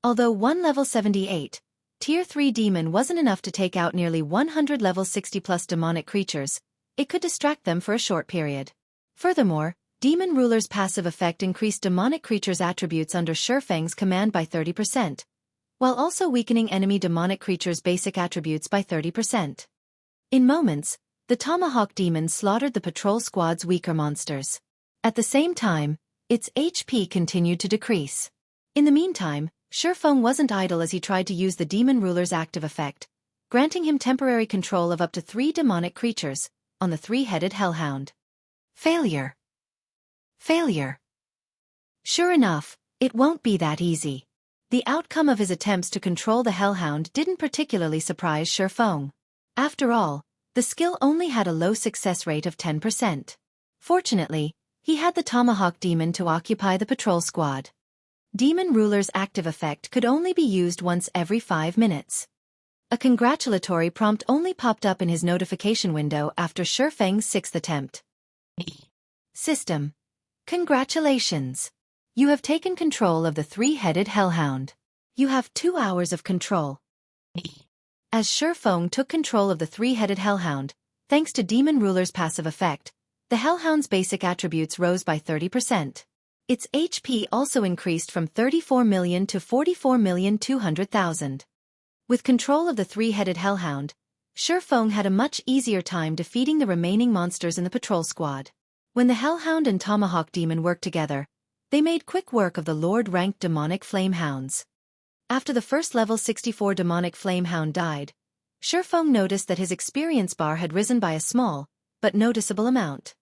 Although one level 78, Tier 3 demon wasn't enough to take out nearly 100 level 60+ demonic creatures, it could distract them for a short period. Furthermore, Demon Ruler's passive effect increased demonic creatures' attributes under Xueqi's command by 30%, while also weakening enemy demonic creatures' basic attributes by 30%. In moments, the Tomahawk Demon slaughtered the patrol squad's weaker monsters. At the same time, its HP continued to decrease. In the meantime, Xueqi wasn't idle as he tried to use the Demon Ruler's active effect, granting him temporary control of up to 3 demonic creatures, on the 3-headed hellhound. Failure. Failure. Sure enough, it won't be that easy. The outcome of his attempts to control the hellhound didn't particularly surprise Xueqi. After all, the skill only had a low success rate of 10%. Fortunately, he had the Tomahawk Demon to occupy the patrol squad. Demon Ruler's active effect could only be used once every 5 minutes. A congratulatory prompt only popped up in his notification window after Xueqi's 6th attempt. System. Congratulations! You have taken control of the 3-headed hellhound. You have 2 hours of control. As Xueqi took control of the 3-headed hellhound, thanks to Demon Ruler's passive effect, the hellhound's basic attributes rose by 30%. Its HP also increased from 34 million to 44,200,000. With control of the 3-headed hellhound, Xueqi had a much easier time defeating the remaining monsters in the patrol squad. When the hellhound and Tomahawk Demon worked together, they made quick work of the Lord-ranked demonic flamehounds. After the first level 64 demonic flamehound died, Xueqi noticed that his experience bar had risen by a small, but noticeable amount.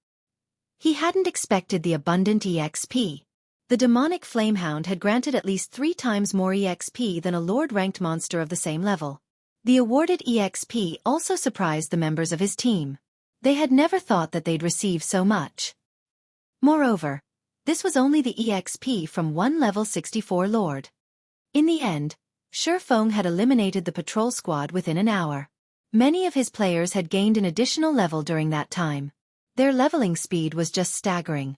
He hadn't expected the abundant EXP. The demonic flamehound had granted at least 3 times more EXP than a Lord-ranked monster of the same level. The awarded EXP also surprised the members of his team. They had never thought that they'd receive so much. Moreover, this was only the EXP from one level 64 Lord. In the end, Xueqi had eliminated the patrol squad within an hour. Many of his players had gained an additional level during that time. Their leveling speed was just staggering.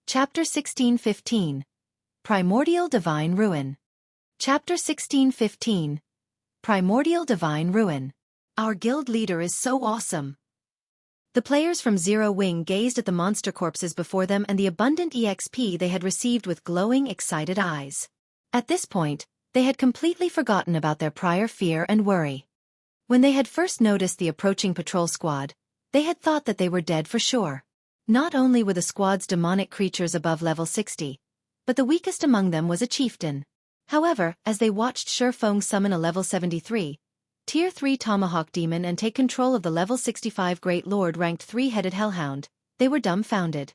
Chapter 1615. Primordial Divine Ruin. Chapter 1615. Primordial Divine Ruin. Our guild leader is so awesome. The players from Zero Wing gazed at the monster corpses before them and the abundant EXP they had received with glowing, excited eyes. At this point, they had completely forgotten about their prior fear and worry. When they had first noticed the approaching patrol squad, they had thought that they were dead for sure. Not only were the squad's demonic creatures above level 60, but the weakest among them was a chieftain. However, as they watched Xueqi summon a level 73, Tier 3 Tomahawk Demon and take control of the level 65 Great Lord ranked 3-headed Hellhound, they were dumbfounded.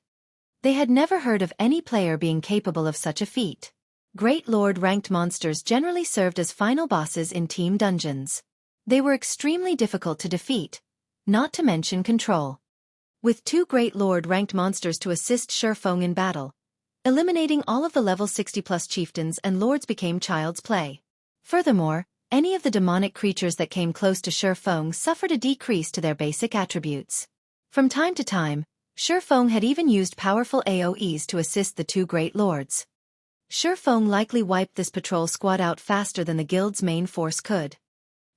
They had never heard of any player being capable of such a feat. Great Lord ranked monsters generally served as final bosses in team dungeons. They were extremely difficult to defeat, not to mention control. With 2 Great Lord ranked monsters to assist Xueqi in battle, eliminating all of the level 60+ chieftains and lords became child's play. Furthermore, any of the demonic creatures that came close to Xueqi suffered a decrease to their basic attributes. From time to time, Xueqi had even used powerful AoEs to assist the 2 Great Lords. Xueqi likely wiped this patrol squad out faster than the guild's main force could.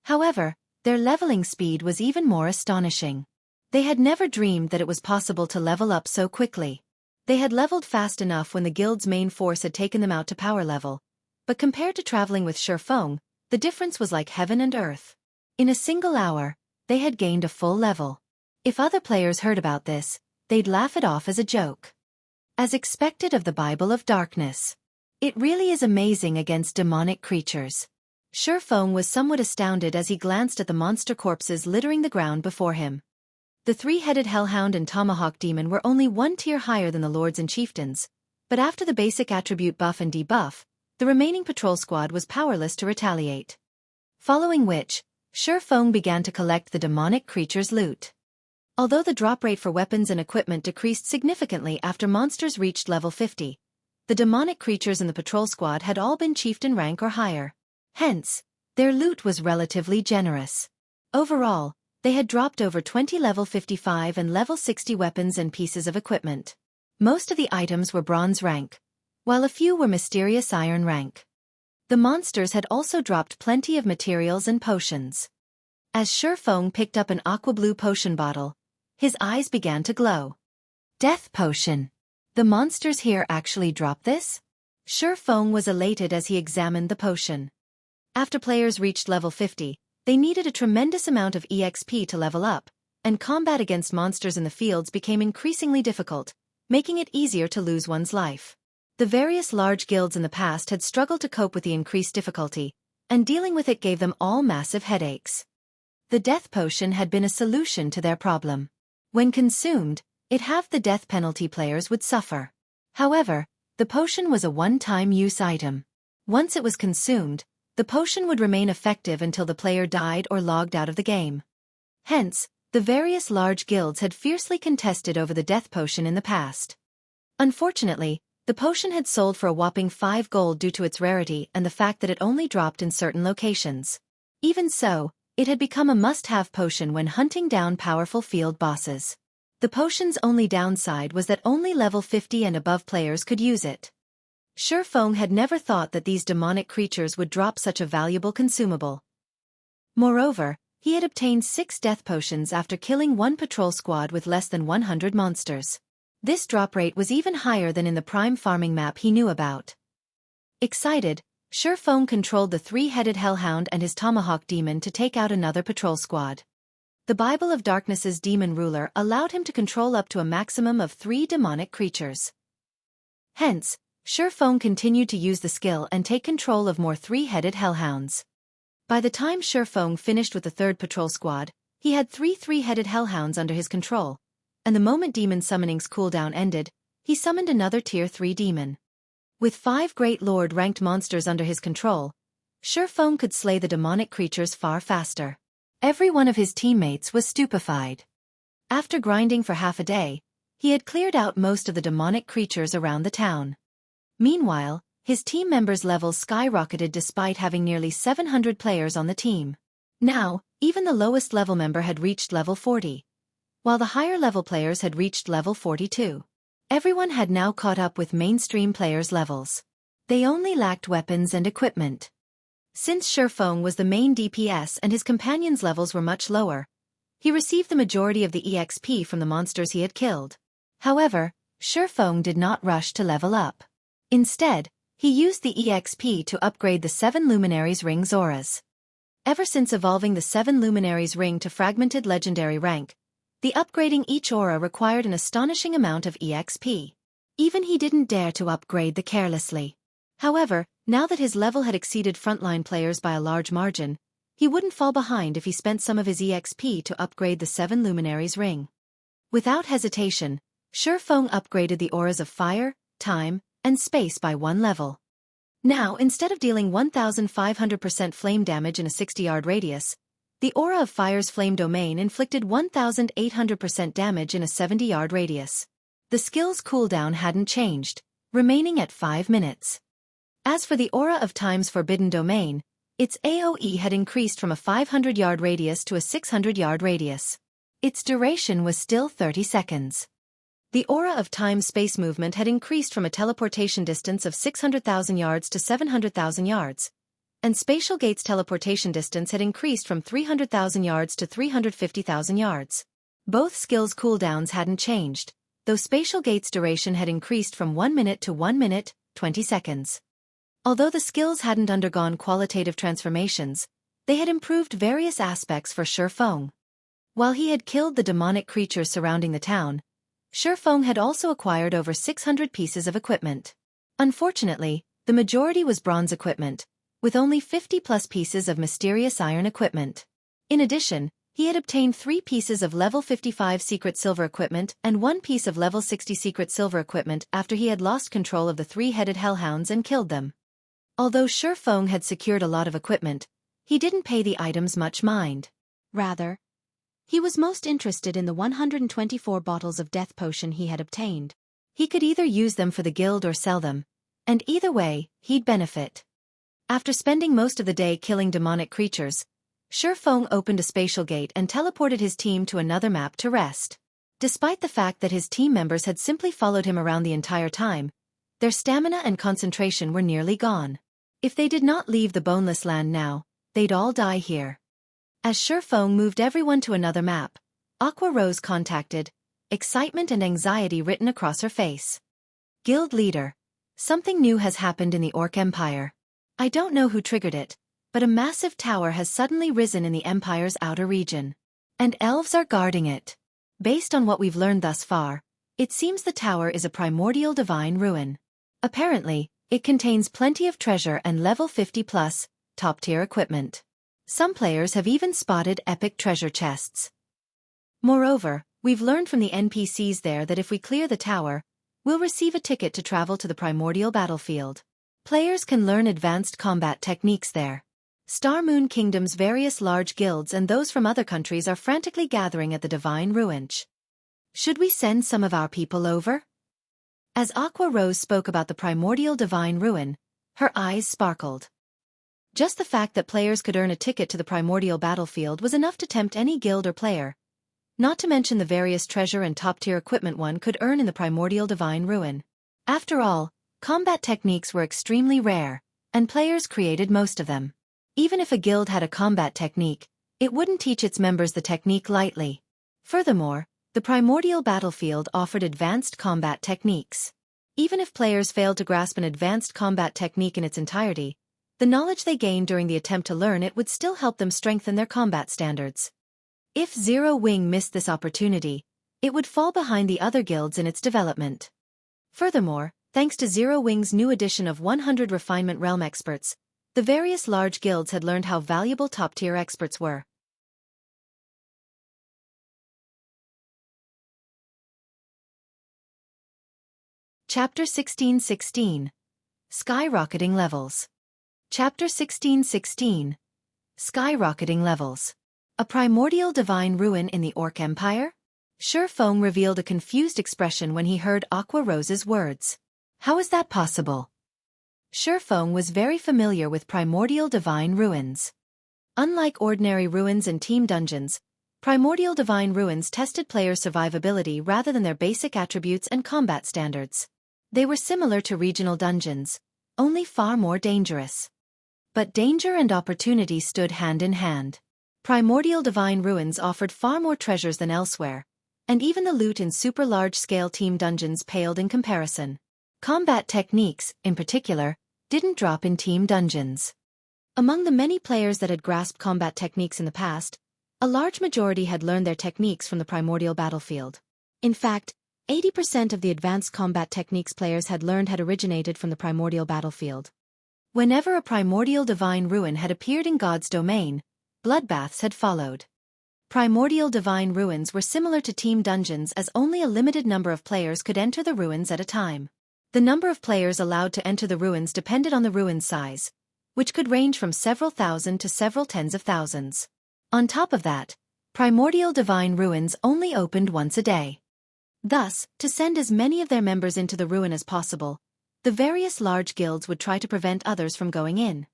However, their leveling speed was even more astonishing. They had never dreamed that it was possible to level up so quickly. They had leveled fast enough when the guild's main force had taken them out to power level, but compared to traveling with Xueqi, the difference was like heaven and earth. In a single hour, they had gained a full level. If other players heard about this, they'd laugh it off as a joke. As expected of the Bible of Darkness. It really is amazing against demonic creatures. Xueqi was somewhat astounded as he glanced at the monster corpses littering the ground before him. The 3-headed Hellhound and Tomahawk Demon were only 1 tier higher than the Lords and Chieftains, but after the basic attribute buff and debuff, the remaining patrol squad was powerless to retaliate. Following which, Xueqi began to collect the demonic creatures' loot. Although the drop rate for weapons and equipment decreased significantly after monsters reached level 50, the demonic creatures in the patrol squad had all been chieftain rank or higher. Hence, their loot was relatively generous. Overall, they had dropped over 20 level 55 and level 60 weapons and pieces of equipment. Most of the items were bronze rank, while a few were mysterious iron rank. The monsters had also dropped plenty of materials and potions. As Xueqi picked up an aqua blue potion bottle, his eyes began to glow. Death potion. The monsters here actually dropped this? Xueqi was elated as he examined the potion. After players reached level 50, they needed a tremendous amount of EXP to level up, and combat against monsters in the fields became increasingly difficult, making it easier to lose one's life. The various large guilds in the past had struggled to cope with the increased difficulty, and dealing with it gave them all massive headaches. The death potion had been a solution to their problem. When consumed, it halved the death penalty players would suffer. However, the potion was a one-time use item. Once it was consumed, the potion would remain effective until the player died or logged out of the game. Hence, the various large guilds had fiercely contested over the death potion in the past. Unfortunately, the potion had sold for a whopping 5 gold due to its rarity and the fact that it only dropped in certain locations. Even so, it had become a must-have potion when hunting down powerful field bosses. The potion's only downside was that only level 50 and above players could use it. Xueqi had never thought that these demonic creatures would drop such a valuable consumable. Moreover, he had obtained 6 death potions after killing 1 patrol squad with less than 100 monsters. This drop rate was even higher than in the prime farming map he knew about. Excited, Xueqi controlled the 3-headed Hellhound and his Tomahawk Demon to take out another patrol squad. The Bible of Darkness's demon ruler allowed him to control up to a maximum of 3 demonic creatures. Hence, Xueqi continued to use the skill and take control of more 3-headed hellhounds. By the time Xueqi finished with the 3rd patrol squad, he had 3 3-headed hellhounds under his control, and the moment demon summoning's cooldown ended, he summoned another tier 3 demon. With 5 great lord-ranked monsters under his control, Xueqi could slay the demonic creatures far faster. Every one of his teammates was stupefied. After grinding for half a day, he had cleared out most of the demonic creatures around the town. Meanwhile, his team members' levels skyrocketed despite having nearly 700 players on the team. Now, even the lowest level member had reached level 40, while the higher level players had reached level 42. Everyone had now caught up with mainstream players' levels. They only lacked weapons and equipment. Since Xueqi was the main DPS and his companions' levels were much lower, he received the majority of the EXP from the monsters he had killed. However, Xueqi did not rush to level up. Instead, he used the EXP to upgrade the 7 Luminaries Ring's auras. Ever since evolving the 7 Luminaries Ring to Fragmented Legendary rank, the upgrading each aura required an astonishing amount of EXP. Even he didn't dare to upgrade the carelessly. However, now that his level had exceeded frontline players by a large margin, he wouldn't fall behind if he spent some of his EXP to upgrade the 7 Luminaries Ring. Without hesitation, Xueqi upgraded the auras of fire, time, and space by 1 level. Now, instead of dealing 1,500% flame damage in a 60-yard radius, the aura of fire's flame domain inflicted 1,800% damage in a 70-yard radius. The skill's cooldown hadn't changed, remaining at 5 minutes. As for the aura of time's forbidden domain, its AoE had increased from a 500-yard radius to a 600-yard radius. Its duration was still 30 seconds. The aura of time's space movement had increased from a teleportation distance of 600,000 yards to 700,000 yards, and Spatial Gate's teleportation distance had increased from 300,000 yards to 350,000 yards. Both skills' cooldowns hadn't changed, though Spatial Gate's duration had increased from 1 minute to 1 minute, 20 seconds. Although the skills hadn't undergone qualitative transformations, they had improved various aspects for Xueqi. While he had killed the demonic creatures surrounding the town, Xueqi had also acquired over 600 pieces of equipment. Unfortunately, the majority was bronze equipment, with only 50+ pieces of mysterious iron equipment. In addition, he had obtained 3 pieces of level 55 secret silver equipment and 1 piece of level 60 secret silver equipment after he had lost control of the 3-headed hellhounds and killed them. Although Xueqi had secured a lot of equipment, he didn't pay the items much mind. Rather, he was most interested in the 124 bottles of death potion he had obtained. He could either use them for the guild or sell them, and either way, he'd benefit. After spending most of the day killing demonic creatures, Xueqi opened a spatial gate and teleported his team to another map to rest. Despite the fact that his team members had simply followed him around the entire time, their stamina and concentration were nearly gone. If they did not leave the Boneless land now, they'd all die here. As Xueqi moved everyone to another map, Aqua Rose contacted, excitement and anxiety written across her face. Guild leader. Something new has happened in the Orc Empire. I don't know who triggered it, but a massive tower has suddenly risen in the Empire's outer region. And elves are guarding it. Based on what we've learned thus far, it seems the tower is a primordial divine ruin. Apparently, it contains plenty of treasure and level 50+, top-tier equipment. Some players have even spotted epic treasure chests. Moreover, we've learned from the NPCs there that if we clear the tower, we'll receive a ticket to travel to the primordial battlefield. Players can learn advanced combat techniques there. Star Moon Kingdom's various large guilds and those from other countries are frantically gathering at the Divine Ruin. Should we send some of our people over? As Aqua Rose spoke about the primordial divine ruin, her eyes sparkled. Just the fact that players could earn a ticket to the primordial battlefield was enough to tempt any guild or player, not to mention the various treasure and top-tier equipment one could earn in the primordial divine ruin. After all, combat techniques were extremely rare, and players created most of them. Even if a guild had a combat technique, it wouldn't teach its members the technique lightly. Furthermore, the primordial battlefield offered advanced combat techniques. Even if players failed to grasp an advanced combat technique in its entirety, the knowledge they gained during the attempt to learn it would still help them strengthen their combat standards. If Zero Wing missed this opportunity, it would fall behind the other guilds in its development. Furthermore, thanks to Zero Wing's new addition of 100 refinement realm experts, the various large guilds had learned how valuable top-tier experts were. Chapter 16:16 Skyrocketing Levels. Chapter 16:16 Skyrocketing Levels. A primordial divine ruin in the Orc Empire? Xueqi revealed a confused expression when he heard Aqua Rose's words. How is that possible? Xueqi was very familiar with primordial divine ruins. Unlike ordinary ruins and team dungeons, primordial divine ruins tested players' survivability rather than their basic attributes and combat standards. They were similar to regional dungeons, only far more dangerous. But danger and opportunity stood hand in hand. Primordial divine ruins offered far more treasures than elsewhere, and even the loot in super large-scale team dungeons paled in comparison. Combat techniques, in particular, didn't drop in team dungeons. Among the many players that had grasped combat techniques in the past, a large majority had learned their techniques from the primordial battlefield. In fact, 80% of the advanced combat techniques players had learned had originated from the primordial battlefield. Whenever a primordial divine ruin had appeared in God's domain, bloodbaths had followed. Primordial divine ruins were similar to team dungeons as only a limited number of players could enter the ruins at a time. The number of players allowed to enter the ruins depended on the ruin's size, which could range from several thousand to several tens of thousands. On top of that, primordial divine ruins only opened once a day. Thus, to send as many of their members into the ruin as possible, the various large guilds would try to prevent others from going in.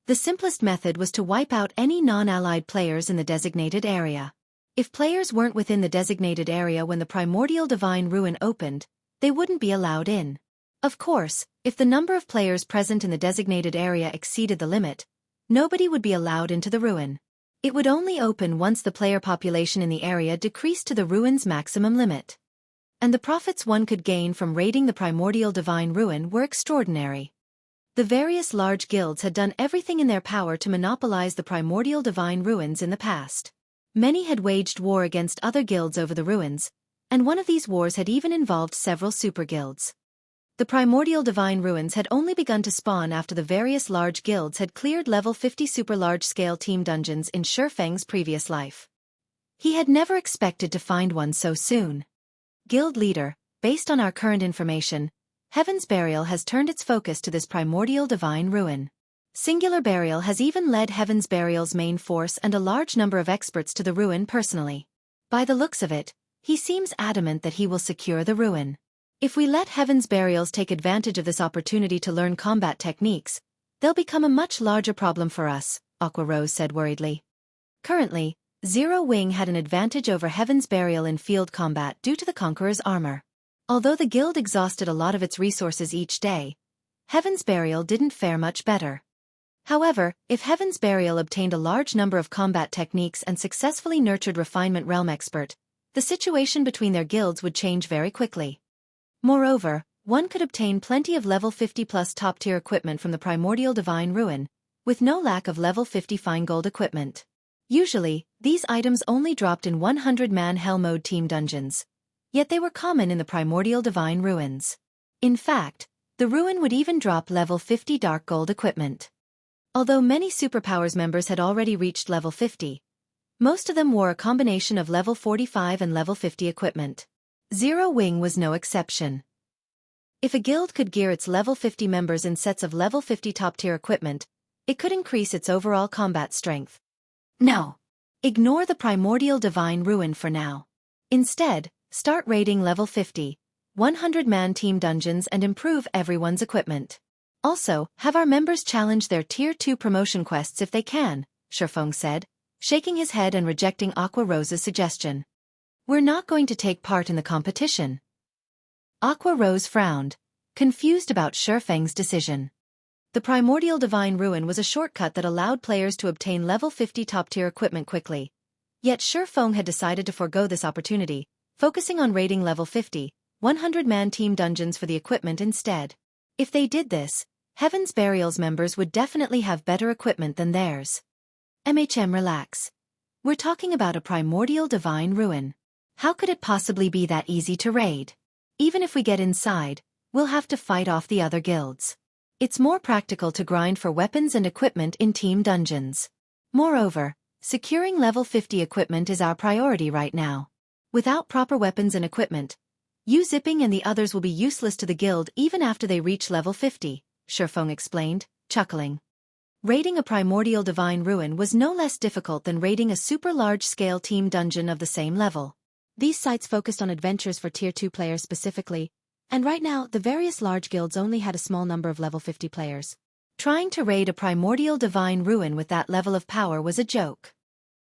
The simplest method was to wipe out any non-allied players in the designated area. If players weren't within the designated area when the primordial divine ruin opened, they wouldn't be allowed in. Of course, if the number of players present in the designated area exceeded the limit, nobody would be allowed into the ruin. It would only open once the player population in the area decreased to the ruin's maximum limit. And the profits one could gain from raiding the primordial divine ruin were extraordinary. The various large guilds had done everything in their power to monopolize the primordial divine ruins in the past. Many had waged war against other guilds over the ruins, and one of these wars had even involved several super guilds. The primordial divine ruins had only begun to spawn after the various large guilds had cleared level 50 super large-scale team dungeons in Xueqi's previous life. He had never expected to find one so soon. Guild leader, based on our current information, Heaven's Burial has turned its focus to this primordial divine ruin. Singular Burial has even led Heaven's Burial's main force and a large number of experts to the ruin personally. By the looks of it, he seems adamant that he will secure the ruin. If we let Heaven's Burials take advantage of this opportunity to learn combat techniques, they'll become a much larger problem for us, Aqua Rose said worriedly. Currently, Zero Wing had an advantage over Heaven's Burial in field combat due to the Conqueror's armor. Although the guild exhausted a lot of its resources each day, Heaven's Burial didn't fare much better. However, if Heaven's Burial obtained a large number of combat techniques and successfully nurtured Refinement Realm Expert, the situation between their guilds would change very quickly. Moreover, one could obtain plenty of level 50 plus top-tier equipment from the Primordial Divine Ruin, with no lack of level 50 fine gold equipment. Usually, these items only dropped in 100-man Hell Mode team dungeons, yet they were common in the Primordial Divine Ruins. In fact, the ruin would even drop level 50 dark gold equipment. Although many Superpowers members had already reached level 50, most of them wore a combination of level 45 and level 50 equipment. Zero Wing was no exception. If a guild could gear its level 50 members in sets of level 50 top-tier equipment, it could increase its overall combat strength. No. Ignore the Primordial Divine Ruin for now. Instead, start raiding level 50, 100-man team dungeons and improve everyone's equipment. Also, have our members challenge their Tier 2 promotion quests if they can, Xueqi said, shaking his head and rejecting Aqua Rose's suggestion. We're not going to take part in the competition. Aqua Rose frowned, confused about Xueqi's decision. The Primordial Divine Ruin was a shortcut that allowed players to obtain level 50 top-tier equipment quickly. Yet Xueqi had decided to forego this opportunity, focusing on raiding level 50, 100-man team dungeons for the equipment instead. If they did this, Heaven's Burial's members would definitely have better equipment than theirs. Relax. We're talking about a primordial divine ruin. How could it possibly be that easy to raid? Even if we get inside, we'll have to fight off the other guilds. It's more practical to grind for weapons and equipment in team dungeons. Moreover, securing level 50 equipment is our priority right now. Without proper weapons and equipment, Xueqi and the others will be useless to the guild even after they reach level 50, Xueqi explained, chuckling. Raiding a primordial divine ruin was no less difficult than raiding a super large-scale team dungeon of the same level. These sites focused on adventures for Tier 2 players specifically, and right now the various large guilds only had a small number of level 50 players. Trying to raid a primordial divine ruin with that level of power was a joke.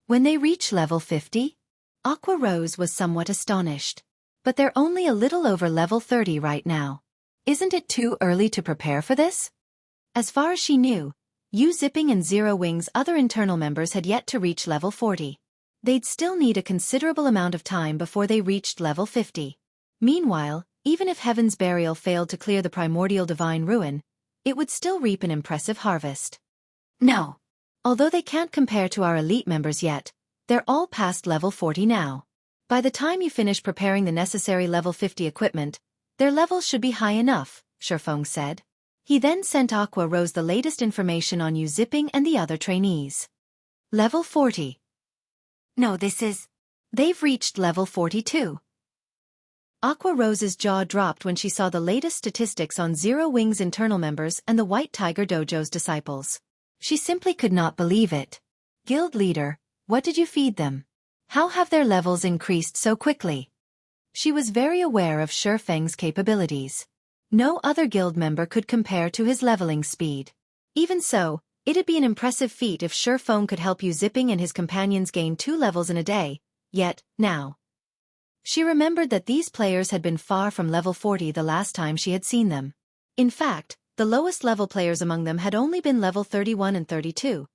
When they reached level 50, Aqua Rose was somewhat astonished. But they're only a little over level 30 right now. Isn't it too early to prepare for this? As far as she knew, Xueqi and Zero Wing's other internal members had yet to reach level 40. They'd still need a considerable amount of time before they reached level 50. Meanwhile, even if Heaven's Burial failed to clear the primordial divine ruin, it would still reap an impressive harvest. No. Although they can't compare to our elite members yet, they're all past level 40 now. By the time you finish preparing the necessary level 50 equipment, their levels should be high enough, Xueqi said. He then sent Aqua Rose the latest information on Xueqi and the other trainees. Level 40. No, They've reached level 42. Aqua Rose's jaw dropped when she saw the latest statistics on Zero Wing's internal members and the White Tiger Dojo's disciples. She simply could not believe it. Guild leader, what did you feed them? How have their levels increased so quickly? She was very aware of Xueqi's capabilities. No other guild member could compare to his leveling speed. Even so, it'd be an impressive feat if Xueqi could help Xueqi and his companions gain 2 levels in a day, yet, now. She remembered that these players had been far from level 40 the last time she had seen them. In fact, the lowest level players among them had only been level 31 and 32.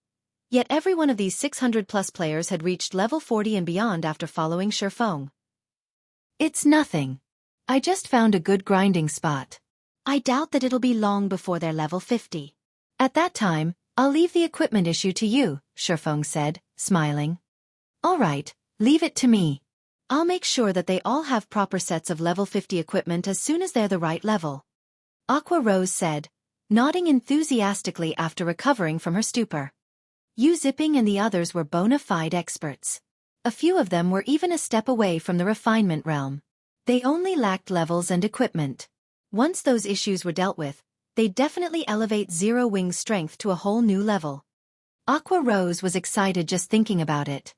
Yet every one of these 600-plus players had reached level 40 and beyond after following Xueqi. It's nothing. I just found a good grinding spot. I doubt that it'll be long before they're level 50. At that time, I'll leave the equipment issue to you, Xueqi said, smiling. All right, leave it to me. I'll make sure that they all have proper sets of level 50 equipment as soon as they're the right level. Aqua Rose said, nodding enthusiastically after recovering from her stupor. Xueqi and the others were bona fide experts. A few of them were even a step away from the refinement realm. They only lacked levels and equipment. Once those issues were dealt with, they'd definitely elevate Zero Wing's strength to a whole new level. Aqua Rose was excited just thinking about it.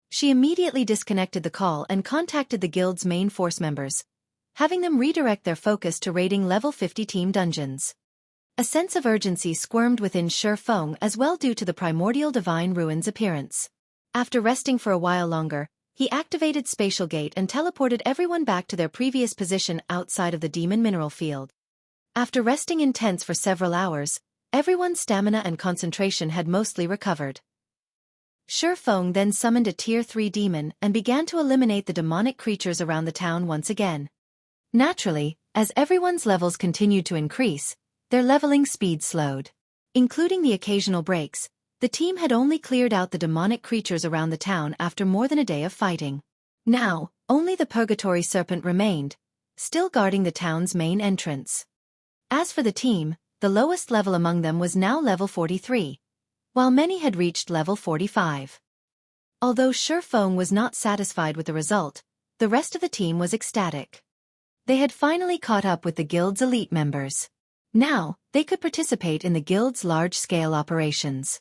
She immediately disconnected the call and contacted the guild's main force members, having them redirect their focus to raiding level 50 team dungeons. A sense of urgency squirmed within Xueqi as well due to the primordial divine ruin's appearance. After resting for a while longer, he activated Spatial Gate and teleported everyone back to their previous position outside of the demon mineral field. After resting in tents for several hours, everyone's stamina and concentration had mostly recovered. Xueqi then summoned a Tier 3 demon and began to eliminate the demonic creatures around the town once again. Naturally, as everyone's levels continued to increase, their leveling speed slowed. Including the occasional breaks, the team had only cleared out the demonic creatures around the town after more than a day of fighting. Now, only the Purgatory Serpent remained, still guarding the town's main entrance. As for the team, the lowest level among them was now level 43, while many had reached level 45. Although Xueqi was not satisfied with the result, the rest of the team was ecstatic. They had finally caught up with the guild's elite members. Now, they could participate in the guild's large-scale operations.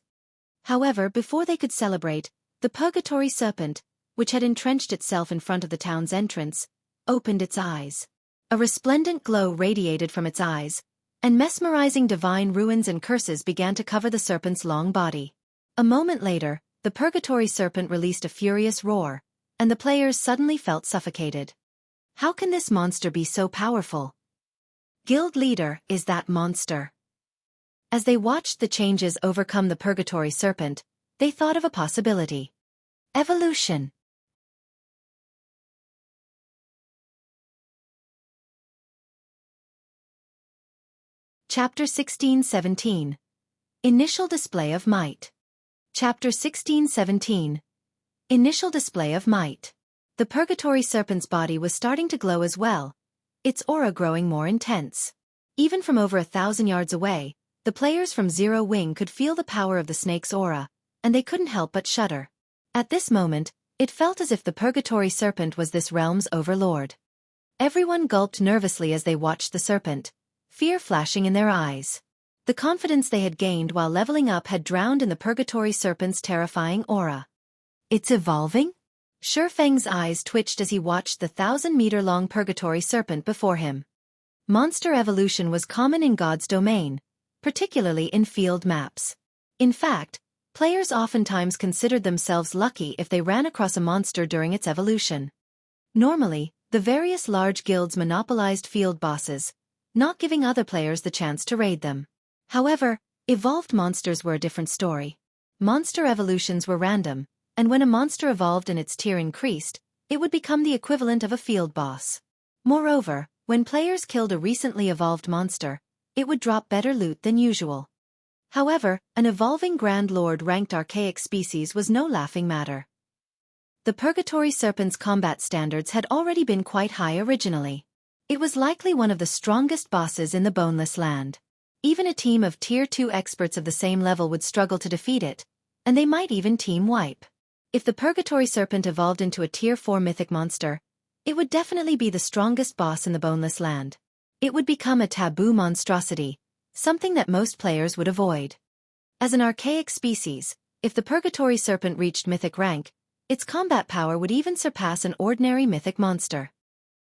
However, before they could celebrate, the Purgatory Serpent, which had entrenched itself in front of the town's entrance, opened its eyes. A resplendent glow radiated from its eyes, and mesmerizing divine ruins and curses began to cover the serpent's long body. A moment later, the Purgatory Serpent released a furious roar, and the players suddenly felt suffocated. How can this monster be so powerful? Guild leader is that monster. As they watched the changes overcome the Purgatory Serpent, they thought of a possibility. Evolution. Chapter 16-17. Initial Display of Might. Chapter 16-17. Initial display of might. The Purgatory Serpent's body was starting to glow as well, its aura growing more intense. Even from over 1,000 yards away, the players from Zero Wing could feel the power of the snake's aura, and they couldn't help but shudder. At this moment, it felt as if the Purgatory Serpent was this realm's overlord. Everyone gulped nervously as they watched the serpent, fear flashing in their eyes. The confidence they had gained while leveling up had drowned in the Purgatory Serpent's terrifying aura. It's evolving? Xueqi's eyes twitched as he watched the 1,000-meter-long Purgatory Serpent before him. Monster evolution was common in God's domain, particularly in field maps. In fact, players oftentimes considered themselves lucky if they ran across a monster during its evolution. Normally, the various large guilds monopolized field bosses, not giving other players the chance to raid them. However, evolved monsters were a different story. Monster evolutions were random, and when a monster evolved and its tier increased, it would become the equivalent of a field boss. Moreover, when players killed a recently evolved monster, it would drop better loot than usual. However, an evolving Grand Lord ranked archaic species was no laughing matter. The Purgatory Serpent's combat standards had already been quite high originally. It was likely one of the strongest bosses in the Boneless land. Even a team of Tier 2 experts of the same level would struggle to defeat it, and they might even team wipe. If the Purgatory Serpent evolved into a Tier 4 mythic monster, it would definitely be the strongest boss in the Boneless land. It would become a taboo monstrosity, something that most players would avoid. As an archaic species, if the Purgatory Serpent reached mythic rank, its combat power would even surpass an ordinary mythic monster.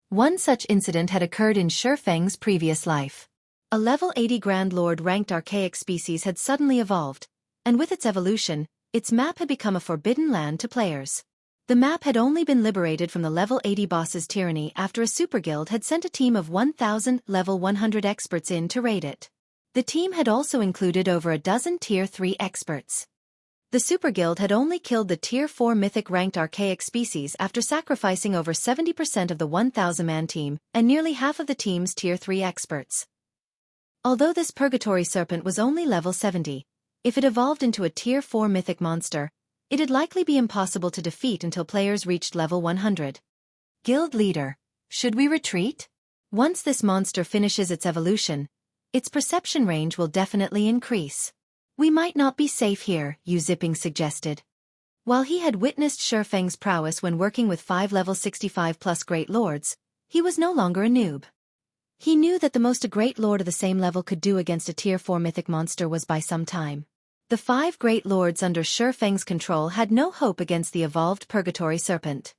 One such incident had occurred in Xueqi's previous life. A level 80 Grand Lord ranked archaic species had suddenly evolved, and with its evolution, its map had become a forbidden land to players. The map had only been liberated from the level 80 boss's tyranny after a super guild had sent a team of 1,000 level 100 experts in to raid it. The team had also included over a dozen Tier 3 experts. The super guild had only killed the Tier 4 mythic ranked archaic species after sacrificing over 70% of the 1,000-man team and nearly half of the team's Tier 3 experts. Although this Purgatory Serpent was only level 70, if it evolved into a Tier 4 mythic monster, it'd likely be impossible to defeat until players reached level 100. Guild Leader, should we retreat? Once this monster finishes its evolution, its perception range will definitely increase. We might not be safe here, Xueqi suggested. While he had witnessed Xueqi's prowess when working with 5 level 65+ Great Lords, he was no longer a noob. He knew that the most a Great Lord of the same level could do against a Tier 4 mythic monster was by some time. The 5 Great Lords under Xueqi's control had no hope against the evolved Purgatory Serpent.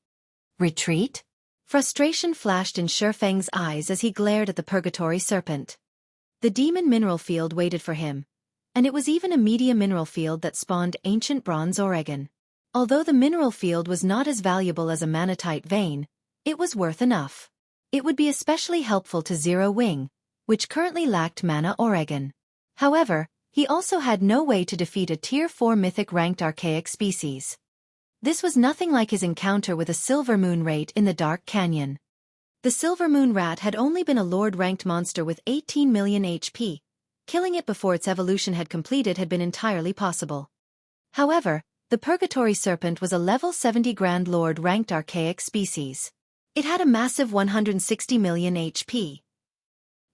Retreat? Frustration flashed in Xueqi's eyes as he glared at the Purgatory Serpent. The demon mineral field waited for him, and it was even a media mineral field that spawned ancient bronze Oregon. Although the mineral field was not as valuable as a manatite vein, it was worth enough. It would be especially helpful to Zero Wing, which currently lacked mana Oregon. However, he also had no way to defeat a Tier 4 mythic ranked archaic species. This was nothing like his encounter with a Silver Moon Rat in the Dark Canyon. The Silver Moon Rat had only been a Lord-ranked monster with 18 million HP. Killing it before its evolution had completed had been entirely possible. However, the Purgatory Serpent was a level 70 Grand Lord ranked archaic species. It had a massive 160 million HP.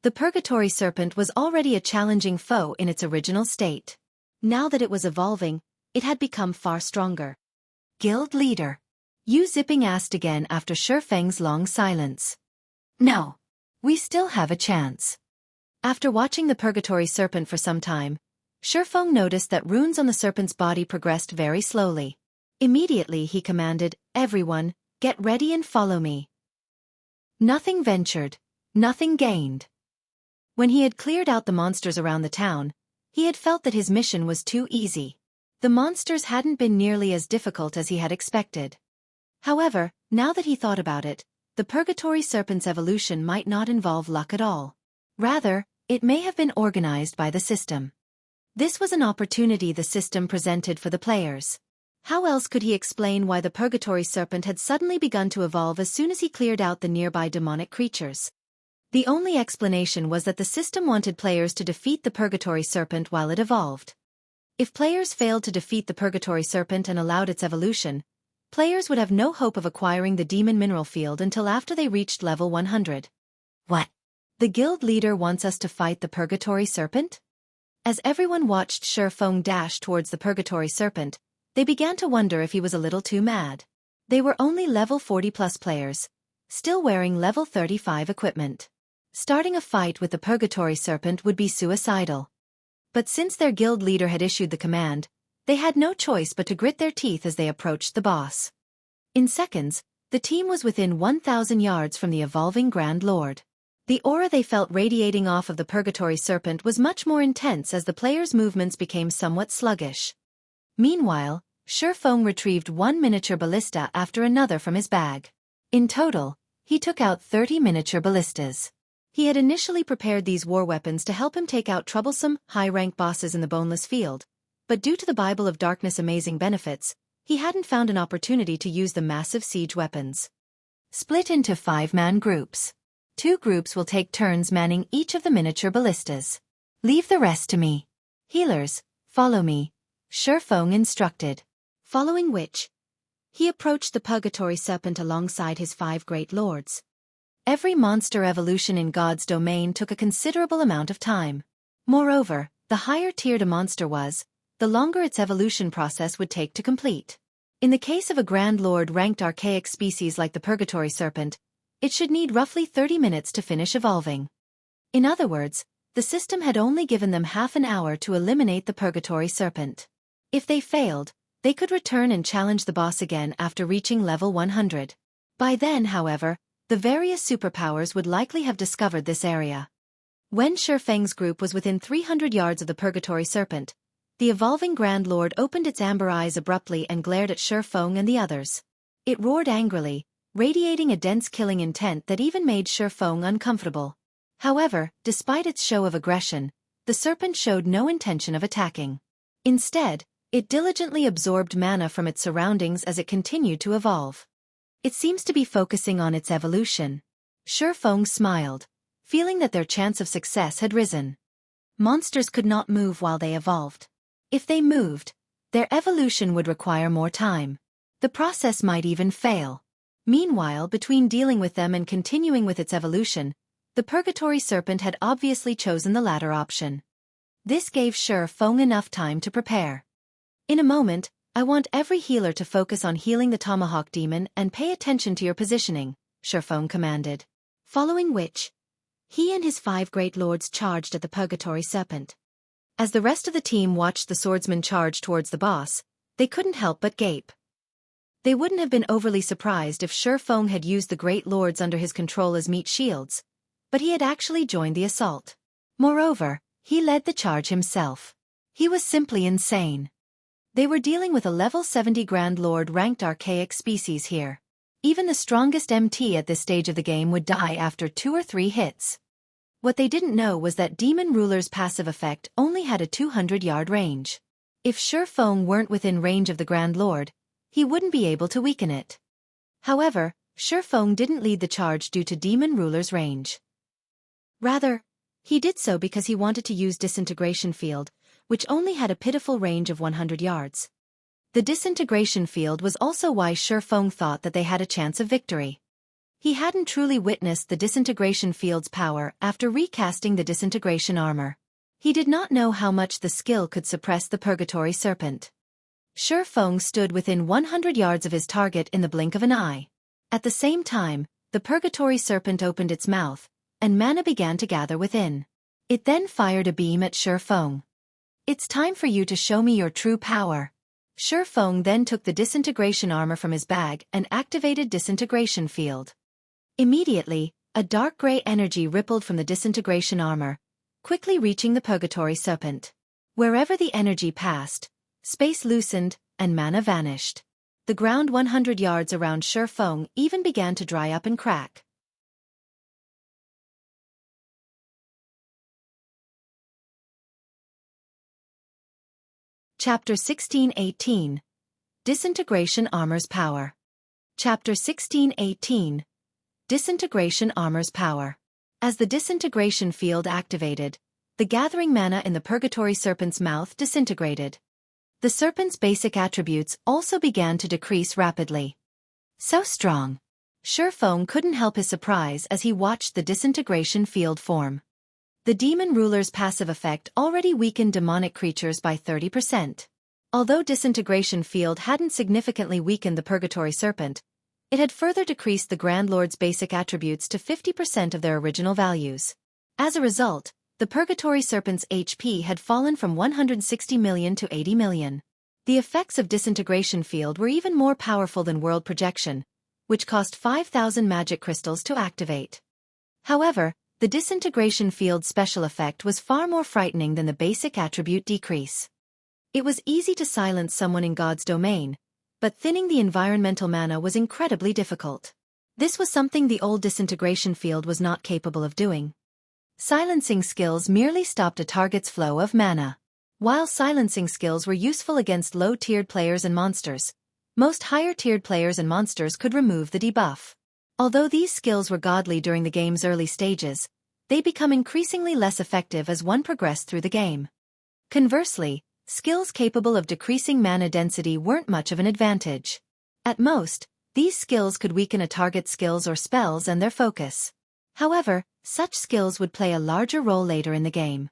The Purgatory Serpent was already a challenging foe in its original state. Now that it was evolving, it had become far stronger. Guild Leader, Xueqi asked again after Xueqi's long silence. No. We still have a chance. After watching the Purgatory Serpent for some time, Xueqi noticed that runes on the serpent's body progressed very slowly. Immediately he commanded, "Everyone, get ready and follow me." Nothing ventured, nothing gained. When he had cleared out the monsters around the town, he had felt that his mission was too easy. The monsters hadn't been nearly as difficult as he had expected. However, now that he thought about it, the Purgatory Serpent's evolution might not involve luck at all. Rather, it may have been organized by the system. This was an opportunity the system presented for the players. How else could he explain why the Purgatory Serpent had suddenly begun to evolve as soon as he cleared out the nearby demonic creatures? The only explanation was that the system wanted players to defeat the Purgatory Serpent while it evolved. If players failed to defeat the Purgatory Serpent and allowed its evolution, players would have no hope of acquiring the demon mineral field until after they reached level 100. What? The guild leader wants us to fight the Purgatory Serpent? As everyone watched Xueqi dash towards the Purgatory Serpent, they began to wonder if he was a little too mad. They were only level 40+ players, still wearing level 35 equipment. Starting a fight with the Purgatory Serpent would be suicidal. But since their guild leader had issued the command, they had no choice but to grit their teeth as they approached the boss. In seconds, the team was within 1,000 yards from the evolving Grand Lord. The aura they felt radiating off of the Purgatory Serpent was much more intense as the players' movements became somewhat sluggish. Meanwhile, Xueqi retrieved one miniature ballista after another from his bag. In total, he took out 30 miniature ballistas. He had initially prepared these war weapons to help him take out troublesome, high-rank bosses in the Boneless field, but due to the Bible of Darkness' amazing benefits, he hadn't found an opportunity to use the massive siege weapons. Split into 5-man groups. 2 groups will take turns manning each of the miniature ballistas. Leave the rest to me. Healers, follow me, Xueqi instructed. Following which, he approached the Purgatory Serpent alongside his 5 great lords. Every monster evolution in God's domain took a considerable amount of time. Moreover, the higher tiered a monster was, the longer its evolution process would take to complete. In the case of a Grand Lord-ranked archaic species like the Purgatory Serpent, it should need roughly 30 minutes to finish evolving. In other words, the system had only given them half an hour to eliminate the Purgatory Serpent. If they failed, they could return and challenge the boss again after reaching level 100. By then, however, the various superpowers would likely have discovered this area. When Xueqi's group was within 300 yards of the Purgatory Serpent, the evolving Grand Lord opened its amber eyes abruptly and glared at Xueqi and the others. It roared angrily, radiating a dense killing intent that even made Xueqi uncomfortable. However, despite its show of aggression, the serpent showed no intention of attacking. Instead, it diligently absorbed mana from its surroundings as it continued to evolve. It seems to be focusing on its evolution. Xueqi smiled, feeling that their chance of success had risen. Monsters could not move while they evolved. If they moved, their evolution would require more time. The process might even fail. Meanwhile, between dealing with them and continuing with its evolution, the Purgatory Serpent had obviously chosen the latter option. This gave Xueqi enough time to prepare. In a moment, I want every healer to focus on healing the Tomahawk Demon and pay attention to your positioning, Xueqi commanded. Following which, he and his 5 great lords charged at the Purgatory Serpent. As the rest of the team watched the swordsman charge towards the boss, they couldn't help but gape. They wouldn't have been overly surprised if Xueqi had used the great lords under his control as meat shields, but he had actually joined the assault. Moreover, he led the charge himself. He was simply insane. They were dealing with a level 70 Grand Lord-ranked archaic species here. Even the strongest MT at this stage of the game would die after 2 or 3 hits. What they didn't know was that Demon Ruler's passive effect only had a 200-yard range. If Xueqi weren't within range of the Grand Lord, he wouldn't be able to weaken it. However, Xueqi didn't lead the charge due to Demon Ruler's range. Rather, he did so because he wanted to use Disintegration Field, which only had a pitiful range of 100 yards. The Disintegration Field was also why Xueqi thought that they had a chance of victory. He hadn't truly witnessed the Disintegration Field's power after recasting the Disintegration armor. He did not know how much the skill could suppress the Purgatory Serpent. Xueqi stood within 100 yards of his target in the blink of an eye. At the same time, the Purgatory Serpent opened its mouth, and mana began to gather within. It then fired a beam at Xueqi. "It's time for you to show me your true power." Xueqi then took the Disintegration armor from his bag and activated Disintegration Field. Immediately, a dark gray energy rippled from the Disintegration armor, quickly reaching the Purgatory Serpent. Wherever the energy passed, space loosened, and mana vanished. The ground 100 yards around Xueqi even began to dry up and crack. Chapter 16:18 Disintegration Armor's Power. Chapter 16:18 Disintegration Armor's Power. As the Disintegration Field activated, the gathering mana in the Purgatory Serpent's mouth disintegrated. The serpent's basic attributes also began to decrease rapidly. So strong. Xueqi couldn't help his surprise as he watched the disintegration field form. The demon ruler's passive effect already weakened demonic creatures by 30%. Although disintegration field hadn't significantly weakened the purgatory serpent, it had further decreased the Grand Lord's basic attributes to 50% of their original values. As a result, the purgatory serpent's HP had fallen from 160 million to 80 million. The effects of disintegration field were even more powerful than world projection, which cost 5,000 magic crystals to activate. However, the disintegration field special effect was far more frightening than the basic attribute decrease. It was easy to silence someone in God's domain, but thinning the environmental mana was incredibly difficult. This was something the old disintegration field was not capable of doing. Silencing skills merely stopped a target's flow of mana. While silencing skills were useful against low-tiered players and monsters, most higher-tiered players and monsters could remove the debuff. Although these skills were godly during the game's early stages, they become increasingly less effective as one progressed through the game. Conversely, skills capable of decreasing mana density weren't much of an advantage. At most, these skills could weaken a target's skills or spells and their focus. However, such skills would play a larger role later in the game.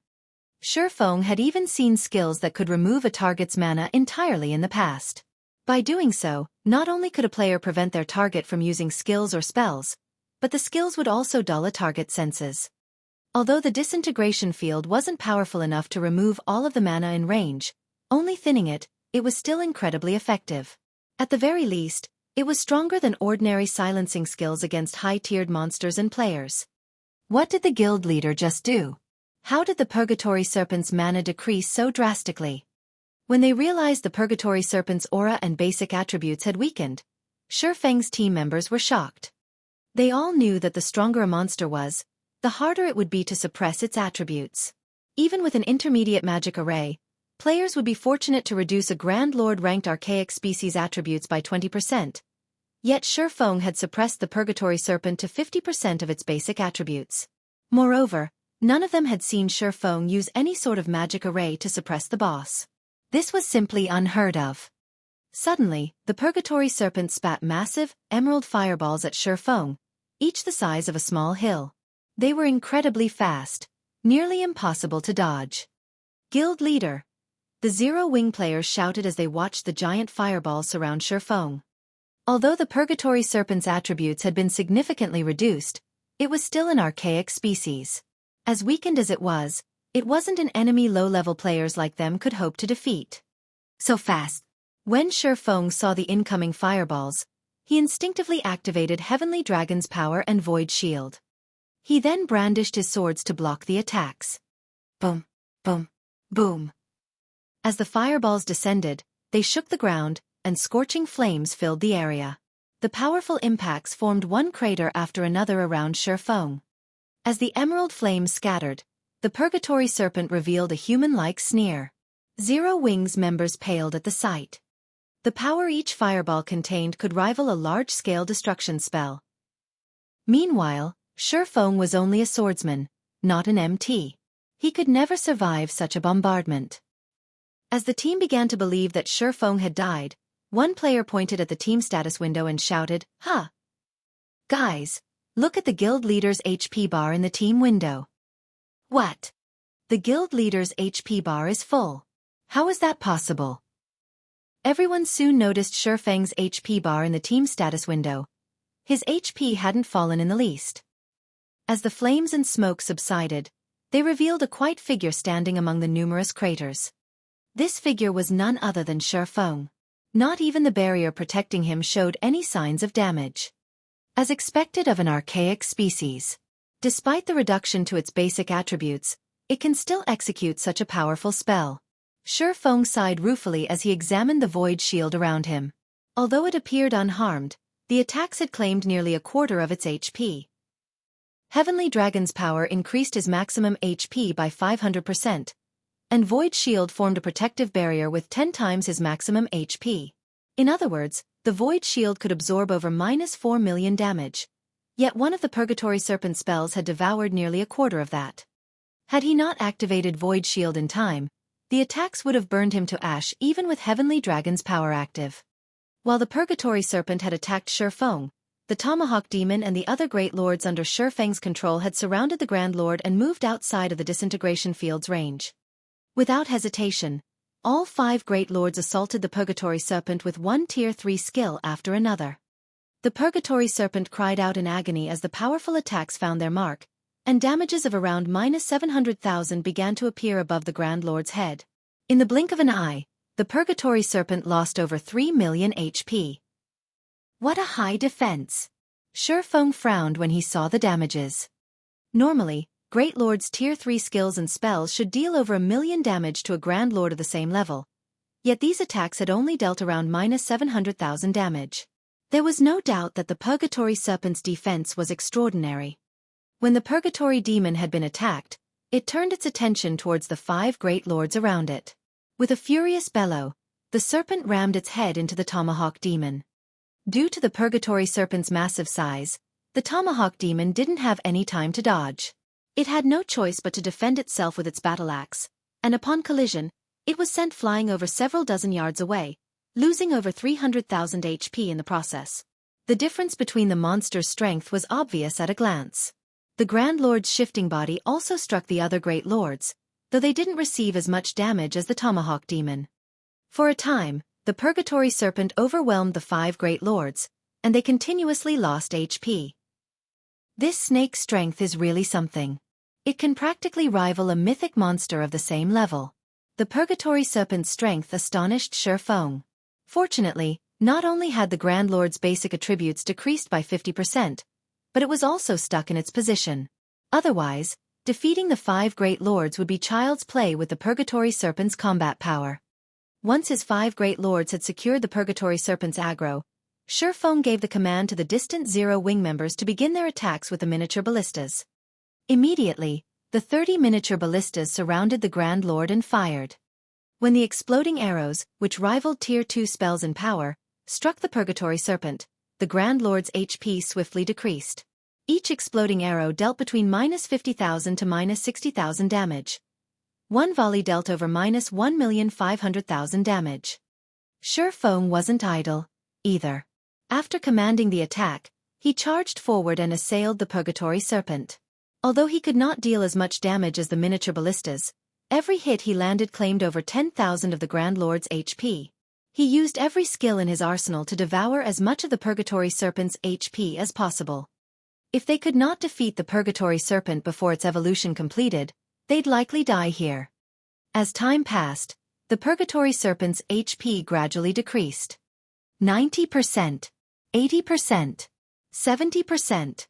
Xueqi had even seen skills that could remove a target's mana entirely in the past. By doing so, not only could a player prevent their target from using skills or spells, but the skills would also dull a target's senses. Although the disintegration field wasn't powerful enough to remove all of the mana in range, only thinning it, it was still incredibly effective. At the very least, it was stronger than ordinary silencing skills against high-tiered monsters and players. What did the guild leader just do? How did the Purgatory Serpent's mana decrease so drastically? When they realized the Purgatory Serpent's aura and basic attributes had weakened, Xueqi's team members were shocked. They all knew that the stronger a monster was, the harder it would be to suppress its attributes. Even with an intermediate magic array, players would be fortunate to reduce a Grand Lord-ranked archaic species attributes by 20%. Yet Xueqi had suppressed the Purgatory Serpent to 50% of its basic attributes. Moreover, none of them had seen Xueqi use any sort of magic array to suppress the boss. This was simply unheard of. Suddenly, the Purgatory Serpent spat massive, emerald fireballs at Xueqi, each the size of a small hill. They were incredibly fast, nearly impossible to dodge. Guild leader! The Zero-Wing players shouted as they watched the giant fireballs surround Xueqi. Although the Purgatory Serpent's attributes had been significantly reduced, it was still an archaic species. As weakened as it wasn't an enemy low-level players like them could hope to defeat. So fast. When Xueqi saw the incoming fireballs, he instinctively activated Heavenly Dragon's power and Void Shield. He then brandished his swords to block the attacks. Boom, boom, boom. As the fireballs descended, they shook the ground, and scorching flames filled the area. The powerful impacts formed one crater after another around Xueqi. As the emerald flames scattered, the Purgatory Serpent revealed a human-like sneer. Zero-Wing's members paled at the sight. The power each fireball contained could rival a large-scale destruction spell. Meanwhile, Xueqi was only a swordsman, not an MT. He could never survive such a bombardment. As the team began to believe that Xueqi had died, one player pointed at the team status window and shouted, "Ha! Guys, look at the guild leader's HP bar in the team window." What? The guild leader's HP bar is full. How is that possible? Everyone soon noticed Xueqi's HP bar in the team status window. His HP hadn't fallen in the least. As the flames and smoke subsided, they revealed a white figure standing among the numerous craters. This figure was none other than Xueqi. Not even the barrier protecting him showed any signs of damage. As expected of an archaic species, despite the reduction to its basic attributes, it can still execute such a powerful spell. Xueqi sighed ruefully as he examined the void shield around him. Although it appeared unharmed, the attacks had claimed nearly a quarter of its HP. Heavenly Dragon's power increased his maximum HP by 500%, and Void Shield formed a protective barrier with 10 times his maximum HP. In other words, the Void Shield could absorb over -4 million damage. Yet one of the Purgatory Serpent spells had devoured nearly a quarter of that. Had he not activated Void Shield in time, The attacks would have burned him to ash even with Heavenly Dragon's power active. While the Purgatory Serpent had attacked Xueqi, the Tomahawk Demon and the other Great Lords under Xueqing's control had surrounded the Grand Lord and moved outside of the Disintegration Field's range. Without hesitation, all 5 Great Lords assaulted the Purgatory Serpent with one Tier 3 skill after another. The Purgatory Serpent cried out in agony as the powerful attacks found their mark, and damages of around -700,000 began to appear above the Grand Lord's head. In the blink of an eye, the Purgatory Serpent lost over 3 million HP. What a high defense! Xueqi frowned when he saw the damages. Normally, Great Lord's Tier 3 skills and spells should deal over 1 million damage to a Grand Lord of the same level. Yet these attacks had only dealt around -700,000 damage. There was no doubt that the Purgatory Serpent's defense was extraordinary. When the Purgatory Demon had been attacked, it turned its attention towards the 5 Great Lords around it. With a furious bellow, the serpent rammed its head into the Tomahawk Demon. Due to the Purgatory Serpent's massive size, the Tomahawk Demon didn't have any time to dodge. It had no choice but to defend itself with its battle axe, and upon collision, it was sent flying over several dozen yards away, losing over 300,000 HP in the process. The difference between the monster's strength was obvious at a glance. The Grand Lord's shifting body also struck the other Great Lords, though they didn't receive as much damage as the Tomahawk Demon. For a time, the Purgatory Serpent overwhelmed the 5 Great Lords, and they continuously lost HP. This snake's strength is really something. It can practically rival a mythic monster of the same level. The Purgatory Serpent's strength astonished Xueqi. Fortunately, not only had the Grand Lord's basic attributes decreased by 50%, but it was also stuck in its position. Otherwise, defeating the 5 Great Lords would be child's play with the Purgatory Serpent's combat power. Once his 5 Great Lords had secured the Purgatory Serpent's aggro, Xueqi gave the command to the distant Zero Wing members to begin their attacks with the miniature ballistas. Immediately, the 30 miniature ballistas surrounded the Grand Lord and fired. When the exploding arrows, which rivaled Tier 2 spells in power, struck the Purgatory Serpent, the Grand Lord's HP swiftly decreased. Each exploding arrow dealt between -50,000 to -60,000 damage. One volley dealt over -1,500,000 damage. Xueqi wasn't idle, either. After commanding the attack, he charged forward and assailed the Purgatory Serpent. Although he could not deal as much damage as the miniature ballistas, every hit he landed claimed over 10,000 of the Grand Lord's HP. He used every skill in his arsenal to devour as much of the Purgatory Serpent's HP as possible. If they could not defeat the Purgatory Serpent before its evolution completed, they'd likely die here. As time passed, the Purgatory Serpent's HP gradually decreased. 90%, 80%, 70%.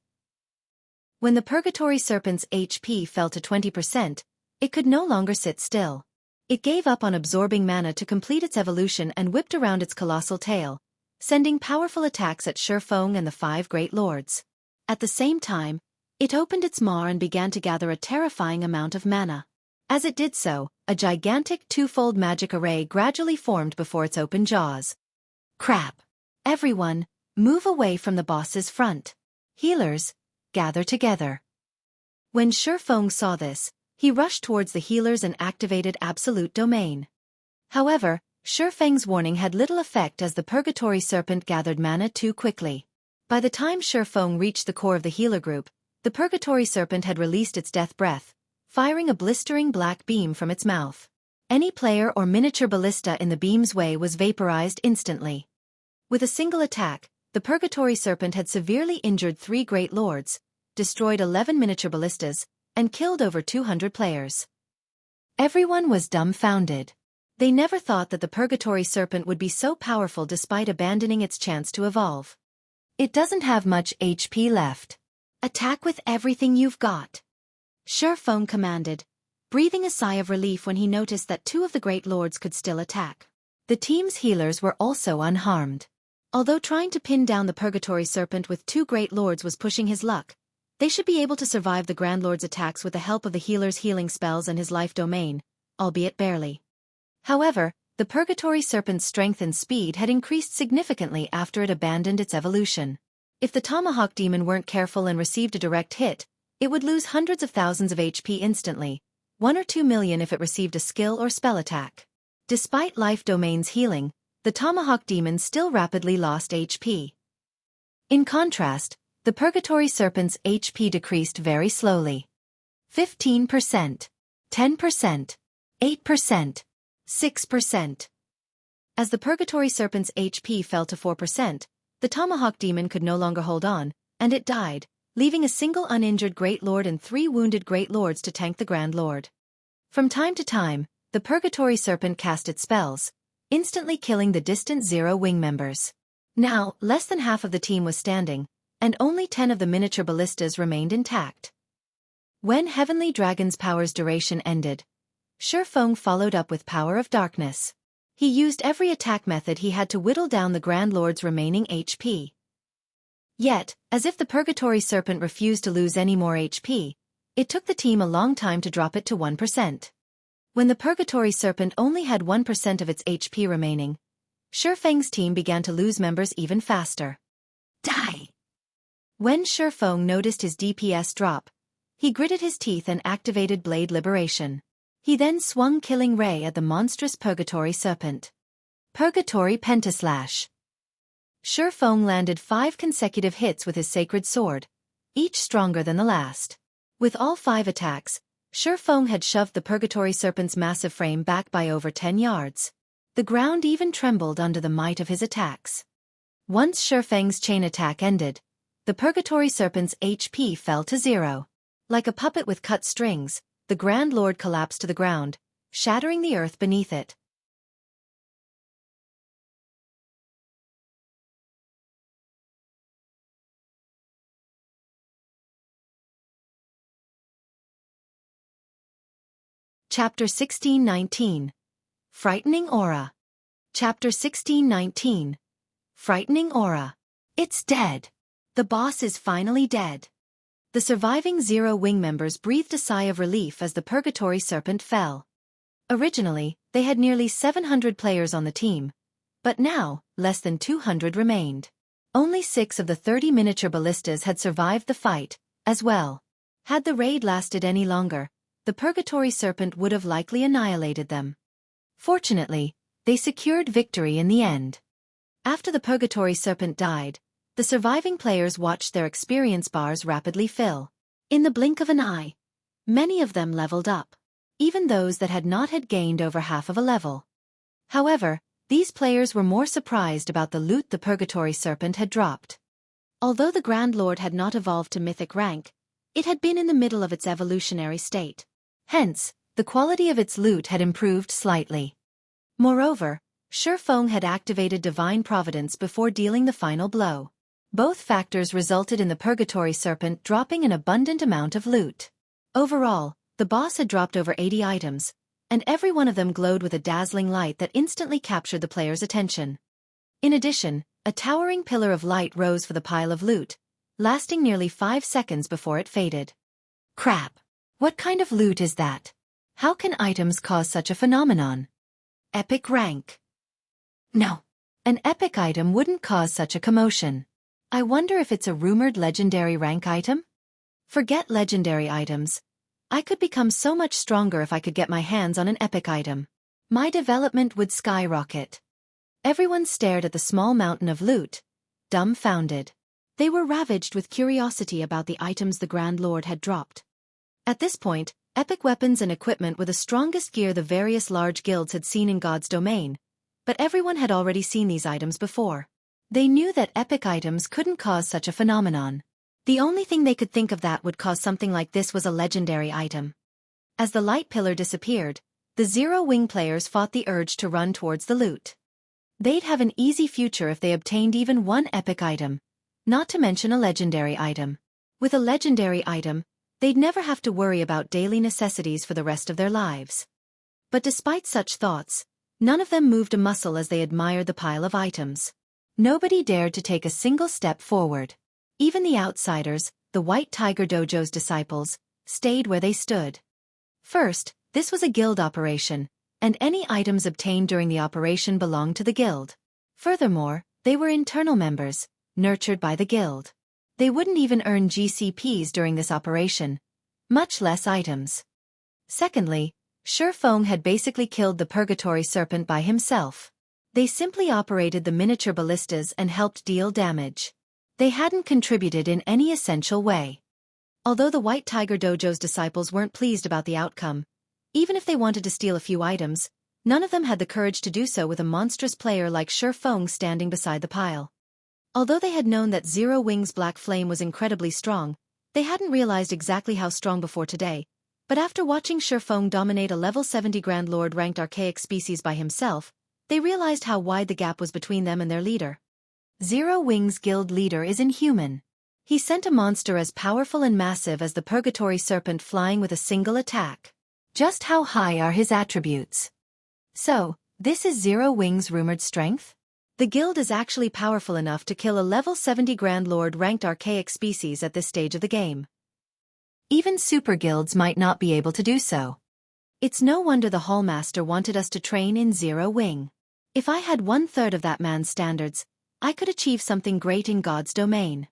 When the Purgatory Serpent's HP fell to 20%, it could no longer sit still. It gave up on absorbing mana to complete its evolution and whipped around its colossal tail, sending powerful attacks at Xueqi and the 5 Great Lords. At the same time, it opened its maw and began to gather a terrifying amount of mana. As it did so, a gigantic twofold magic array gradually formed before its open jaws. Crap! Everyone, move away from the boss's front. Healers, gather together. When Xueqi saw this, he rushed towards the healers and activated Absolute Domain. However, Xueqi's warning had little effect as the Purgatory Serpent gathered mana too quickly. By the time Xueqi reached the core of the healer group, the Purgatory Serpent had released its death breath, firing a blistering black beam from its mouth. Any player or miniature ballista in the beam's way was vaporized instantly. With a single attack, the Purgatory Serpent had severely injured 3 Great Lords, destroyed 11 miniature ballistas, and killed over 200 players. Everyone was dumbfounded. They never thought that the Purgatory Serpent would be so powerful despite abandoning its chance to evolve. It doesn't have much HP left. Attack with everything you've got. Xueqi commanded, breathing a sigh of relief when he noticed that 2 of the Great Lords could still attack. The team's healers were also unharmed. Although trying to pin down the Purgatory Serpent with 2 Great Lords was pushing his luck, they should be able to survive the Grand Lord's attacks with the help of the healer's healing spells and his life domain, albeit barely. However, the Purgatory Serpent's strength and speed had increased significantly after it abandoned its evolution. If the Tomahawk Demon weren't careful and received a direct hit, it would lose hundreds of thousands of HP instantly, 1 or 2 million if it received a skill or spell attack. Despite Life Domain's healing, the Tomahawk Demon still rapidly lost HP. In contrast, the Purgatory Serpent's HP decreased very slowly. 15%, 10%, 8%, 6%. As the Purgatory Serpent's HP fell to 4%, the Tomahawk Demon could no longer hold on, and it died, leaving a single uninjured Great Lord and 3 wounded Great Lords to tank the Grand Lord. From time to time, the Purgatory Serpent cast its spells, instantly killing the distant Zero Wing members. Now, less than half of the team was standing, and only 10 of the miniature ballistas remained intact. When Heavenly Dragon's power's duration ended, Xueqi followed up with Power of Darkness. He used every attack method he had to whittle down the Grand Lord's remaining HP. Yet, as if the Purgatory Serpent refused to lose any more HP, it took the team a long time to drop it to 1%. When the Purgatory Serpent only had 1% of its HP remaining, Xueqi's team began to lose members even faster. Die! When Xueqi noticed his DPS drop, he gritted his teeth and activated Blade Liberation. He then swung Killing Ray at the monstrous Purgatory Serpent. Purgatory Pentaslash. Xueqi landed 5 consecutive hits with his sacred sword, each stronger than the last. With all 5 attacks, Xueqi had shoved the Purgatory Serpent's massive frame back by over 10 yards. The ground even trembled under the might of his attacks. Once Xueqi's chain attack ended, the Purgatory Serpent's HP fell to 0. Like a puppet with cut strings, the Grand Lord collapsed to the ground, shattering the earth beneath it. Chapter 1619. Frightening Aura. Chapter 1619. Frightening Aura. It's dead. The boss is finally dead. The surviving Zero Wing members breathed a sigh of relief as the Purgatory Serpent fell. Originally, they had nearly 700 players on the team, but now, less than 200 remained. Only 6 of the 30 miniature ballistas had survived the fight, as well. Had the raid lasted any longer, the Purgatory Serpent would have likely annihilated them. Fortunately, they secured victory in the end. After the Purgatory Serpent died, the surviving players watched their experience bars rapidly fill. In the blink of an eye, many of them leveled up. Even those that had gained over half of a level. However, these players were more surprised about the loot the Purgatory Serpent had dropped. Although the Grand Lord had not evolved to mythic rank, it had been in the middle of its evolutionary state. Hence, the quality of its loot had improved slightly. Moreover, Xueqi had activated Divine Providence before dealing the final blow. Both factors resulted in the Purgatory Serpent dropping an abundant amount of loot. Overall, the boss had dropped over 80 items, and every one of them glowed with a dazzling light that instantly captured the player's attention. In addition, a towering pillar of light rose for the pile of loot, lasting nearly 5 seconds before it faded. Crap! What kind of loot is that? How can items cause such a phenomenon? Epic rank. No. An epic item wouldn't cause such a commotion. I wonder if it's a rumored legendary rank item? Forget legendary items. I could become so much stronger if I could get my hands on an epic item. My development would skyrocket. Everyone stared at the small mountain of loot, dumbfounded. They were ravaged with curiosity about the items the Grand Lord had dropped. At this point, epic weapons and equipment were the strongest gear the various large guilds had seen in God's domain, but everyone had already seen these items before. They knew that epic items couldn't cause such a phenomenon. The only thing they could think of that would cause something like this was a legendary item. As the light pillar disappeared, the Zero Wing players fought the urge to run towards the loot. They'd have an easy future if they obtained even one epic item, not to mention a legendary item. With a legendary item, they'd never have to worry about daily necessities for the rest of their lives. But despite such thoughts, none of them moved a muscle as they admired the pile of items. Nobody dared to take a single step forward. Even the outsiders, the White Tiger Dojo's disciples, stayed where they stood. First, this was a guild operation, and any items obtained during the operation belonged to the guild. Furthermore, they were internal members, nurtured by the guild. They wouldn't even earn GCPs during this operation, much less items. Secondly, Xueqi had basically killed the Purgatory Serpent by himself. They simply operated the miniature ballistas and helped deal damage. They hadn't contributed in any essential way. Although the White Tiger Dojo's disciples weren't pleased about the outcome, even if they wanted to steal a few items, none of them had the courage to do so with a monstrous player like Xueqi standing beside the pile. Although they had known that Zero Wing's Black Flame was incredibly strong, they hadn't realized exactly how strong before today, but after watching Xueqi dominate a level 70 Grand Lord ranked archaic species by himself, they realized how wide the gap was between them and their leader. Zero Wing's guild leader is inhuman. He sent a monster as powerful and massive as the Purgatory Serpent flying with a single attack. Just how high are his attributes? So, this is Zero Wing's rumored strength? The guild is actually powerful enough to kill a level 70 Grand Lord ranked archaic species at this stage of the game. Even super guilds might not be able to do so. It's no wonder the Hallmaster wanted us to train in Zero Wing. If I had 1/3 of that man's standards, I could achieve something great in God's domain.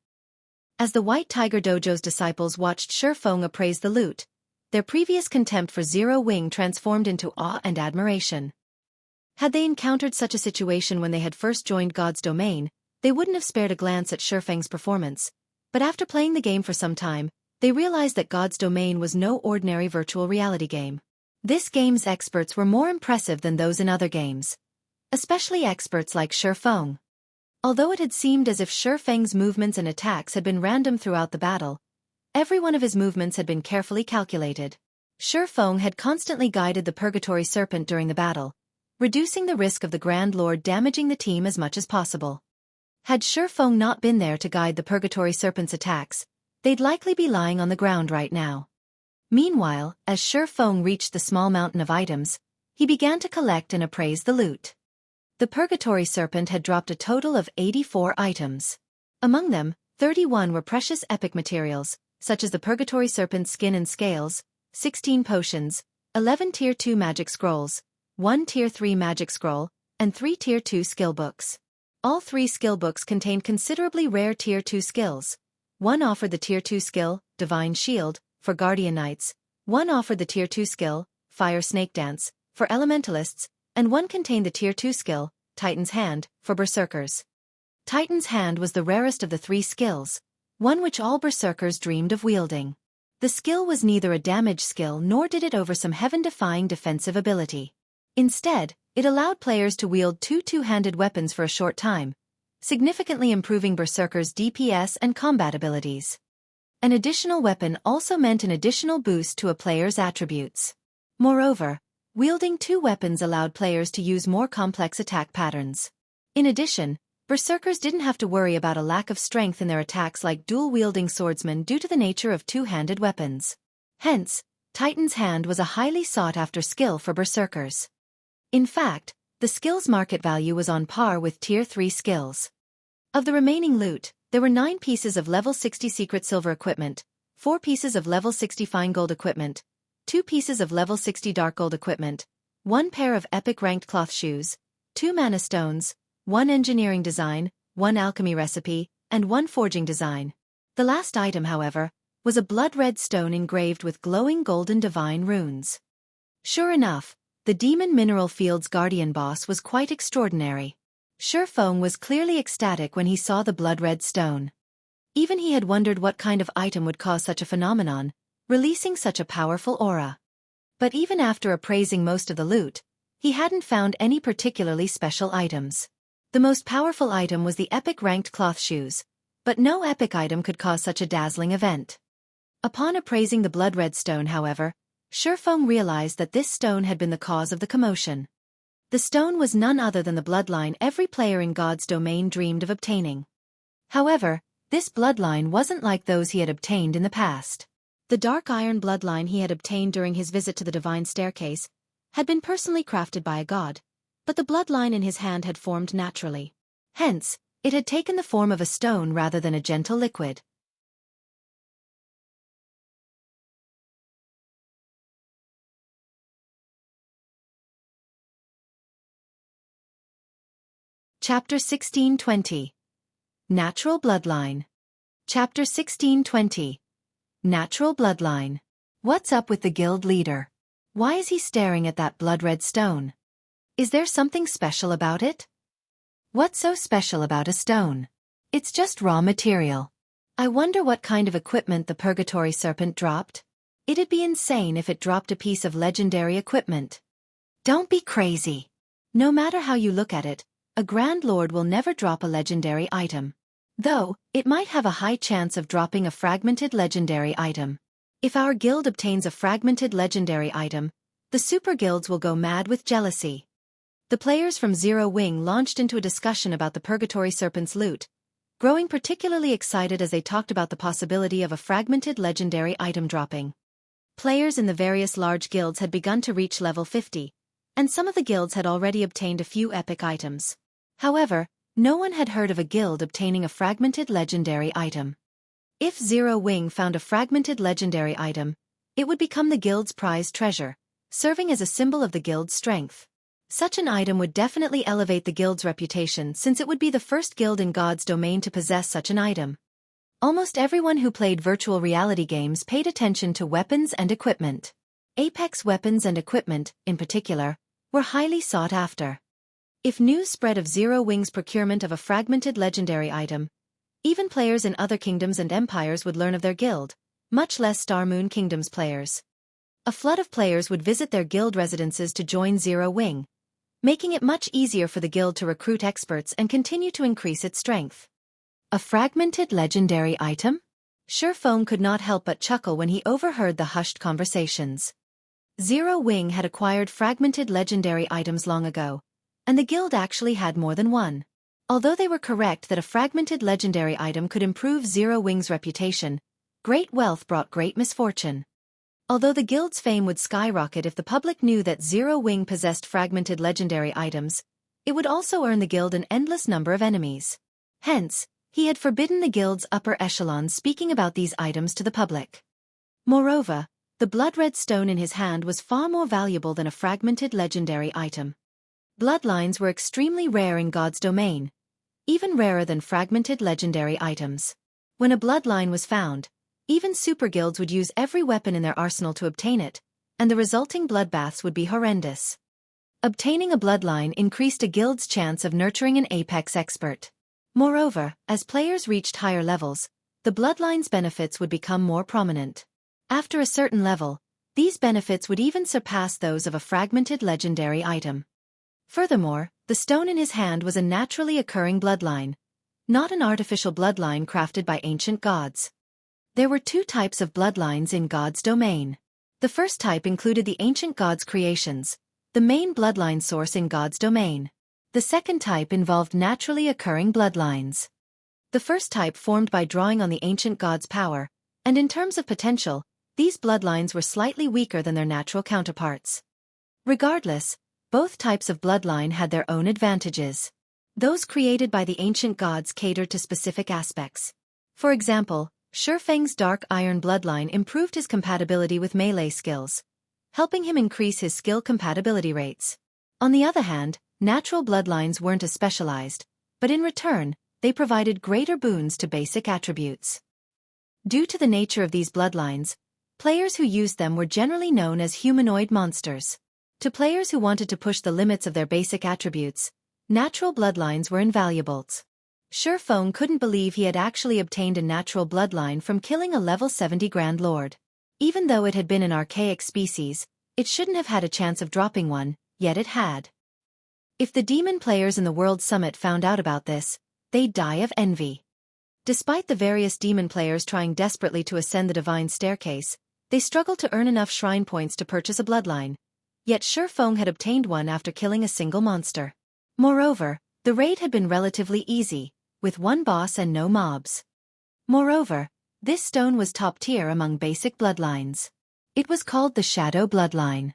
As the White Tiger Dojo's disciples watched Xueqi appraise the loot, their previous contempt for Zero Wing transformed into awe and admiration. Had they encountered such a situation when they had first joined God's domain, they wouldn't have spared a glance at Xueqi's performance, but after playing the game for some time, they realized that God's domain was no ordinary virtual reality game. This game's experts were more impressive than those in other games, especially experts like Xueqi. Although it had seemed as if Xueqi's movements and attacks had been random throughout the battle, every one of his movements had been carefully calculated. Xueqi had constantly guided the Purgatory Serpent during the battle, reducing the risk of the Grand Lord damaging the team as much as possible. Had Xueqi not been there to guide the Purgatory Serpent's attacks, they'd likely be lying on the ground right now. Meanwhile, as Xueqi reached the small mountain of items, he began to collect and appraise the loot. The Purgatory Serpent had dropped a total of 84 items. Among them, 31 were precious epic materials, such as the Purgatory Serpent's skin and scales, 16 potions, 11 Tier 2 magic scrolls, 1 Tier 3 magic scroll, and 3 Tier 2 skill books. All 3 skill books contained considerably rare Tier 2 skills. One offered the Tier 2 skill, Divine Shield, for Guardian Knights, one offered the Tier 2 skill, Fire Snake Dance, for Elementalists, and one contained the Tier 2 skill, Titan's Hand, for Berserkers. Titan's Hand was the rarest of the 3 skills, one which all Berserkers dreamed of wielding. The skill was neither a damage skill nor did it over some heaven-defying defensive ability. Instead, it allowed players to wield 2 two-handed weapons for a short time, significantly improving Berserkers' DPS and combat abilities. An additional weapon also meant an additional boost to a player's attributes. Moreover, wielding 2 weapons allowed players to use more complex attack patterns. In addition, Berserkers didn't have to worry about a lack of strength in their attacks like dual-wielding swordsmen due to the nature of two-handed weapons. Hence, Titan's Hand was a highly sought-after skill for Berserkers. In fact, the skill's market value was on par with Tier 3 skills. Of the remaining loot, there were 9 pieces of level 60 secret silver equipment, 4 pieces of level 60 fine gold equipment, 2 pieces of level 60 dark gold equipment, 1 pair of epic ranked cloth shoes, 2 mana stones, 1 engineering design, 1 alchemy recipe, and 1 forging design. The last item, however, was a blood-red stone engraved with glowing golden divine runes. Sure enough, the Demon Mineral Field's guardian boss was quite extraordinary. Xueqi was clearly ecstatic when he saw the blood-red stone. Even he had wondered what kind of item would cause such a phenomenon, releasing such a powerful aura. But even after appraising most of the loot, he hadn't found any particularly special items. The most powerful item was the epic ranked cloth shoes, but no epic item could cause such a dazzling event. Upon appraising the blood-red stone, however, Xueqi realized that this stone had been the cause of the commotion. The stone was none other than the bloodline every player in God's domain dreamed of obtaining. However, this bloodline wasn't like those he had obtained in the past. The dark iron bloodline he had obtained during his visit to the Divine Staircase had been personally crafted by a god, but the bloodline in his hand had formed naturally. Hence, it had taken the form of a stone rather than a gentle liquid. Chapter 1620. Natural Bloodline. Chapter 1620. Natural Bloodline. What's up with the guild leader? Why is he staring at that blood-red stone? Is there something special about it? What's so special about a stone? It's just raw material. I wonder what kind of equipment the Purgatory Serpent dropped. It'd be insane if it dropped a piece of legendary equipment. Don't be crazy. No matter how you look at it, a Grand Lord will never drop a legendary item. Though, it might have a high chance of dropping a fragmented legendary item. If our guild obtains a fragmented legendary item, the super guilds will go mad with jealousy. The players from Zero Wing launched into a discussion about the Purgatory Serpent's loot, growing particularly excited as they talked about the possibility of a fragmented legendary item dropping. Players in the various large guilds had begun to reach level 50, and some of the guilds had already obtained a few epic items. However, no one had heard of a guild obtaining a fragmented legendary item. If Zero Wing found a fragmented legendary item, it would become the guild's prized treasure, serving as a symbol of the guild's strength. Such an item would definitely elevate the guild's reputation since it would be the first guild in God's domain to possess such an item. Almost everyone who played virtual reality games paid attention to weapons and equipment. Apex weapons and equipment, in particular, were highly sought after. If news spread of Zero Wing's procurement of a fragmented legendary item, even players in other kingdoms and empires would learn of their guild, much less Star Moon Kingdom's players. A flood of players would visit their guild residences to join Zero Wing, making it much easier for the guild to recruit experts and continue to increase its strength. A fragmented legendary item? Xueqi could not help but chuckle when he overheard the hushed conversations. Zero Wing had acquired fragmented legendary items long ago, and the guild actually had more than one. Although they were correct that a fragmented legendary item could improve Zero Wing's reputation, great wealth brought great misfortune. Although the guild's fame would skyrocket if the public knew that Zero Wing possessed fragmented legendary items, it would also earn the guild an endless number of enemies. Hence, he had forbidden the guild's upper echelons speaking about these items to the public. Moreover, the blood-red stone in his hand was far more valuable than a fragmented legendary item. Bloodlines were extremely rare in God's domain, even rarer than fragmented legendary items. When a bloodline was found, even super guilds would use every weapon in their arsenal to obtain it, and the resulting bloodbaths would be horrendous. Obtaining a bloodline increased a guild's chance of nurturing an apex expert. Moreover, as players reached higher levels, the bloodline's benefits would become more prominent. After a certain level, these benefits would even surpass those of a fragmented legendary item. Furthermore, the stone in his hand was a naturally occurring bloodline, not an artificial bloodline crafted by ancient gods. There were two types of bloodlines in God's domain. The first type included the ancient gods' creations, the main bloodline source in God's domain. The second type involved naturally occurring bloodlines. The first type formed by drawing on the ancient gods' power, and in terms of potential, these bloodlines were slightly weaker than their natural counterparts. Regardless, both types of bloodline had their own advantages. Those created by the ancient gods catered to specific aspects. For example, Xueqi's dark iron bloodline improved his compatibility with melee skills, helping him increase his skill compatibility rates. On the other hand, natural bloodlines weren't as specialized, but in return, they provided greater boons to basic attributes. Due to the nature of these bloodlines, players who used them were generally known as humanoid monsters. To players who wanted to push the limits of their basic attributes, natural bloodlines were invaluable. Xueqi couldn't believe he had actually obtained a natural bloodline from killing a level 70 Grand Lord. Even though it had been an archaic species, it shouldn't have had a chance of dropping one, yet it had. If the demon players in the World Summit found out about this, they'd die of envy. Despite the various demon players trying desperately to ascend the divine staircase, they struggled to earn enough shrine points to purchase a bloodline. Yet Xueqi had obtained one after killing a single monster. Moreover, the raid had been relatively easy, with one boss and no mobs. Moreover, this stone was top tier among basic bloodlines. It was called the Shadow Bloodline.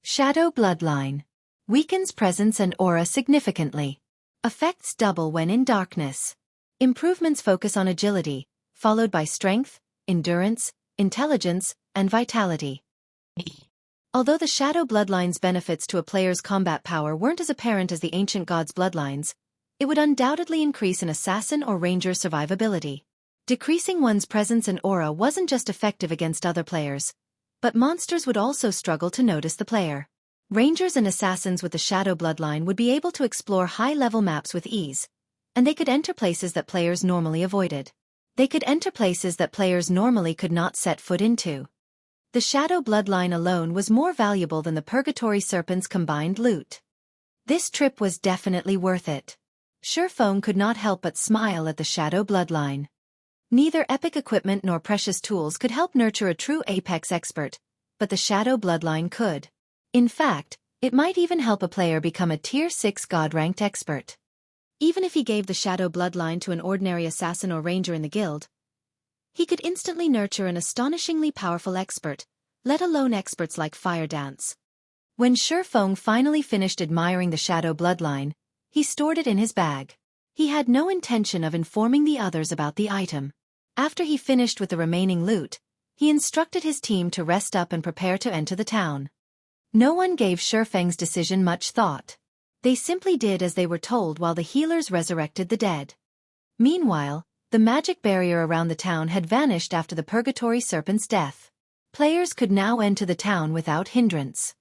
Shadow Bloodline. Weakens presence and aura significantly. Effects double when in darkness. Improvements focus on agility, followed by strength, endurance, intelligence, and vitality. Although the Shadow Bloodline's benefits to a player's combat power weren't as apparent as the ancient gods' bloodlines, it would undoubtedly increase an assassin or ranger's survivability. Decreasing one's presence and aura wasn't just effective against other players, But monsters would also struggle to notice the player. Rangers and assassins with the Shadow Bloodline would be able to explore high-level maps with ease, and they could enter places that players normally avoided. They could enter places that players normally could not set foot into. The Shadow Bloodline alone was more valuable than the Purgatory Serpent's combined loot. This trip was definitely worth it. Xueqi could not help but smile at the Shadow Bloodline. Neither epic equipment nor precious tools could help nurture a true Apex expert, but the Shadow Bloodline could. In fact, it might even help a player become a Tier 6 God-ranked expert. Even if he gave the Shadow Bloodline to an ordinary assassin or ranger in the guild, he could instantly nurture an astonishingly powerful expert, let alone experts like Fire Dance. When Xueqi finally finished admiring the Shadow Bloodline, he stored it in his bag. He had no intention of informing the others about the item. After he finished with the remaining loot, he instructed his team to rest up and prepare to enter the town. No one gave Xueqi's decision much thought. They simply did as they were told while the healers resurrected the dead. Meanwhile, the magic barrier around the town had vanished after the Purgatory Serpent's death. Players could now enter the town without hindrance.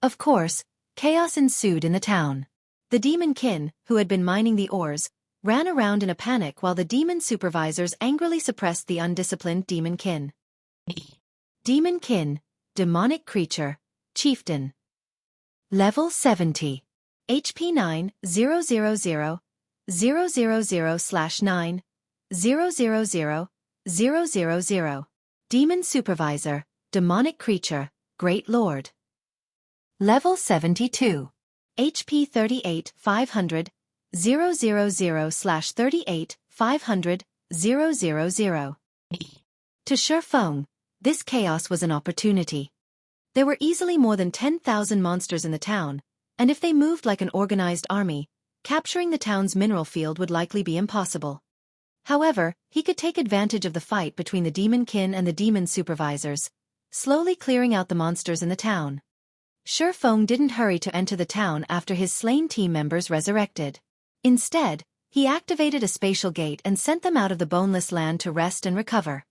Of course, chaos ensued in the town. The demon kin, who had been mining the ores, ran around in a panic while the demon supervisors angrily suppressed the undisciplined demon kin. Demon kin, demonic creature, chieftain. Level 70. HP 9, 000, 000/9, 000, 000. Demon supervisor, demonic creature, great lord. Level 72. HP 38, 500, 000/38, 500, 000. To Xueqi, this chaos was an opportunity. There were easily more than 10,000 monsters in the town, and if they moved like an organized army, capturing the town's mineral field would likely be impossible. However, he could take advantage of the fight between the demon kin and the demon supervisors, slowly clearing out the monsters in the town. Xueqi didn't hurry to enter the town after his slain team members resurrected. Instead, he activated a spatial gate and sent them out of the Boneless land to rest and recover.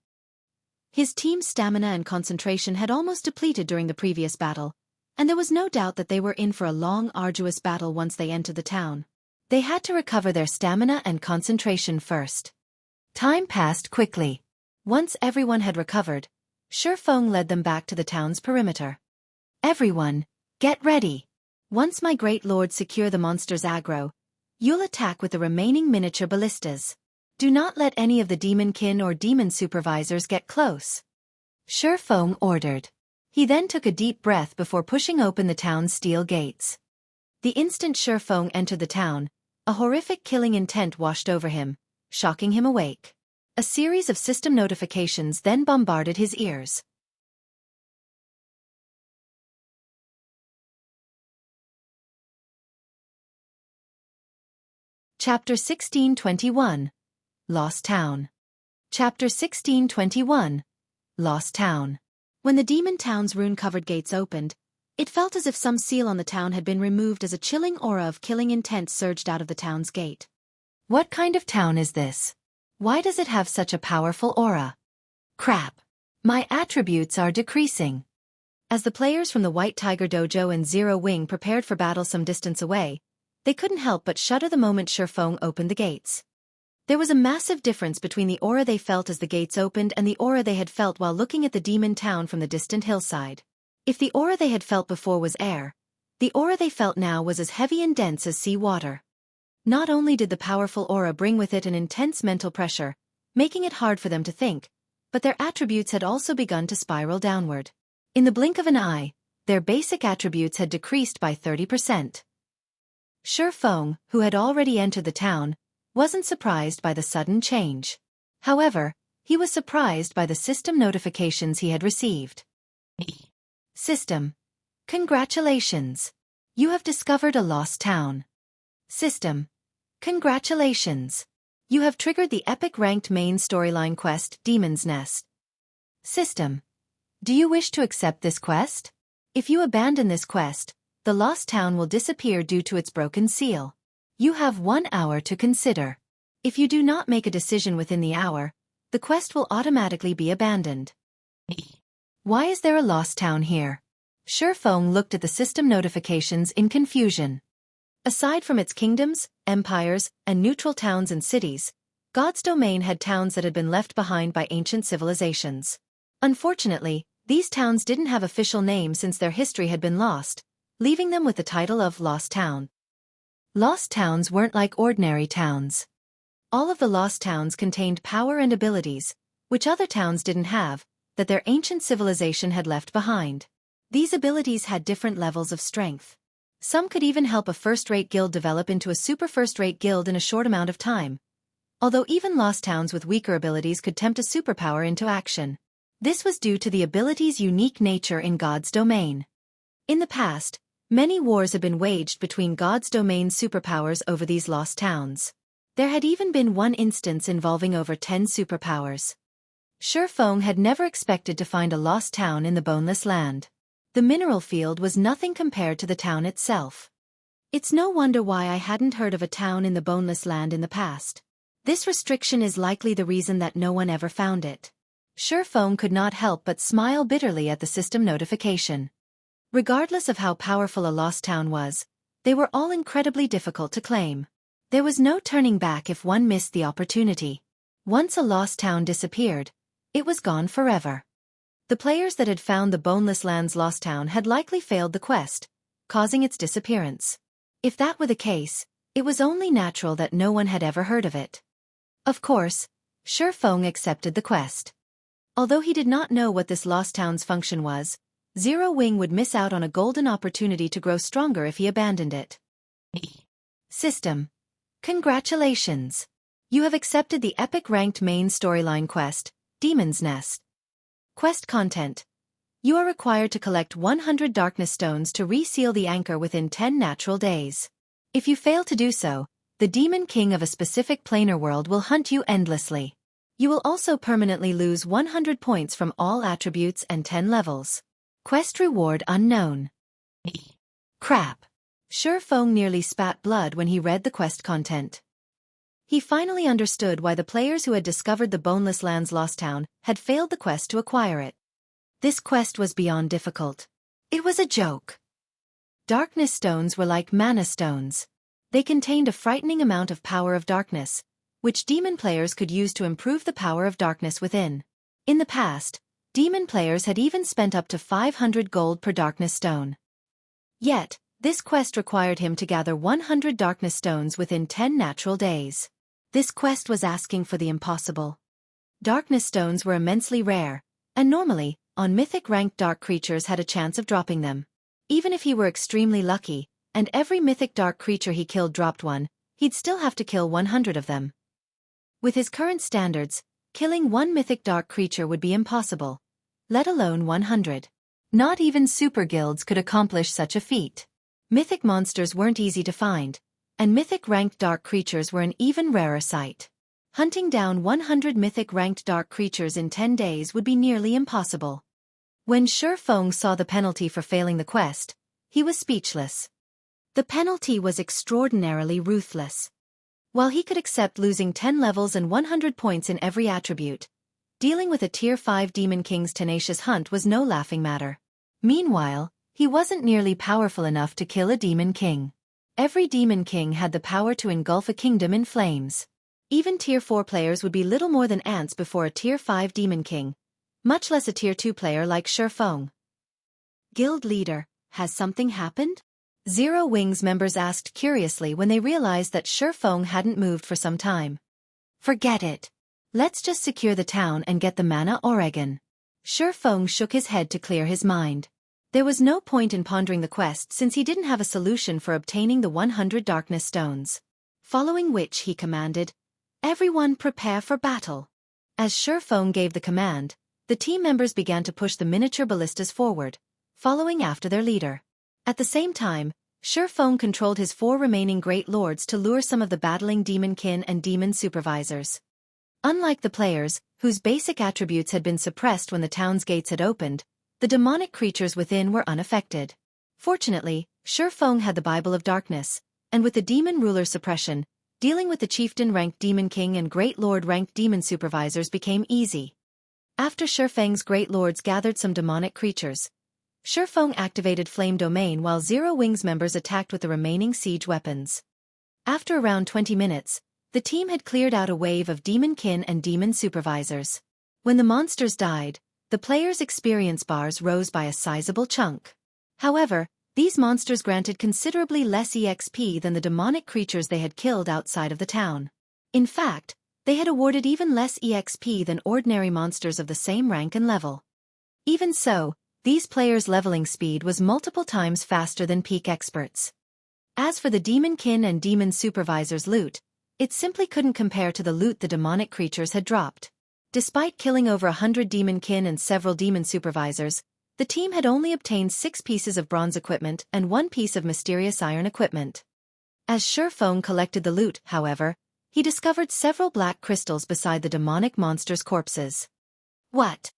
His team's stamina and concentration had almost depleted during the previous battle, and there was no doubt that they were in for a long, arduous battle once they entered the town. They had to recover their stamina and concentration first. Time passed quickly. Once everyone had recovered, Xueqi led them back to the town's perimeter. Everyone, get ready. Once my great lord secure the monster's aggro, you'll attack with the remaining miniature ballistas. Do not let any of the demon kin or demon supervisors get close. Xueqi ordered. He then took a deep breath before pushing open the town's steel gates. The instant Xueqi entered the town, a horrific killing intent washed over him, shocking him awake. A series of system notifications then bombarded his ears. Chapter 1621. Lost Town. Chapter 1621. Lost Town. When the demon town's rune-covered gates opened, it felt as if some seal on the town had been removed as a chilling aura of killing intent surged out of the town's gate. What kind of town is this? Why does it have such a powerful aura? Crap. My attributes are decreasing. As the players from the White Tiger Dojo and Zero Wing prepared for battle some distance away, they couldn't help but shudder the moment Xueqi opened the gates. There was a massive difference between the aura they felt as the gates opened and the aura they had felt while looking at the demon town from the distant hillside. If the aura they had felt before was air, the aura they felt now was as heavy and dense as sea water. Not only did the powerful aura bring with it an intense mental pressure, making it hard for them to think, but their attributes had also begun to spiral downward. In the blink of an eye, their basic attributes had decreased by 30%. Xueqi, who had already entered the town, wasn't surprised by the sudden change. However, he was surprised by the system notifications he had received. System. Congratulations. You have discovered a lost town. System. Congratulations. You have triggered the epic ranked main storyline quest, Demon's Nest. System. Do you wish to accept this quest? If you abandon this quest, the lost town will disappear due to its broken seal. You have 1 hour to consider. If you do not make a decision within the hour, the quest will automatically be abandoned. Why is there a lost town here? Xueqi looked at the system notifications in confusion. Aside from its kingdoms, empires, and neutral towns and cities, God's domain had towns that had been left behind by ancient civilizations. Unfortunately, these towns didn't have official names since their history had been lost, leaving them with the title of Lost Town. Lost towns weren't like ordinary towns. All of the lost towns contained power and abilities, which other towns didn't have, that their ancient civilization had left behind. These abilities had different levels of strength. Some could even help a first-rate guild develop into a super first-rate guild in a short amount of time. Although even lost towns with weaker abilities could tempt a superpower into action. This was due to the ability's unique nature in God's domain. In the past, many wars had been waged between God's domain superpowers over these lost towns. There had even been one instance involving over 10 superpowers. Xueqi had never expected to find a lost town in the Boneless land. The mineral field was nothing compared to the town itself. It's no wonder why I hadn't heard of a town in the Boneless land in the past. This restriction is likely the reason that no one ever found it. Xueqi could not help but smile bitterly at the system notification. Regardless of how powerful a lost town was, they were all incredibly difficult to claim. There was no turning back if one missed the opportunity. Once a lost town disappeared, it was gone forever. The players that had found the Boneless Land's lost town had likely failed the quest, causing its disappearance. If that were the case, it was only natural that no one had ever heard of it. Of course, Xueqi accepted the quest. Although he did not know what this lost town's function was, Zero Wing would miss out on a golden opportunity to grow stronger if he abandoned it. System. Congratulations! You have accepted the epic ranked main storyline quest, Demon's Nest. Quest content. You are required to collect 100 darkness stones to reseal the anchor within 10 natural days. If you fail to do so, the Demon King of a specific planar world will hunt you endlessly. You will also permanently lose 100 points from all attributes and 10 levels. Quest reward unknown. Crap. Xueqi nearly spat blood when he read the quest content. He finally understood why the players who had discovered the Boneless Land's lost town had failed the quest to acquire it. This quest was beyond difficult. It was a joke. Darkness stones were like mana stones. They contained a frightening amount of power of darkness, which demon players could use to improve the power of darkness within. In the past, demon players had even spent up to 500 gold per darkness stone. Yet, this quest required him to gather 100 darkness stones within 10 natural days. This quest was asking for the impossible. Darkness stones were immensely rare, and normally, on mythic ranked dark creatures had a chance of dropping them. Even if he were extremely lucky, and every mythic dark creature he killed dropped one, he'd still have to kill 100 of them. With his current standards, killing one mythic dark creature would be impossible, let alone 100. Not even super guilds could accomplish such a feat. Mythic monsters weren't easy to find, and mythic ranked dark creatures were an even rarer sight. Hunting down 100 mythic ranked dark creatures in 10 days would be nearly impossible. When Xueqi saw the penalty for failing the quest, he was speechless. The penalty was extraordinarily ruthless. While he could accept losing 10 levels and 100 points in every attribute, dealing with a Tier 5 Demon King's tenacious hunt was no laughing matter. Meanwhile, he wasn't nearly powerful enough to kill a Demon King. Every Demon King had the power to engulf a kingdom in flames. Even Tier 4 players would be little more than ants before a Tier 5 Demon King, much less a Tier 2 player like Xueqi. Guild leader, has something happened? Zero Wings members asked curiously when they realized that Xueqi hadn't moved for some time. Forget it. Let's just secure the town and get the mana Oregon. Xueqi shook his head to clear his mind. There was no point in pondering the quest since he didn't have a solution for obtaining the 100 darkness stones. Following which he commanded, "Everyone prepare for battle." As Xueqi gave the command, the team members began to push the miniature ballistas forward, following after their leader. At the same time, Xueqi controlled his 4 remaining Great Lords to lure some of the battling demon kin and demon supervisors. Unlike the players, whose basic attributes had been suppressed when the town's gates had opened, the demonic creatures within were unaffected. Fortunately, Xueqi had the Bible of Darkness, and with the demon ruler suppression, dealing with the chieftain-ranked demon king and Great Lord-ranked demon supervisors became easy. After Shifeng's great lords gathered some demonic creatures, Shifeng activated Flame Domain while Zero Wings members attacked with the remaining siege weapons. After around 20 minutes, the team had cleared out a wave of demon kin and demon supervisors. When the monsters died, the players' experience bars rose by a sizable chunk. However, these monsters granted considerably less EXP than the demonic creatures they had killed outside of the town. In fact, they had awarded even less EXP than ordinary monsters of the same rank and level. Even so, these players' leveling speed was multiple times faster than peak experts. As for the demon kin and demon supervisors' loot, it simply couldn't compare to the loot the demonic creatures had dropped. Despite killing over 100 demon kin and several demon supervisors, the team had only obtained 6 pieces of bronze equipment and 1 piece of mysterious iron equipment. As Shifeng collected the loot, however, he discovered several black crystals beside the demonic monsters' corpses. What?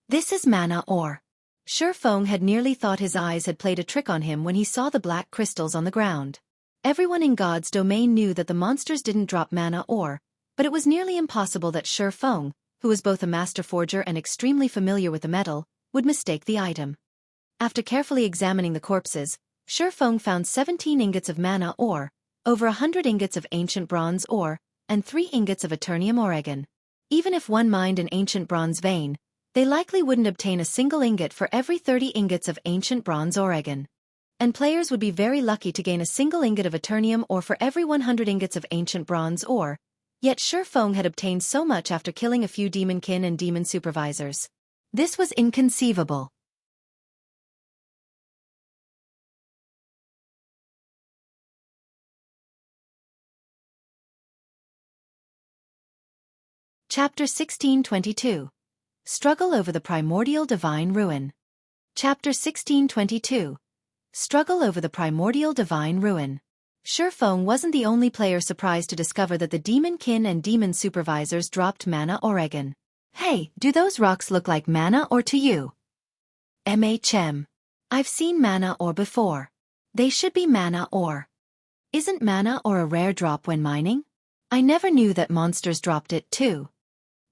This is mana ore. Shifeng had nearly thought his eyes had played a trick on him when he saw the black crystals on the ground. Everyone in God's domain knew that the monsters didn't drop mana ore, but it was nearly impossible that Shifeng, who was both a master forger and extremely familiar with the metal, would mistake the item. After carefully examining the corpses, Shifeng found 17 ingots of mana ore, over 100 ingots of ancient bronze ore, and 3 ingots of Eternium Oregon. Even if one mined an ancient bronze vein, they likely wouldn't obtain a single ingot for every 30 ingots of ancient bronze Oregon. And players would be very lucky to gain a single ingot of Eternium ore for every 100 ingots of ancient bronze ore, yet Shifeng had obtained so much after killing a few demon kin and demon supervisors. This was inconceivable. Chapter 1622. Struggle over the Primordial Divine Ruin. Chapter 1622. Struggle over the Primordial Divine Ruin. Shifeng wasn't the only player surprised to discover that the demon kin and demon supervisors dropped mana Oregon. Hey, do those rocks look like mana ore to you? I've seen mana ore before. They should be mana ore. Isn't mana ore a rare drop when mining? I never knew that monsters dropped it too.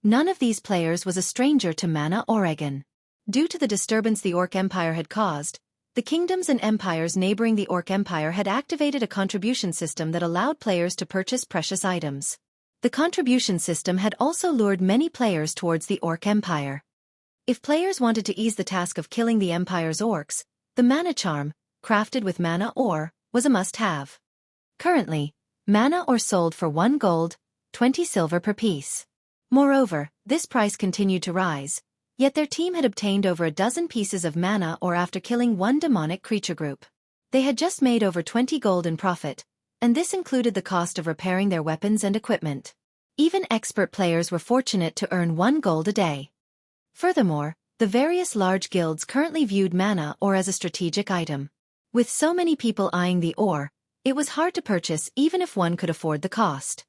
None of these players was a stranger to mana Oregon. Due to the disturbance the Orc Empire had caused, the kingdoms and empires neighboring the Orc Empire had activated a contribution system that allowed players to purchase precious items. The contribution system had also lured many players towards the Orc Empire. If players wanted to ease the task of killing the Empire's orcs, the mana charm, crafted with mana ore, was a must-have. Currently, mana ore sold for 1 gold, 20 silver per piece. Moreover, this price continued to rise, yet their team had obtained over a dozen pieces of mana ore after killing 1 demonic creature group. They had just made over 20 gold in profit, and this included the cost of repairing their weapons and equipment. Even expert players were fortunate to earn 1 gold a day. Furthermore, the various large guilds currently viewed mana ore as a strategic item. With so many people eyeing the ore, it was hard to purchase even if one could afford the cost.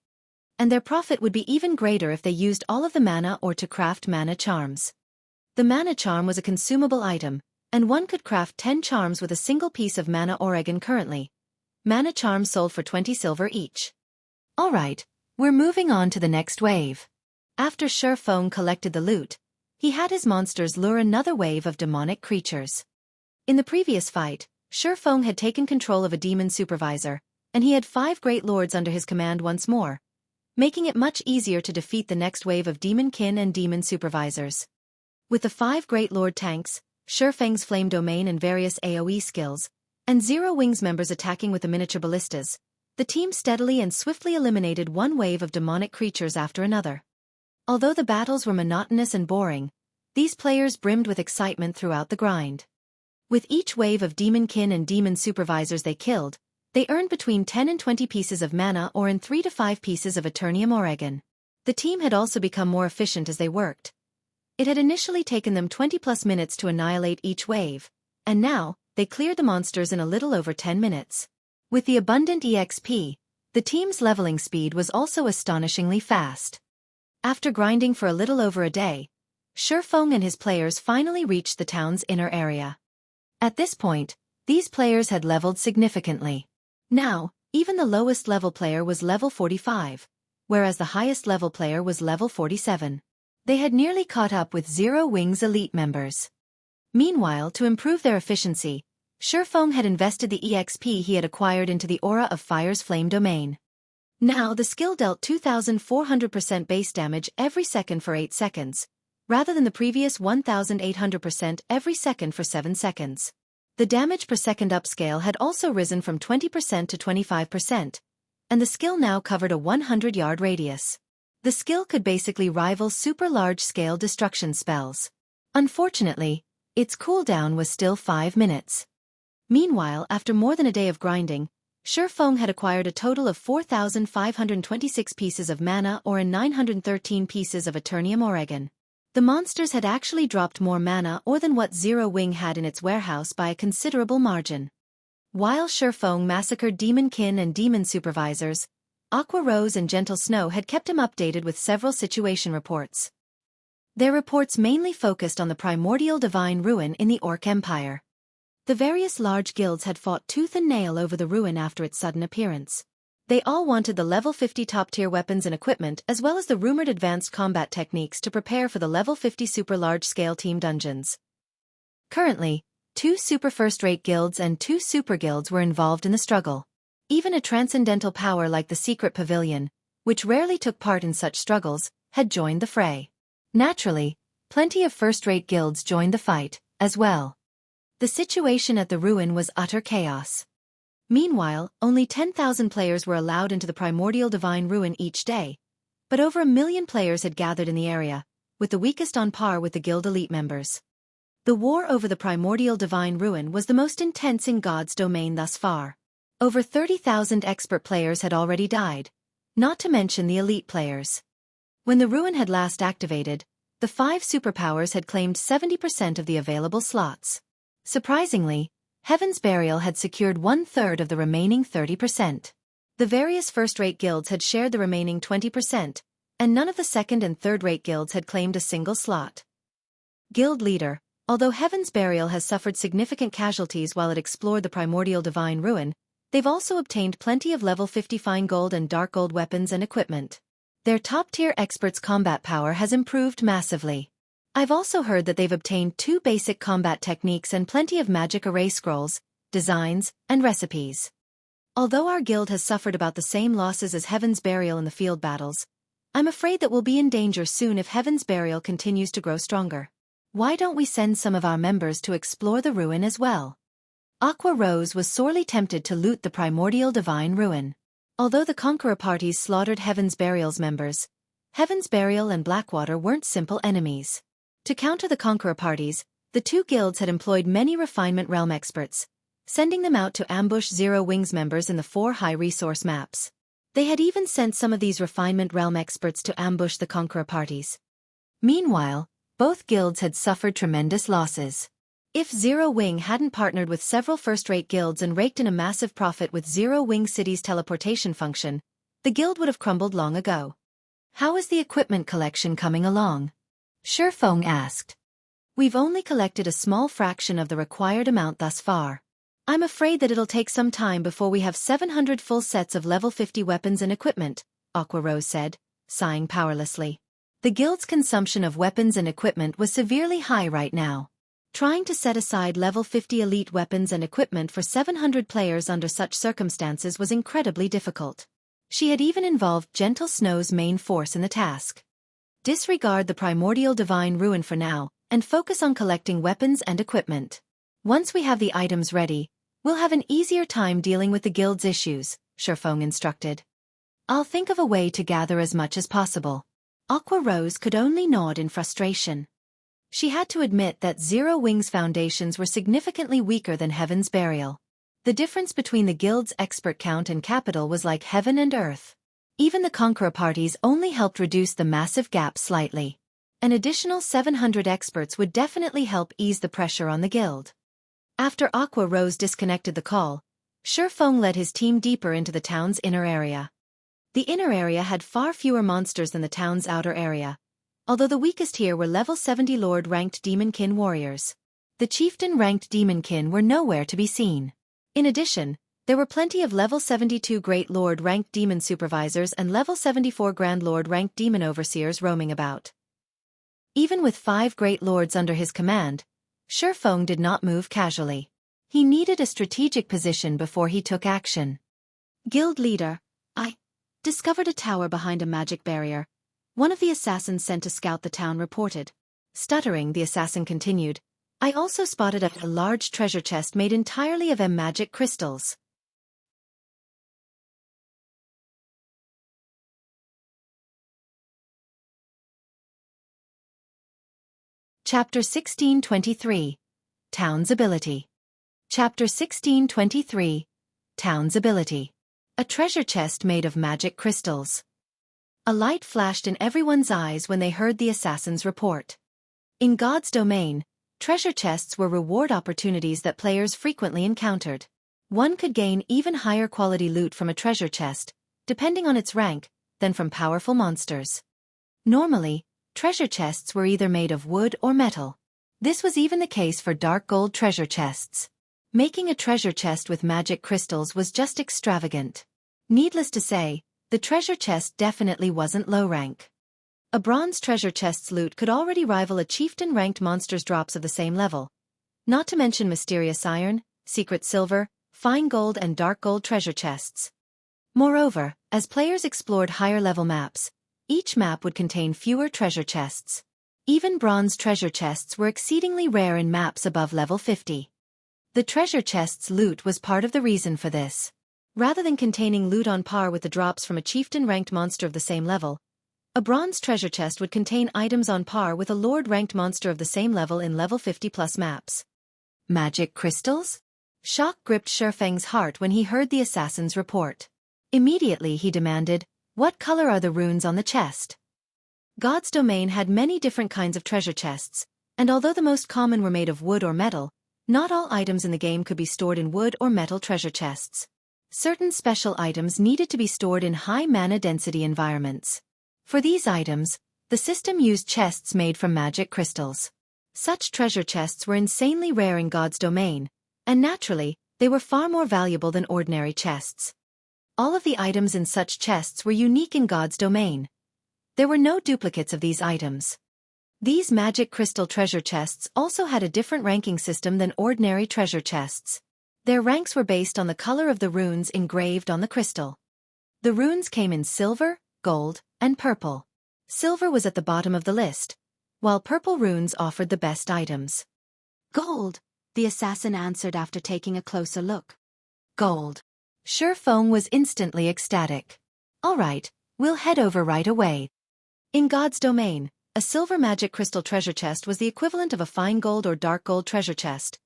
And their profit would be even greater if they used all of the mana ore to craft mana charms. The mana charm was a consumable item, and one could craft 10 charms with a single piece of mana Oregon currently. Mana charms sold for 20 silver each. Alright, we're moving on to the next wave. After Shifeng collected the loot, he had his monsters lure another wave of demonic creatures. In the previous fight, Shifeng had taken control of a demon supervisor, and he had 5 great lords under his command once more, making it much easier to defeat the next wave of demon kin and demon supervisors. With the 5 great lord tanks, Shifeng's flame domain and various AoE skills, and Zero Wings members attacking with the miniature ballistas, the team steadily and swiftly eliminated one wave of demonic creatures after another. Although the battles were monotonous and boring, these players brimmed with excitement throughout the grind. With each wave of demon kin and demon supervisors they killed, they earned between 10 and 20 pieces of mana ore and 3 to 5 pieces of Eternium Oregon. The team had also become more efficient as they worked. It had initially taken them 20+ minutes to annihilate each wave, and now, they cleared the monsters in a little over 10 minutes. With the abundant EXP, the team's leveling speed was also astonishingly fast. After grinding for a little over a day, Shifeng and his players finally reached the town's inner area. At this point, these players had leveled significantly. Now, even the lowest level player was level 45, whereas the highest level player was level 47. They had nearly caught up with Zero Wing's elite members. Meanwhile, to improve their efficiency, Xueqi had invested the EXP he had acquired into the Aura of Fire's flame domain. Now the skill dealt 2,400% base damage every second for 8 seconds, rather than the previous 1,800% every second for 7 seconds. The damage per second upscale had also risen from 20% to 25%, and the skill now covered a 100-yard radius. The skill could basically rival super large-scale destruction spells. Unfortunately, its cooldown was still 5 minutes. Meanwhile, after more than a day of grinding, Xueqi had acquired a total of 4,526 pieces of mana and 913 pieces of Eternium Oregon. The monsters had actually dropped more mana than what Zero Wing had in its warehouse by a considerable margin. While Xueqi massacred Demon Kin and Demon Supervisors, Aqua Rose and Gentle Snow had kept him updated with several situation reports. Their reports mainly focused on the Primordial Divine Ruin in the Orc Empire. The various large guilds had fought tooth and nail over the ruin after its sudden appearance. They all wanted the level 50 top-tier weapons and equipment as well as the rumored advanced combat techniques to prepare for the level 50 super large-scale team dungeons. Currently, 2 super first-rate guilds and 2 super guilds were involved in the struggle. Even a transcendental power like the Secret Pavilion, which rarely took part in such struggles, had joined the fray. Naturally, plenty of first-rate guilds joined the fight, as well. The situation at the ruin was utter chaos. Meanwhile, only 10,000 players were allowed into the Primordial Divine Ruin each day, but over 1 million players had gathered in the area, with the weakest on par with the guild elite members. The war over the Primordial Divine Ruin was the most intense in God's domain thus far. Over 30,000 expert players had already died, not to mention the elite players. When the ruin had last activated, the 5 superpowers had claimed 70% of the available slots. Surprisingly, Heaven's Burial had secured 1/3 of the remaining 30%. The various first-rate guilds had shared the remaining 20%, and none of the second- and third-rate guilds had claimed a single slot. Guild Leader, although Heaven's Burial has suffered significant casualties while it explored the Primordial Divine Ruin, they've also obtained plenty of level 50 fine gold and dark gold weapons and equipment. Their top-tier experts' combat power has improved massively. I've also heard that they've obtained 2 basic combat techniques and plenty of magic array scrolls, designs, and recipes. Although our guild has suffered about the same losses as Heaven's Burial in the field battles, I'm afraid that we'll be in danger soon if Heaven's Burial continues to grow stronger. Why don't we send some of our members to explore the ruin as well? Aqua Rose was sorely tempted to loot the Primordial Divine Ruin. Although the Conqueror parties slaughtered Heaven's Burial's members, Heaven's Burial and Blackwater weren't simple enemies. To counter the Conqueror parties, the 2 guilds had employed many Refinement Realm experts, sending them out to ambush Zero Wing's members in the 4 high-resource maps. They had even sent some of these Refinement Realm experts to ambush the Conqueror parties. Meanwhile, both guilds had suffered tremendous losses. If Zero Wing hadn't partnered with several first-rate guilds and raked in a massive profit with Zero Wing City's teleportation function, the guild would have crumbled long ago. How is the equipment collection coming along? Xueqi asked. We've only collected a small fraction of the required amount thus far. I'm afraid that it'll take some time before we have 700 full sets of level 50 weapons and equipment, Aqua Rose said, sighing powerlessly. The guild's consumption of weapons and equipment was severely high right now. Trying to set aside level 50 elite weapons and equipment for 700 players under such circumstances was incredibly difficult. She had even involved Gentle Snow's main force in the task. Disregard the Primordial Divine Ruin for now, and focus on collecting weapons and equipment. Once we have the items ready, we'll have an easier time dealing with the guild's issues, Xueqi instructed. I'll think of a way to gather as much as possible. Aqua Rose could only nod in frustration. She had to admit that Zero Wing's foundations were significantly weaker than Heaven's Burial. The difference between the guild's expert count and capital was like heaven and earth. Even the Conqueror parties only helped reduce the massive gap slightly. An additional 700 experts would definitely help ease the pressure on the guild. After Aqua Rose disconnected the call, Xueqi led his team deeper into the town's inner area. The inner area had far fewer monsters than the town's outer area, although the weakest here were level 70 Lord-ranked Demonkin warriors. The Chieftain-ranked Demonkin were nowhere to be seen. In addition, there were plenty of level 72 Great Lord-ranked Demon Supervisors and level 74 Grand Lord-ranked Demon Overseers roaming about. Even with 5 great lords under his command, Xueqi did not move casually. He needed a strategic position before he took action. Guild leader, I discovered a tower behind a magic barrier. One of the assassins sent to scout the town reported. Stuttering, the assassin continued, I also spotted a large treasure chest made entirely of magic crystals. Chapter 1623. Town's Ability. Chapter 1623. Town's Ability. A treasure chest made of magic crystals. A light flashed in everyone's eyes when they heard the assassin's report. In God's domain, treasure chests were reward opportunities that players frequently encountered. One could gain even higher quality loot from a treasure chest, depending on its rank, than from powerful monsters. Normally, treasure chests were either made of wood or metal. This was even the case for dark gold treasure chests. Making a treasure chest with magic crystals was just extravagant. Needless to say, the treasure chest definitely wasn't low rank. A bronze treasure chest's loot could already rival a chieftain-ranked monster's drops of the same level. Not to mention mysterious iron, secret silver, fine gold and dark gold treasure chests. Moreover, as players explored higher-level maps, each map would contain fewer treasure chests. Even bronze treasure chests were exceedingly rare in maps above level 50. The treasure chest's loot was part of the reason for this. Rather than containing loot on par with the drops from a chieftain-ranked monster of the same level, a bronze treasure chest would contain items on par with a lord-ranked monster of the same level in level 50+ maps. Magic crystals? Shock gripped Xueqi's heart when he heard the assassin's report. Immediately he demanded, what color are the runes on the chest? God's domain had many different kinds of treasure chests, and although the most common were made of wood or metal, not all items in the game could be stored in wood or metal treasure chests. Certain special items needed to be stored in high mana density environments. For these items, the system used chests made from magic crystals. Such treasure chests were insanely rare in God's domain, and naturally, they were far more valuable than ordinary chests. All of the items in such chests were unique in God's domain. There were no duplicates of these items. These magic crystal treasure chests also had a different ranking system than ordinary treasure chests. Their ranks were based on the color of the runes engraved on the crystal. The runes came in silver, gold, and purple. Silver was at the bottom of the list, while purple runes offered the best items. Gold, the assassin answered after taking a closer look. Gold. Xueqi was instantly ecstatic. All right, we'll head over right away. In God's domain, a silver magic crystal treasure chest was the equivalent of a fine gold or dark gold treasure chest.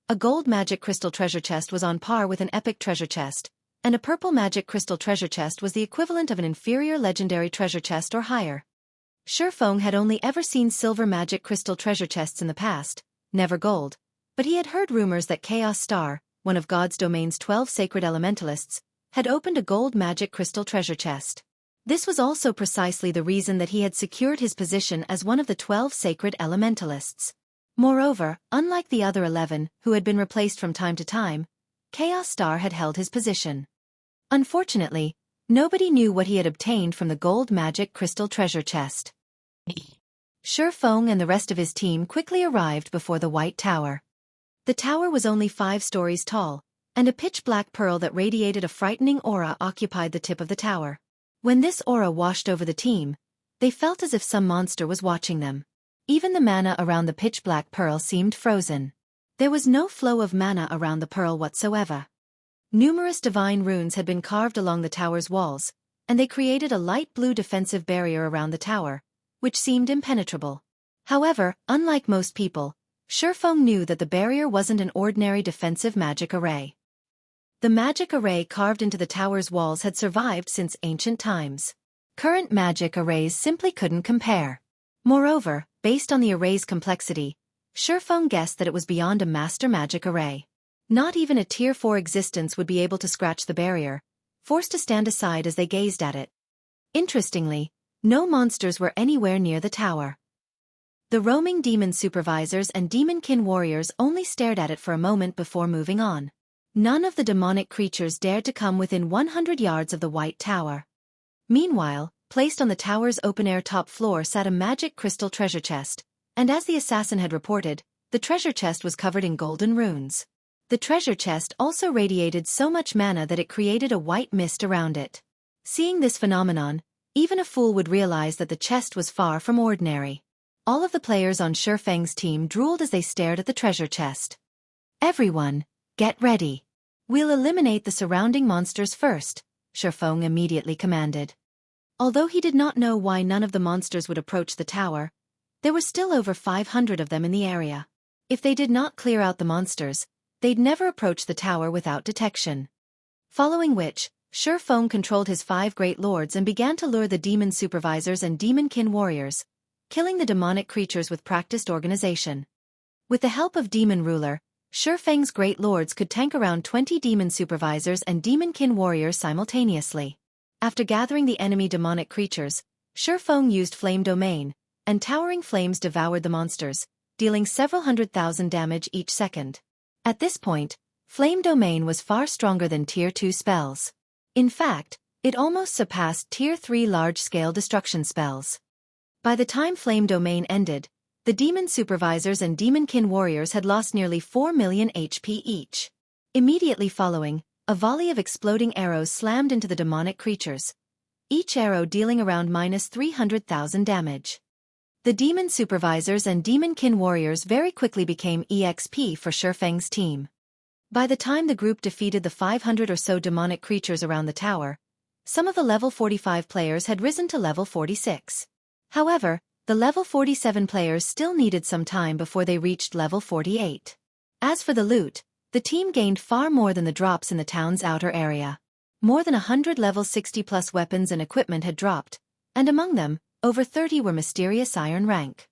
A gold magic crystal treasure chest was on par with an epic treasure chest, and a purple magic crystal treasure chest was the equivalent of an inferior legendary treasure chest or higher. Xueqi had only ever seen silver magic crystal treasure chests in the past, never gold, but he had heard rumors that Chaos Star, one of God's domain's 12 sacred elementalists, had opened a gold magic crystal treasure chest. This was also precisely the reason that he had secured his position as one of the 12 sacred elementalists. Moreover, unlike the other 11, who had been replaced from time to time, Chaos Star had held his position. Unfortunately, nobody knew what he had obtained from the gold magic crystal treasure chest. Xueqi and the rest of his team quickly arrived before the White Tower. The tower was only 5 stories tall, and a pitch-black pearl that radiated a frightening aura occupied the tip of the tower. When this aura washed over the team, they felt as if some monster was watching them. Even the mana around the pitch-black pearl seemed frozen. There was no flow of mana around the pearl whatsoever. Numerous divine runes had been carved along the tower's walls, and they created a light blue defensive barrier around the tower, which seemed impenetrable. However, unlike most people, Xueqi knew that the barrier wasn't an ordinary defensive magic array. The magic array carved into the tower's walls had survived since ancient times. Current magic arrays simply couldn't compare. Moreover, based on the array's complexity, Xueqi guessed that it was beyond a master magic array. Not even a Tier 4 existence would be able to scratch the barrier, forced to stand aside as they gazed at it. Interestingly, no monsters were anywhere near the tower. The roaming demon supervisors and demonkin warriors only stared at it for a moment before moving on. None of the demonic creatures dared to come within 100 yards of the White Tower. Meanwhile, Placed on the tower's open-air top floor sat a magic crystal treasure chest, and as the assassin had reported, the treasure chest was covered in golden runes. The treasure chest also radiated so much mana that it created a white mist around it. Seeing this phenomenon, even a fool would realize that the chest was far from ordinary. All of the players on Xueqi's team drooled as they stared at the treasure chest. "Everyone, get ready. We'll eliminate the surrounding monsters first," Xueqi immediately commanded. Although he did not know why none of the monsters would approach the tower, there were still over 500 of them in the area. If they did not clear out the monsters, they'd never approach the tower without detection. Following which, Xueqi controlled his 5 great lords and began to lure the demon supervisors and demon-kin warriors, killing the demonic creatures with practiced organization. With the help of Demon Ruler, Xueqi's great lords could tank around 20 demon supervisors and demon-kin warriors simultaneously. After gathering the enemy demonic creatures, Xueqi used Flame Domain, and towering flames devoured the monsters, dealing several 100,000 damage each second. At this point, Flame Domain was far stronger than Tier 2 spells. In fact, it almost surpassed Tier 3 large-scale destruction spells. By the time Flame Domain ended, the demon supervisors and demon-kin warriors had lost nearly 4 million HP each. Immediately following, a volley of exploding arrows slammed into the demonic creatures, each arrow dealing around -300,000 damage. The demon supervisors and demon-kin warriors very quickly became EXP for Xueqi's team. By the time the group defeated the 500 or so demonic creatures around the tower, some of the level 45 players had risen to level 46. However, the level 47 players still needed some time before they reached level 48. As for the loot, the team gained far more than the drops in the town's outer area. More than 100 level 60+ weapons and equipment had dropped, and among them, over 30 were mysterious iron rank.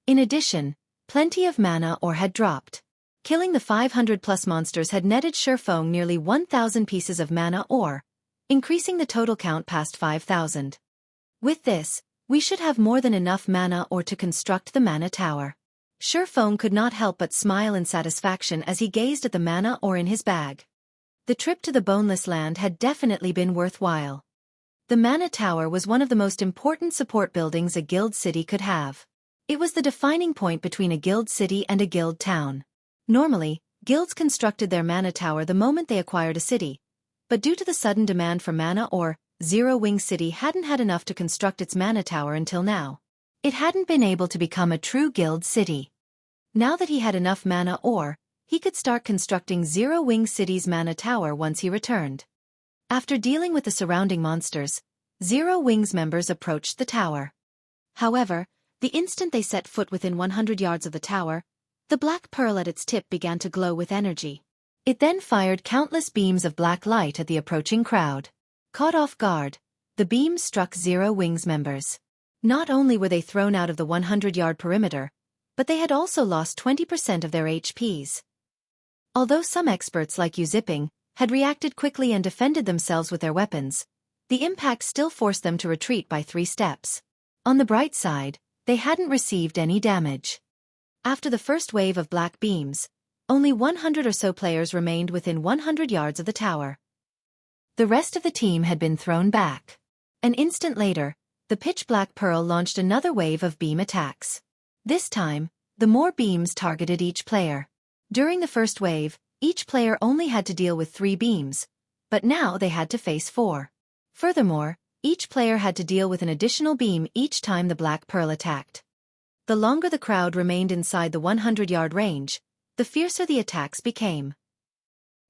In addition, plenty of mana ore had dropped. Killing the 500+ monsters had netted Xueqi nearly 1,000 pieces of mana ore, increasing the total count past 5,000. With this, we should have more than enough mana ore to construct the mana tower. Xueqi could not help but smile in satisfaction as he gazed at the mana ore in his bag. The trip to the Boneless land had definitely been worthwhile. The mana tower was one of the most important support buildings a guild city could have. It was the defining point between a guild city and a guild town. Normally, guilds constructed their mana tower the moment they acquired a city, but due to the sudden demand for mana ore, Zero Wing City hadn't had enough to construct its mana tower until now. It hadn't been able to become a true guild city. Now that he had enough mana ore, he could start constructing Zero Wing City's mana tower once he returned. After dealing with the surrounding monsters, Zero Wing's members approached the tower. However, the instant they set foot within 100 yards of the tower, the black pearl at its tip began to glow with energy. It then fired countless beams of black light at the approaching crowd. Caught off guard, the beams struck Zero Wing's members. Not only were they thrown out of the 100-yard perimeter, but they had also lost 20% of their HPs. Although some experts like Xueqi had reacted quickly and defended themselves with their weapons, the impact still forced them to retreat by 3 steps. On the bright side, they hadn't received any damage. After the first wave of black beams, only 100 or so players remained within 100 yards of the tower. The rest of the team had been thrown back. An instant later, the pitch-black pearl launched another wave of beam attacks. This time, the more beams targeted each player. During the first wave, each player only had to deal with 3 beams, but now they had to face 4. Furthermore, each player had to deal with an additional beam each time the black pearl attacked. The longer the crowd remained inside the 100-yard range, the fiercer the attacks became.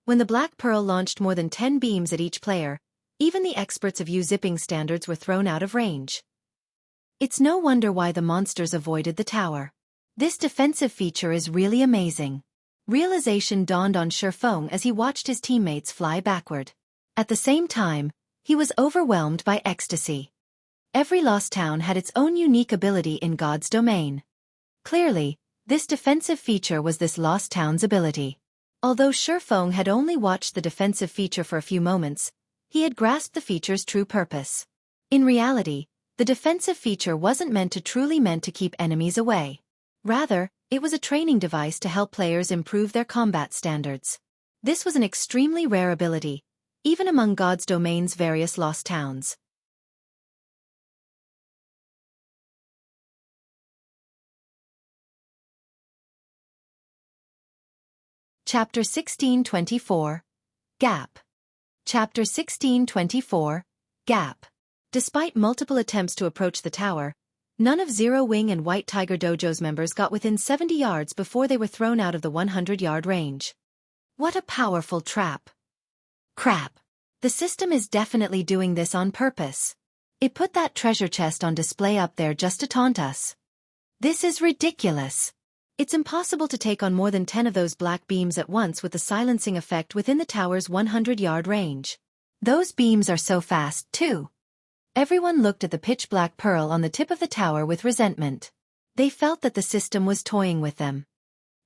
When the black pearl launched more than 10 beams at each player, even the experts of Xueqi standards were thrown out of range. It's no wonder why the monsters avoided the tower. This defensive feature is really amazing. Realization dawned on Xueqi as he watched his teammates fly backward. At the same time, he was overwhelmed by ecstasy. Every lost town had its own unique ability in God's domain. Clearly, this defensive feature was this lost town's ability. Although Xueqi had only watched the defensive feature for a few moments, he had grasped the feature's true purpose. In reality, the defensive feature wasn't meant to keep enemies away. Rather, it was a training device to help players improve their combat standards. This was an extremely rare ability, even among God's domain's various lost towns. Chapter 1624. Gap. Chapter 1624. Gap. Despite multiple attempts to approach the tower, none of Zero Wing and White Tiger Dojo's members got within 70 yards before they were thrown out of the 100-yard range. What a powerful trap. Crap. The system is definitely doing this on purpose. It put that treasure chest on display up there just to taunt us. This is ridiculous. It's impossible to take on more than 10 of those black beams at once with the silencing effect within the tower's 100-yard range. Those beams are so fast, too. Everyone looked at the pitch-black pearl on the tip of the tower with resentment. They felt that the system was toying with them.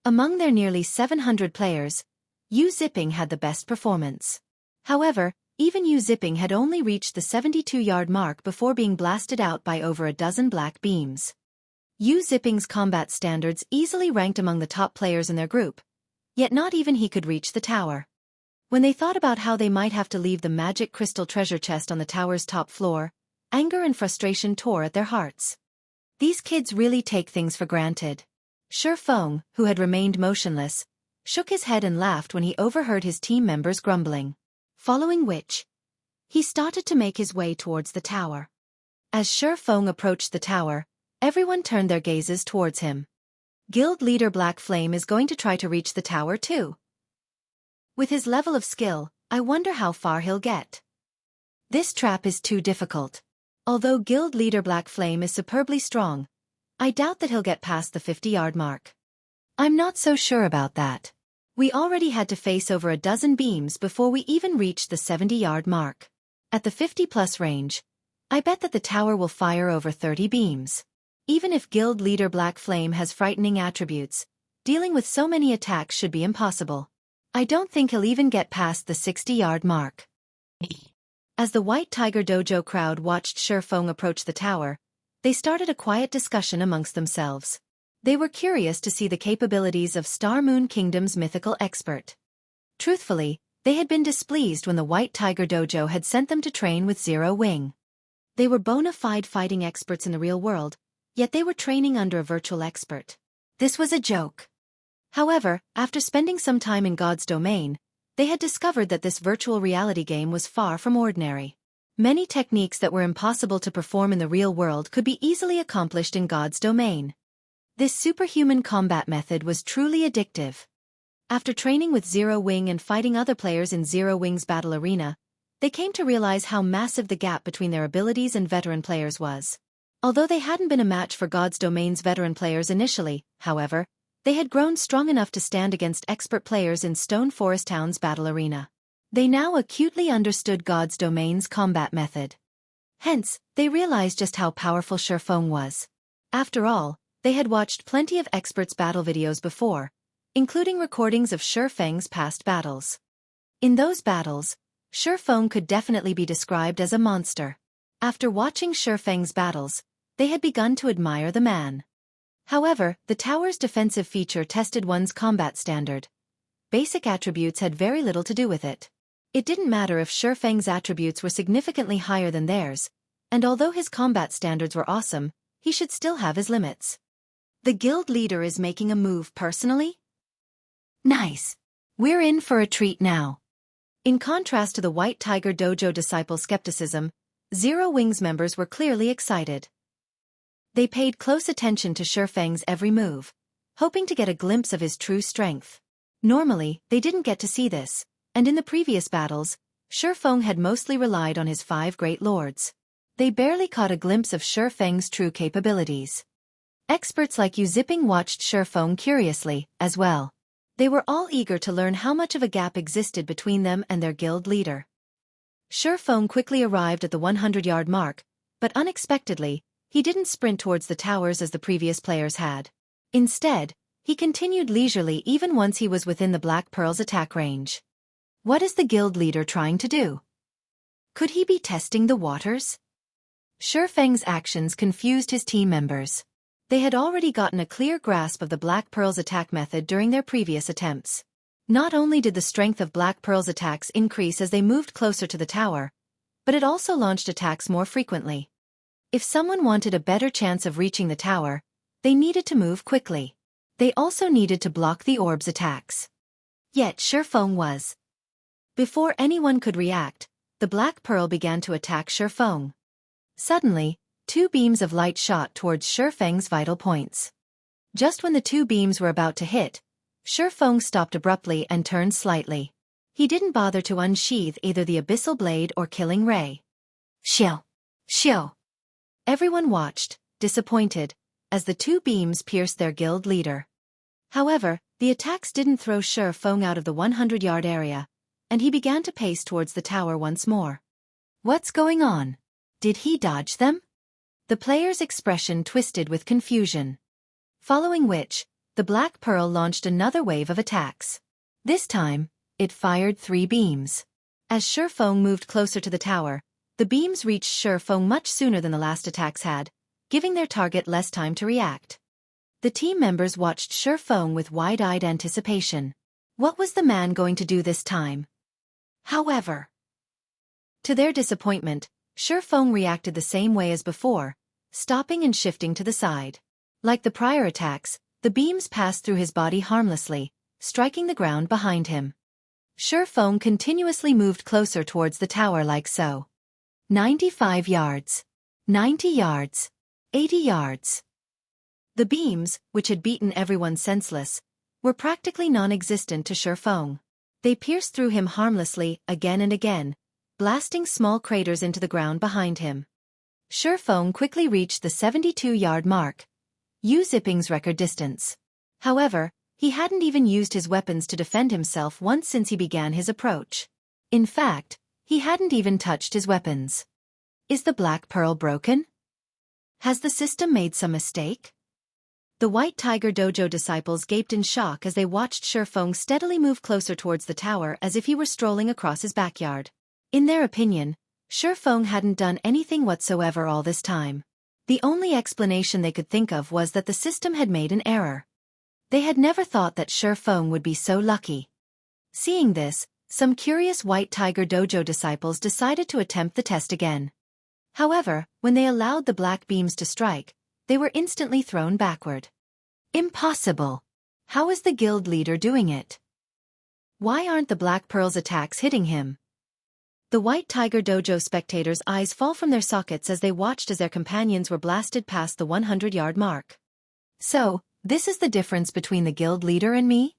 Among their nearly 700 players, Zipping had the best performance. However, even Zipping had only reached the 72-yard mark before being blasted out by over a dozen black beams. Zipping's combat standards easily ranked among the top players in their group, yet not even he could reach the tower. When they thought about how they might have to leave the magic crystal treasure chest on the tower's top floor, anger and frustration tore at their hearts. These kids really take things for granted. Shufeng, who had remained motionless, shook his head and laughed when he overheard his team members grumbling. Following which, he started to make his way towards the tower. As Shufeng approached the tower, everyone turned their gazes towards him. Guild leader Black Flame is going to try to reach the tower too. With his level of skill, I wonder how far he'll get. This trap is too difficult. Although Guild leader Black Flame is superbly strong, I doubt that he'll get past the 50-yard mark. I'm not so sure about that. We already had to face over a dozen beams before we even reached the 70-yard mark. At the 50-plus range, I bet that the tower will fire over 30 beams. Even if Guild leader Black Flame has frightening attributes, dealing with so many attacks should be impossible. I don't think he'll even get past the 60-yard mark. As the White Tiger Dojo crowd watched Shufeng approach the tower, they started a quiet discussion amongst themselves. They were curious to see the capabilities of Star Moon Kingdom's mythical expert. Truthfully, they had been displeased when the White Tiger Dojo had sent them to train with Zero Wing. They were bona fide fighting experts in the real world, yet they were training under a virtual expert. This was a joke. However, after spending some time in God's domain, they had discovered that this virtual reality game was far from ordinary. Many techniques that were impossible to perform in the real world could be easily accomplished in God's domain. This superhuman combat method was truly addictive. After training with Zero Wing and fighting other players in Zero Wing's battle arena, they came to realize how massive the gap between their abilities and veteran players was. Although they hadn't been a match for God's domain's veteran players initially, however, they had grown strong enough to stand against expert players in Stone Forest Town's battle arena. They now acutely understood God's domain's combat method. Hence, they realized just how powerful Shufeng was. After all, they had watched plenty of experts' battle videos before, including recordings of Shufeng's past battles. In those battles, Shufeng could definitely be described as a monster. After watching Shufeng's battles, they had begun to admire the man. However, the tower's defensive feature tested one's combat standard. Basic attributes had very little to do with it. It didn't matter if Shufeng's attributes were significantly higher than theirs, and although his combat standards were awesome, he should still have his limits. The guild leader is making a move personally? Nice. We're in for a treat now. In contrast to the White Tiger Dojo disciple skepticism, Zero Wing's members were clearly excited. They paid close attention to Shufeng's every move, hoping to get a glimpse of his true strength. Normally, they didn't get to see this, and in the previous battles, Shufeng had mostly relied on his 5 great lords. They barely caught a glimpse of Shufeng's true capabilities. Experts like Zipping watched Shufeng curiously, as well. They were all eager to learn how much of a gap existed between them and their guild leader. Shufeng quickly arrived at the 100-yard mark, but unexpectedly, he didn't sprint towards the towers as the previous players had. Instead, he continued leisurely even once he was within the Black Pearl's attack range. What is the guild leader trying to do? Could he be testing the waters? Shufeng's actions confused his team members. They had already gotten a clear grasp of the Black Pearl's attack method during their previous attempts. Not only did the strength of Black Pearl's attacks increase as they moved closer to the tower, but it also launched attacks more frequently. If someone wanted a better chance of reaching the tower, they needed to move quickly. They also needed to block the orb's attacks. Yet Xuefeng was. Before anyone could react, the Black Pearl began to attack Xuefeng. Suddenly, two beams of light shot towards Xuefeng's vital points. Just when the two beams were about to hit, Xuefeng stopped abruptly and turned slightly. He didn't bother to unsheath either the abyssal blade or killing ray. Xiao! Xiao! Everyone watched, disappointed, as the two beams pierced their guild leader. However, the attacks didn't throw Xuefeng out of the 100-yard area, and he began to pace towards the tower once more. What's going on? Did he dodge them? The player's expression twisted with confusion. Following which, the Black Pearl launched another wave of attacks. This time, it fired 3 beams. As Xuefeng moved closer to the tower, the beams reached Xuefeng much sooner than the last attacks had, giving their target less time to react. The team members watched Xuefeng with wide-eyed anticipation. What was the man going to do this time? However, to their disappointment, Xuefeng reacted the same way as before, stopping and shifting to the side. Like the prior attacks, the beams passed through his body harmlessly, striking the ground behind him. Xuefeng continuously moved closer towards the tower like so. 95 yards. 90 yards. 80 yards. The beams, which had beaten everyone senseless, were practically non-existent to Xuefeng. They pierced through him harmlessly, again and again, blasting small craters into the ground behind him. Xuefeng quickly reached the 72-yard mark, Zipping's record distance. However, he hadn't even used his weapons to defend himself once since he began his approach. In fact, he hadn't even touched his weapons. Is the Black Pearl broken? Has the system made some mistake? The White Tiger Dojo disciples gaped in shock as they watched Xuefeng steadily move closer towards the tower as if he were strolling across his backyard. In their opinion, Xuefeng hadn't done anything whatsoever all this time. The only explanation they could think of was that the system had made an error. They had never thought that Xuefeng would be so lucky. Seeing this, some curious White Tiger Dojo disciples decided to attempt the test again. However, when they allowed the black beams to strike, they were instantly thrown backward. Impossible! How is the guild leader doing it? Why aren't the Black Pearl's attacks hitting him? The White Tiger Dojo spectators' eyes fall from their sockets as they watched as their companions were blasted past the 100-yard mark. So, this is the difference between the guild leader and me?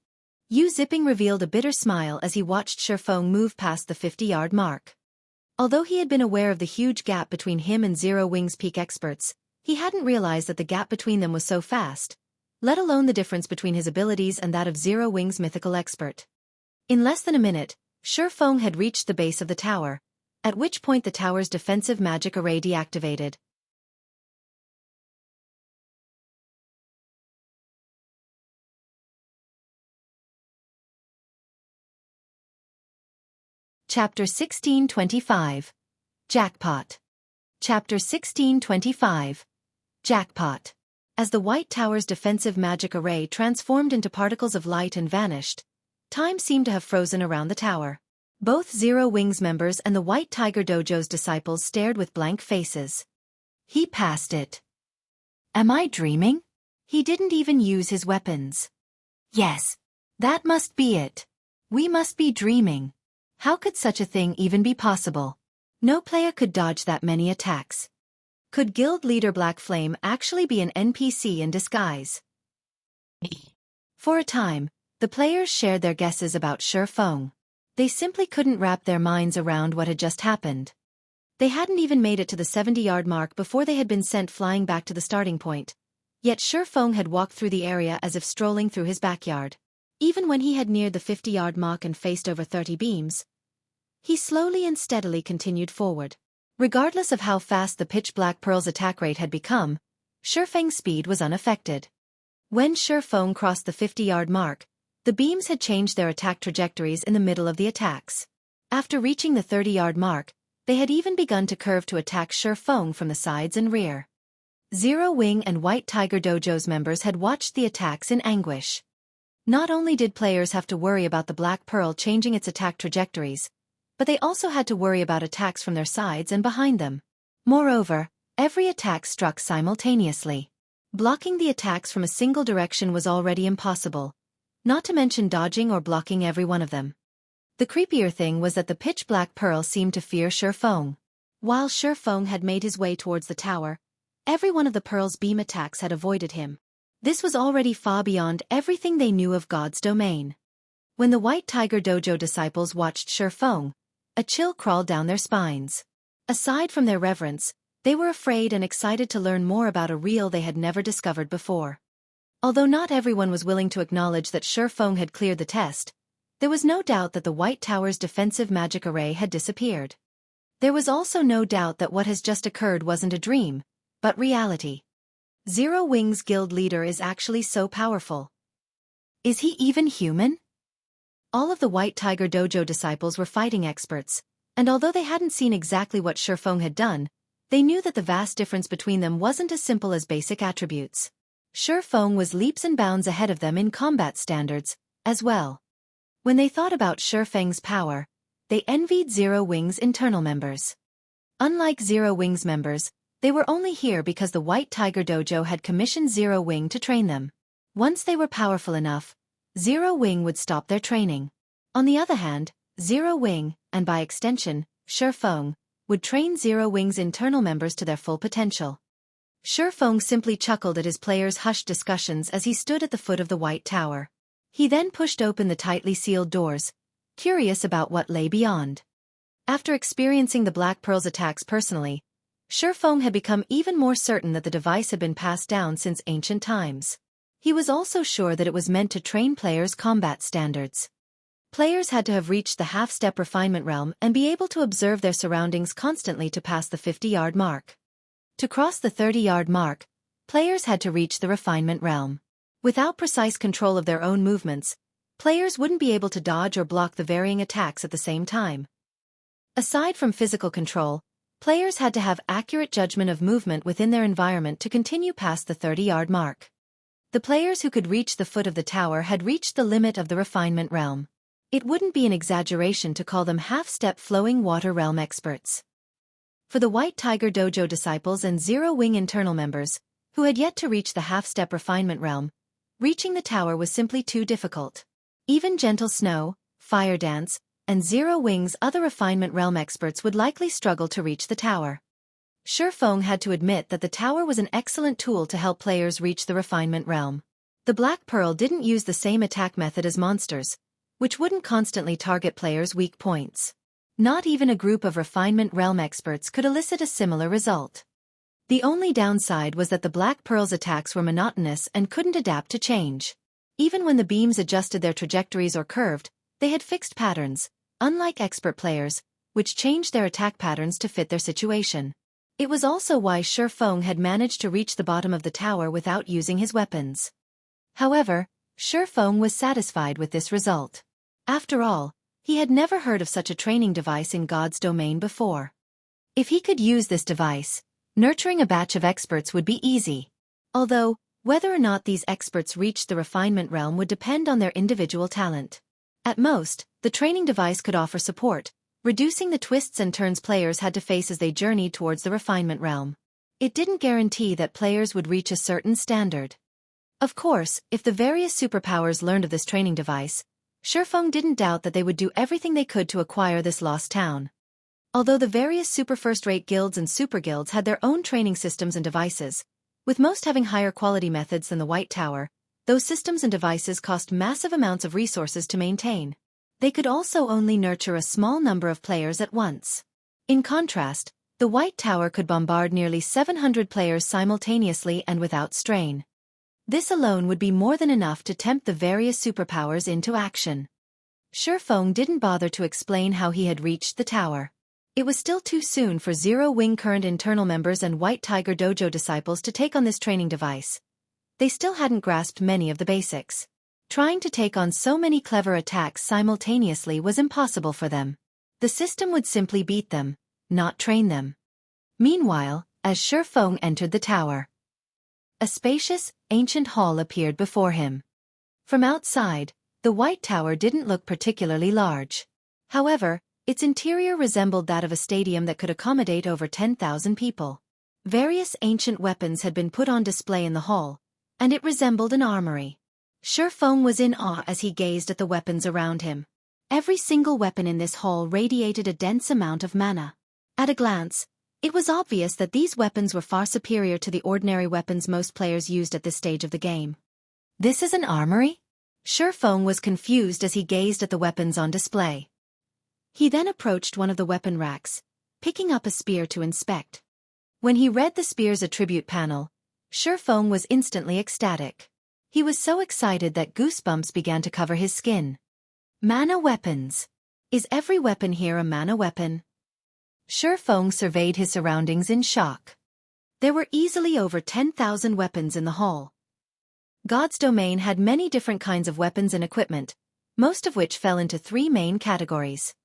Zipping revealed a bitter smile as he watched Xuefeng move past the 50-yard mark. Although he had been aware of the huge gap between him and Zero Wing's peak experts, he hadn't realized that the gap between them was so fast, let alone the difference between his abilities and that of Zero Wing's mythical expert. In less than a minute, Xuefeng had reached the base of the tower, at which point the tower's defensive magic array deactivated. Chapter 1625. Jackpot. Chapter 1625. Jackpot. As the White Tower's defensive magic array transformed into particles of light and vanished, time seemed to have frozen around the tower. Both Zero Wings members and the White Tiger Dojo's disciples stared with blank faces. He passed it. Am I dreaming? He didn't even use his weapons. Yes. That must be it. We must be dreaming. How could such a thing even be possible? No player could dodge that many attacks. Could Guild Leader Black Flame actually be an NPC in disguise? For a time, the players shared their guesses about Xuefeng. They simply couldn't wrap their minds around what had just happened. They hadn't even made it to the 70-yard mark before they had been sent flying back to the starting point. Yet Xuefeng had walked through the area as if strolling through his backyard. Even when he had neared the 50-yard mark and faced over 30 beams, he slowly and steadily continued forward. Regardless of how fast the pitch Black Pearl's attack rate had become, Xuefeng's speed was unaffected. When Xuefeng crossed the 50-yard mark, the beams had changed their attack trajectories in the middle of the attacks. After reaching the 30-yard mark, they had even begun to curve to attack Xuefeng from the sides and rear. Zero Wing and White Tiger Dojo's members had watched the attacks in anguish. Not only did players have to worry about the Black Pearl changing its attack trajectories, but they also had to worry about attacks from their sides and behind them. Moreover, every attack struck simultaneously. Blocking the attacks from a single direction was already impossible, not to mention dodging or blocking every one of them. The creepier thing was that the pitch-black pearl seemed to fear Xueqi. While Xueqi had made his way towards the tower, every one of the pearl's beam attacks had avoided him. This was already far beyond everything they knew of God's domain. When the White Tiger Dojo disciples watched Xueqi, a chill crawled down their spines. Aside from their reverence, they were afraid and excited to learn more about a realm they had never discovered before. Although not everyone was willing to acknowledge that Xueqi had cleared the test, there was no doubt that the White Tower's defensive magic array had disappeared. There was also no doubt that what has just occurred wasn't a dream, but reality. Zero Wing's guild leader is actually so powerful. Is he even human? All of the White Tiger Dojo disciples were fighting experts, and although they hadn't seen exactly what Xueqi had done, they knew that the vast difference between them wasn't as simple as basic attributes. Xueqi was leaps and bounds ahead of them in combat standards, as well. When they thought about Xueqi's power, they envied Zero Wing's internal members. Unlike Zero Wing's members, they were only here because the White Tiger Dojo had commissioned Zero Wing to train them. Once they were powerful enough, Zero Wing would stop their training. On the other hand, Zero Wing, and by extension, Xueqi, would train Zero Wing's internal members to their full potential. Xueqi simply chuckled at his players' hushed discussions as he stood at the foot of the White Tower. He then pushed open the tightly sealed doors, curious about what lay beyond. After experiencing the Black Pearl's attacks personally, Xueqi had become even more certain that the device had been passed down since ancient times. He was also sure that it was meant to train players' combat standards. Players had to have reached the half-step refinement realm and be able to observe their surroundings constantly to pass the 50-yard mark. To cross the 30-yard mark, players had to reach the refinement realm. Without precise control of their own movements, players wouldn't be able to dodge or block the varying attacks at the same time. Aside from physical control, players had to have accurate judgment of movement within their environment to continue past the 30-yard mark. The players who could reach the foot of the tower had reached the limit of the refinement realm. It wouldn't be an exaggeration to call them half-step flowing water realm experts. For the White Tiger Dojo disciples and Zero Wing internal members, who had yet to reach the half-step refinement realm, reaching the tower was simply too difficult. Even Gentle Snow, Fire Dance, and Zero Wing's other refinement realm experts would likely struggle to reach the tower. Xueqi had to admit that the tower was an excellent tool to help players reach the refinement realm. The Black Pearl didn't use the same attack method as monsters, which wouldn't constantly target players' weak points. Not even a group of refinement realm experts could elicit a similar result. The only downside was that the Black Pearl's attacks were monotonous and couldn't adapt to change. Even when the beams adjusted their trajectories or curved, they had fixed patterns, unlike expert players, which changed their attack patterns to fit their situation. It was also why Xueqi had managed to reach the bottom of the tower without using his weapons. However, Xueqi was satisfied with this result. After all, he had never heard of such a training device in God's domain before. If he could use this device, nurturing a batch of experts would be easy. Although, whether or not these experts reached the refinement realm would depend on their individual talent. At most, the training device could offer support, reducing the twists and turns players had to face as they journeyed towards the refinement realm. It didn't guarantee that players would reach a certain standard. Of course, if the various superpowers learned of this training device, Xueqi didn't doubt that they would do everything they could to acquire this lost town. Although the various super first-rate guilds and super guilds had their own training systems and devices, with most having higher quality methods than the White Tower, those systems and devices cost massive amounts of resources to maintain. They could also only nurture a small number of players at once. In contrast, the White Tower could bombard nearly 700 players simultaneously and without strain. This alone would be more than enough to tempt the various superpowers into action. Xueqi didn't bother to explain how he had reached the tower. It was still too soon for Zero Wing current internal members and White Tiger Dojo disciples to take on this training device. They still hadn't grasped many of the basics. Trying to take on so many clever attacks simultaneously was impossible for them. The system would simply beat them, not train them. Meanwhile, as Xueqi entered the tower, a spacious, ancient hall appeared before him. From outside, the White Tower didn't look particularly large. However, its interior resembled that of a stadium that could accommodate over 10,000 people. Various ancient weapons had been put on display in the hall, and it resembled an armory. Xueqi was in awe as he gazed at the weapons around him. Every single weapon in this hall radiated a dense amount of mana. At a glance, it was obvious that these weapons were far superior to the ordinary weapons most players used at this stage of the game. This is an armory? Xueqi was confused as he gazed at the weapons on display. He then approached one of the weapon racks, picking up a spear to inspect. When he read the spear's attribute panel, Xueqi was instantly ecstatic. He was so excited that goosebumps began to cover his skin. Mana weapons. Is every weapon here a mana weapon? Xueqi surveyed his surroundings in shock. There were easily over 10,000 weapons in the hall. God's domain had many different kinds of weapons and equipment, most of which fell into three main categories.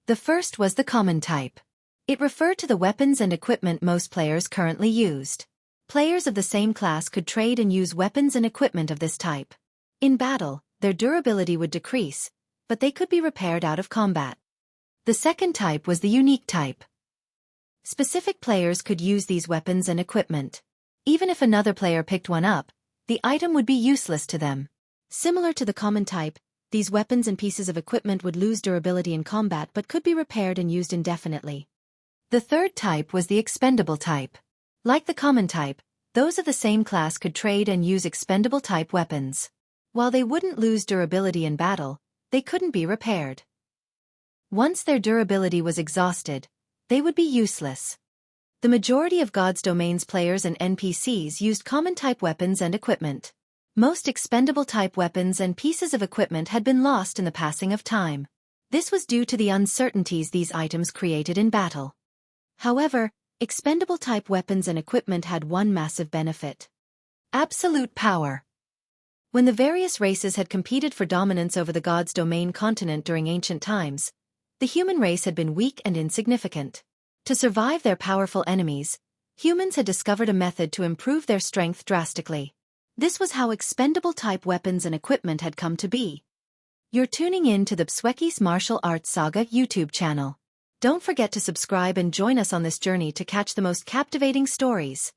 The first was the common type. It referred to the weapons and equipment most players currently used. Players of the same class could trade and use weapons and equipment of this type. In battle, their durability would decrease, but they could be repaired out of combat. The second type was the unique type. Specific players could use these weapons and equipment. Even if another player picked one up, the item would be useless to them. Similar to the common type, these weapons and pieces of equipment would lose durability in combat but could be repaired and used indefinitely. The third type was the expendable type. Like the common type, those of the same class could trade and use expendable type weapons. While they wouldn't lose durability in battle, they couldn't be repaired. Once their durability was exhausted, they would be useless. The majority of God's Domain's players and NPCs used common type weapons and equipment. Most expendable type weapons and pieces of equipment had been lost in the passing of time. This was due to the uncertainties these items created in battle. However, expendable type weapons and equipment had one massive benefit: absolute power. When the various races had competed for dominance over the God's Domain continent during ancient times, the human race had been weak and insignificant. To survive their powerful enemies, humans had discovered a method to improve their strength drastically. This was how expendable type weapons and equipment had come to be. You're tuning in to the Xueqi's Martial Arts Saga YouTube channel. Don't forget to subscribe and join us on this journey to catch the most captivating stories.